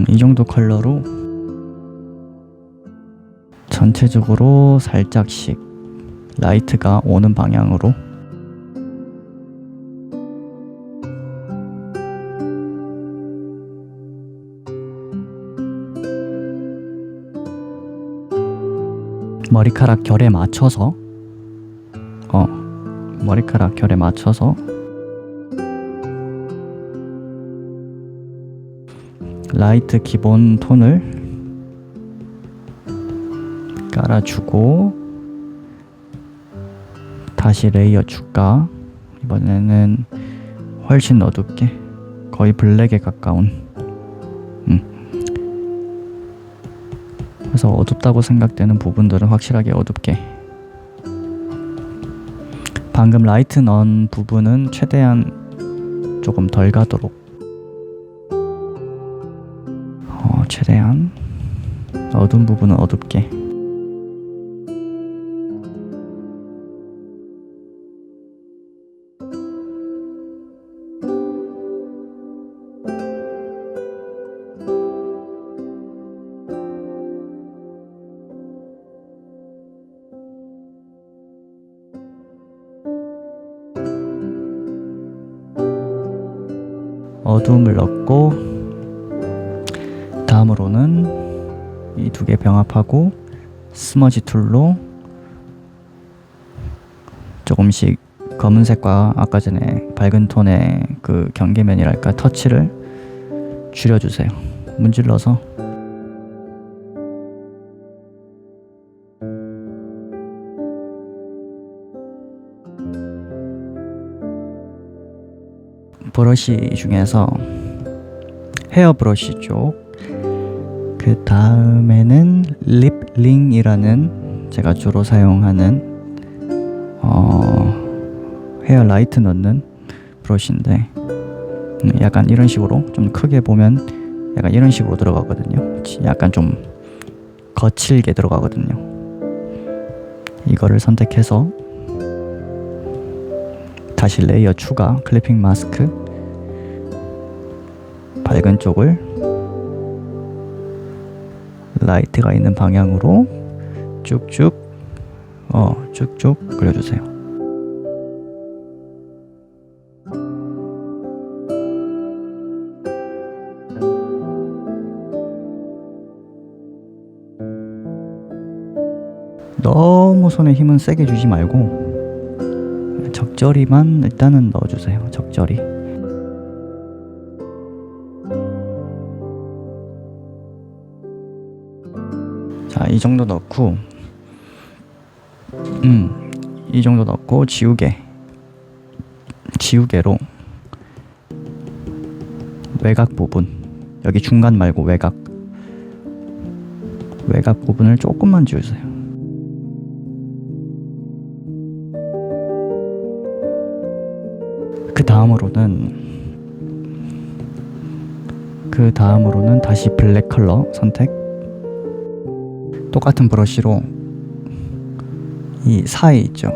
이 정도 컬러로 전체적으로 살짝씩 라이트가 오는 방향으로 머리카락 결에 맞춰서 라이트 기본 톤을 깔아주고 다시 레이어 추가. 이번에는 훨씬 어둡게 거의 블랙에 가까운 그래서 어둡다고 생각되는 부분들은 확실하게 어둡게, 방금 라이트 넣은 부분은 최대한 조금 덜 가도록 최대한 어두운 부분은 어둡게. 어두움을 넣고 다음으로는 이 두 개 병합하고 스머지 툴로 조금씩 검은색과 아까 전에 밝은 톤의 그 경계면이랄까 터치를 줄여주세요. 문질러서 브러쉬 중에서 헤어 브러쉬 쪽, 그 다음에는 립링이라는 제가 주로 사용하는 헤어 라이트 넣는 브러쉬인데 약간 이런 식으로 좀 크게 보면 약간 이런 식으로 들어가거든요. 약간 좀 거칠게 들어가거든요. 이거를 선택해서 다시 레이어 추가, 클리핑 마스크, 밝은 쪽을 라이트가 있는 방향으로 쭉쭉 그려주세요. 너무 손에 힘은 세게 주지 말고 적절히만 일단은 넣어주세요. 적절히. 자, 이 정도 넣고 이 정도 넣고 지우개로 외곽 부분, 여기 중간 말고 외곽 부분을 조금만 지우세요. 그 다음으로는 다시 블랙 컬러 선택. 똑같은 브러쉬로 이 사이 있죠.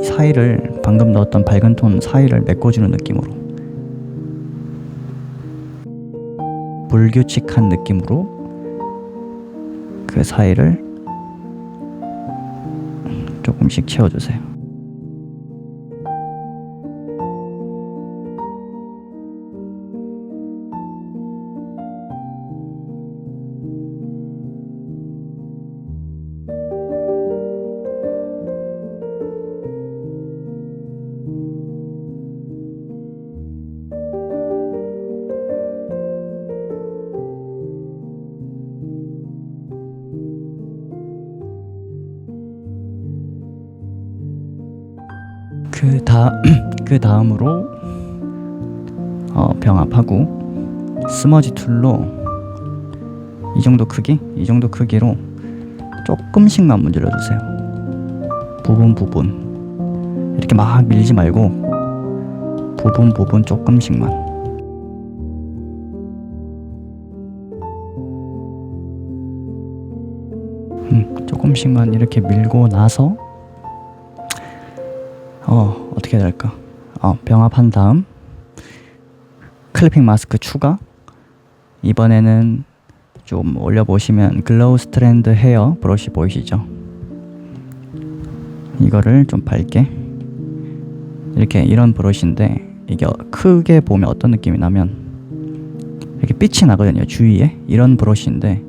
이 사이를 방금 넣었던 밝은 톤 사이를 메꿔주는 느낌으로, 불규칙한 느낌으로 그 사이를 조금씩 채워주세요. 그 다음으로 병합하고 스머지 툴로 이 정도 크기로 조금씩만 문질러 주세요. 부분 이렇게 막 밀지 말고 부분 조금씩만. 조금씩만 이렇게 밀고 나서 어떻게 해야 될까? 병합한 다음 클리핑 마스크 추가. 이번에는 좀 올려보시면 글로우 스트랜드 헤어 브러쉬 보이시죠? 이거를 좀 밝게 이렇게, 이런 브러쉬인데 이게 크게 보면 어떤 느낌이 나면 이렇게 빛이 나거든요. 주위에. 이런 브러쉬인데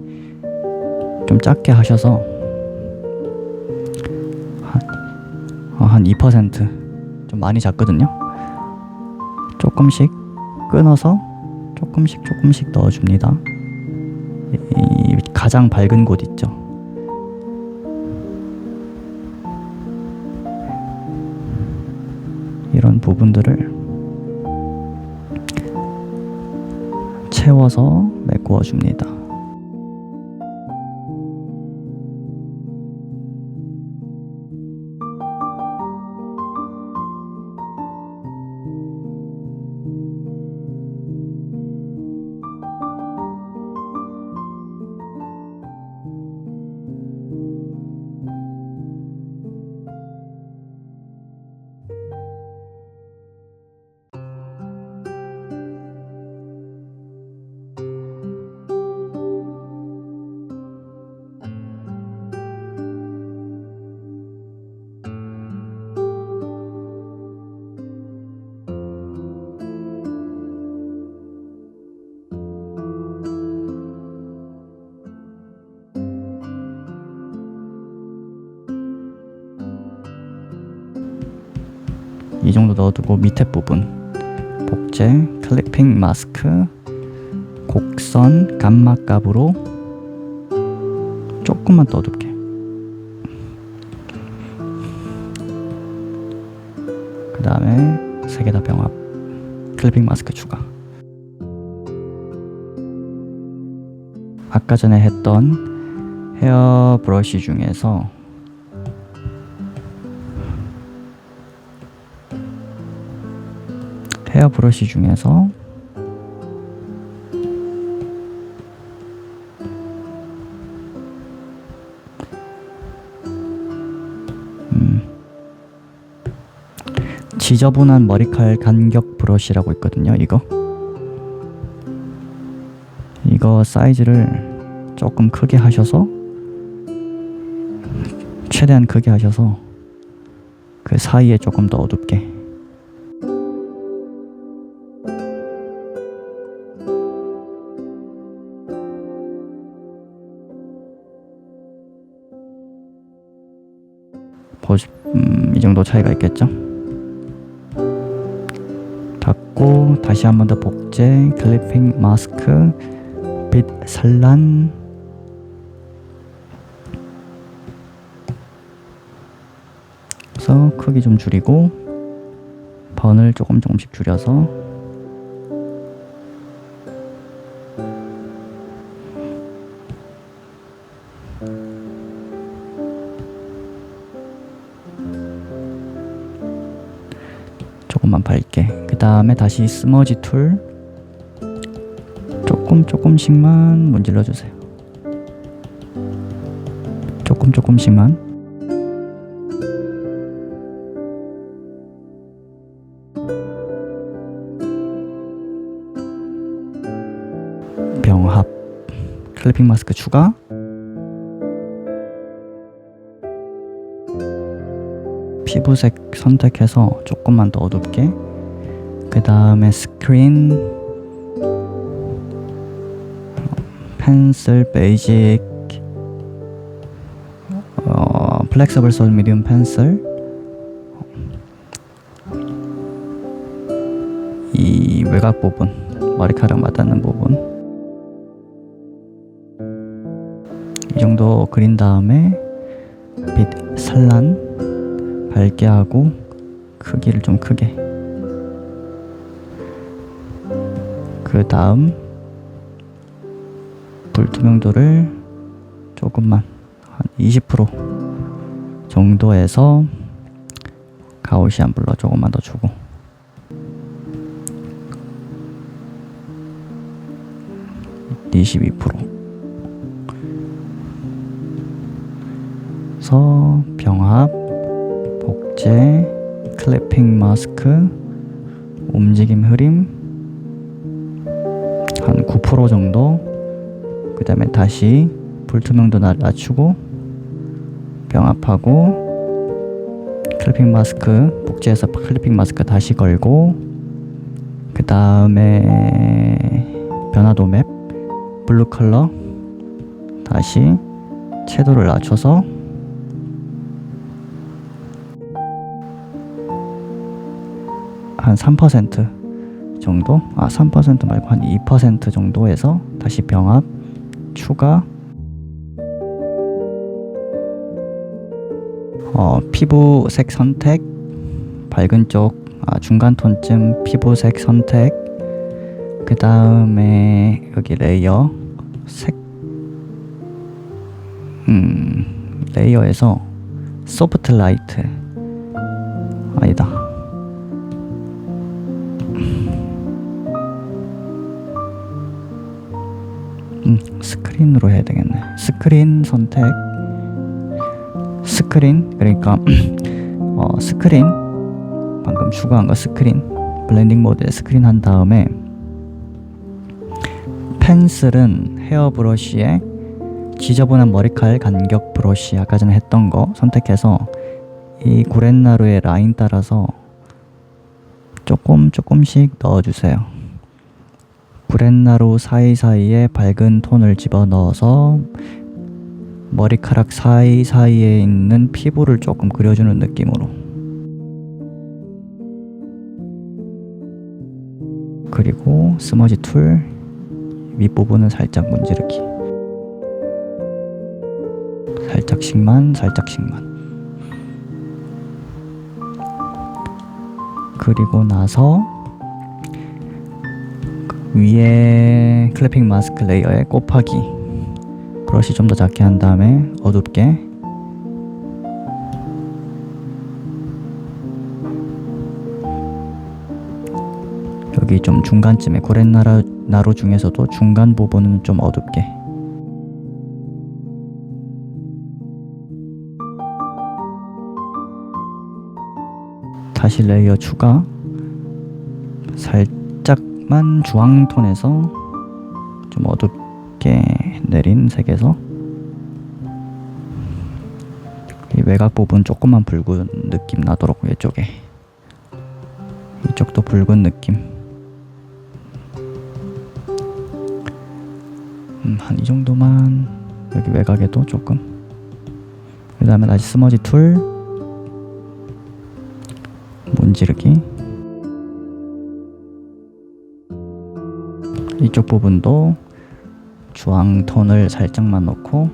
좀 작게 하셔서 한 2%, 좀 많이 작거든요. 조금씩 끊어서 조금씩 넣어줍니다. 이 가장 밝은 곳 있죠. 이런 부분들을 채워서 메꾸어 줍니다. 이 정도 넣어두고 밑에 부분 복제 클리핑 마스크 곡선 감마갑으로 조금만 넣어둘게. 그 다음에 3개 다 병합 클리핑 마스크 추가. 아까 전에 했던 헤어 브러쉬 중에서 지저분한 머리칼 간격 브러쉬라고 있거든요. 이거 사이즈를 조금 크게 하셔서, 최대한 크게 하셔서 그 사이에 조금 더 어둡게. 이 정도 차이가 있겠죠? 닫고 다시 한 번 더 복제, 클리핑 마스크, 빛 산란. 그래서 크기 좀 줄이고 번을 조금씩 줄여서 조금만 밝게. 그 다음에 다시 스머지 툴 조금씩만 문질러 주세요. 조금씩만. 병합, 클리핑 마스크 추가. 피부색 선택해서 조금만 더 어둡게. 그 다음에 스크린, 펜슬, 베이직, 플렉서블 솔 미디움 펜슬. 이 외곽 부분, 머리카락 맞닿는 부분, 이 정도 그린 다음에 빛 산란 밝게 하고 크기를 좀 크게. 그 다음 불투명도를 조금만, 한 20% 정도에서 가우시안 블러 조금만 더 주고, 그래서 병합, 복제, 클리핑 마스크, 움직임 흐림 한 9% 정도. 그 다음에 다시 불투명도 낮추고 병합하고 클리핑 마스크, 복제해서 클리핑 마스크 다시 걸고, 그 다음에 변화도 맵, 블루 컬러 다시 채도를 낮춰서 한 3% 정도, 3% 말고 한 2% 정도에서 다시 병합 추가. 피부색 선택, 밝은 쪽, 중간 톤쯤 피부색 선택. 그 다음에 여기 레이어 색, 레이어에서 소프트 라이트, 아니다, 스크린으로 해야 되겠네. 스크린 선택, 스크린, 그러니까 스크린, 방금 추가한 거 스크린, 블렌딩 모드에 스크린 한 다음에 펜슬은 헤어 브러쉬에 지저분한 머리칼 간격 브러쉬, 아까 전에 했던 거 선택해서 이 구렛나루의 라인 따라서 조금씩 넣어주세요. 구렛나루 사이사이에 밝은 톤을 집어넣어서 머리카락 사이사이에 있는 피부를 조금 그려주는 느낌으로. 그리고 스머지 툴 윗부분은 살짝 문지르기, 살짝씩만. 그리고 나서 위에 클리핑 마스크 레이어에 곱하기 브러쉬 좀 더 작게 한 다음에 어둡게. 여기 좀 중간쯤에 구렛나루 중에서도 중간 부분은 좀 어둡게. 다시 레이어 추가. 살짝만 주황 톤에서 좀 어둡게 내린 색에서 이 외곽 부분 조금만 붉은 느낌 나도록 이쪽에, 이쪽도 붉은 느낌. 한 이 정도만. 여기 외곽에도 조금. 그 다음에 다시 스머지 툴, 문지르기. 이쪽 부분도 주황 톤을 살짝만 넣고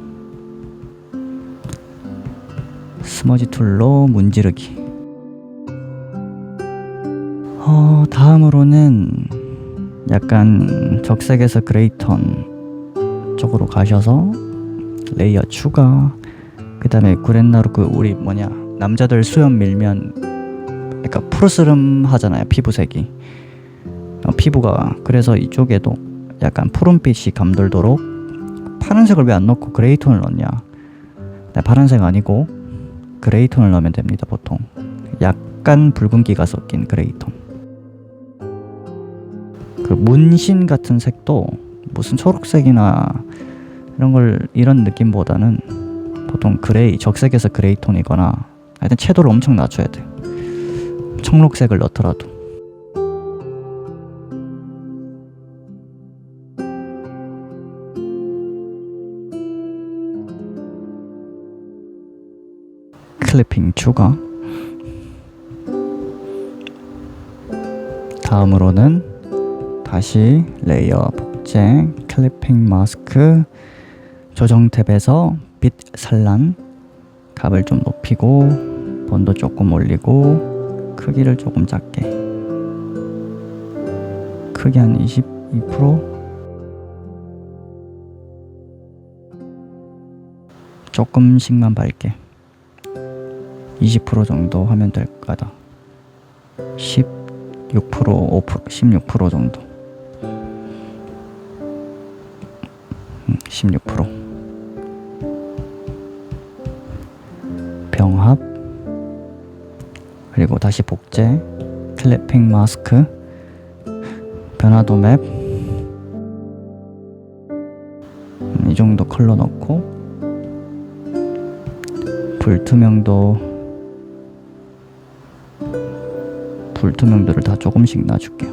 스머지 툴로 문지르기. 다음으로는 약간 적색에서 그레이톤 쪽으로 가셔서 레이어 추가. 그 다음에 구렛나루, 우리 남자들 수염 밀면 약간 푸르스름 하잖아요, 피부색이. 피부가. 그래서 이쪽에도 약간 푸른빛이 감돌도록. 파란색을 왜 안 넣고 그레이톤을 넣냐? 파란색 아니고 그레이톤을 넣으면 됩니다. 보통 약간 붉은기가 섞인 그레이톤. 그 문신 같은 색도 무슨 초록색이나 이런 느낌보다는 보통 그레이, 적색에서 그레이톤이거나 하여튼 채도를 엄청 낮춰야 돼. 청록색을 넣더라도. 클리핑 추가. 다음으로는 다시 레이어 복제, 클리핑 마스크, 조정 탭에서 빛 산란, 값을 좀 높이고 번도 조금 올리고 크기를 조금 작게. 크기 한 22%. 조금씩만 밝게. 20% 정도 하면 될 거다. 16%, 5%, 16% 정도. 16%. 병합. 그리고 다시 복제, 클리핑 마스크, 변화도 맵. 이 정도 컬러 넣고 불투명도를 다 조금씩 놔줄게요.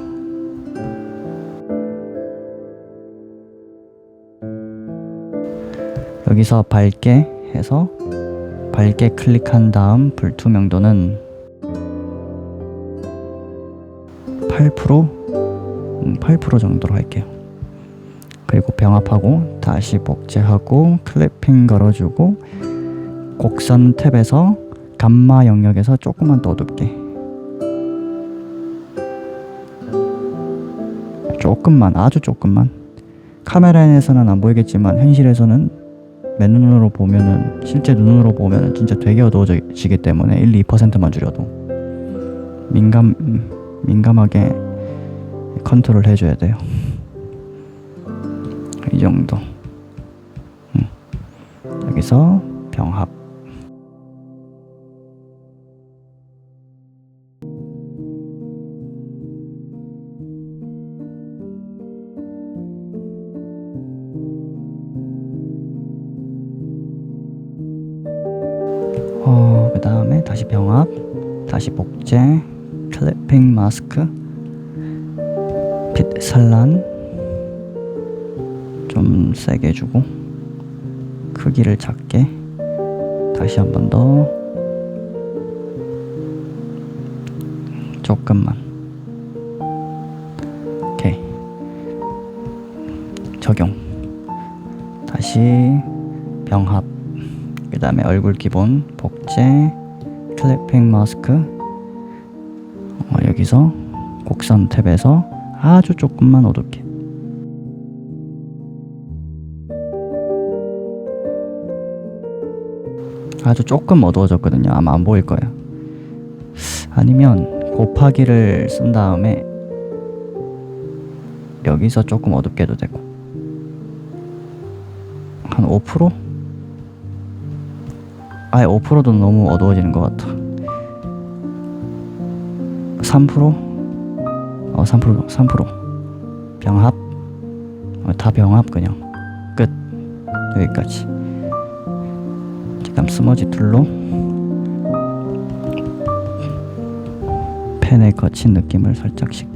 여기서 밝게 해서 밝게 클릭한 다음 불투명도는 8% 정도로 할게요. 그리고 병합하고 다시 복제하고 클리핑 걸어주고 곡선 탭에서 감마 영역에서 조금만 더 어둡게. 조금만, 아주 조금만. 카메라에서는 안 보이겠지만 현실에서는 맨눈으로 보면은, 실제 눈으로 보면은 진짜 되게 어두워지기 때문에 1-2%만 줄여도 민감하게 컨트롤 해줘야 돼요. 이 정도. 여기서 병합. 그 다음에 다시 병합, 다시 복제, 클리핑 마스크, 빛 산란 좀 세게 주고 크기를 작게. 다시 한 번 더. 조금만. 오케이. 적용. 다시 병합. 그 다음에 얼굴 기본 복제, 클리핑 마스크. 여기서 곡선 탭에서 아주 조금만 어둡게. 아주 조금 어두워졌거든요. 아마 안 보일 거예요. 아니면 곱하기를 쓴 다음에 여기서 조금 어둡게 해도 되고. 한 5%? 아예 5%도 너무 어두워지는 것 같아. 3%? 3% 병합. 다 병합. 그냥 끝. 여기까지. 잠깐 스머지 툴로 펜의 거친 느낌을 살짝씩.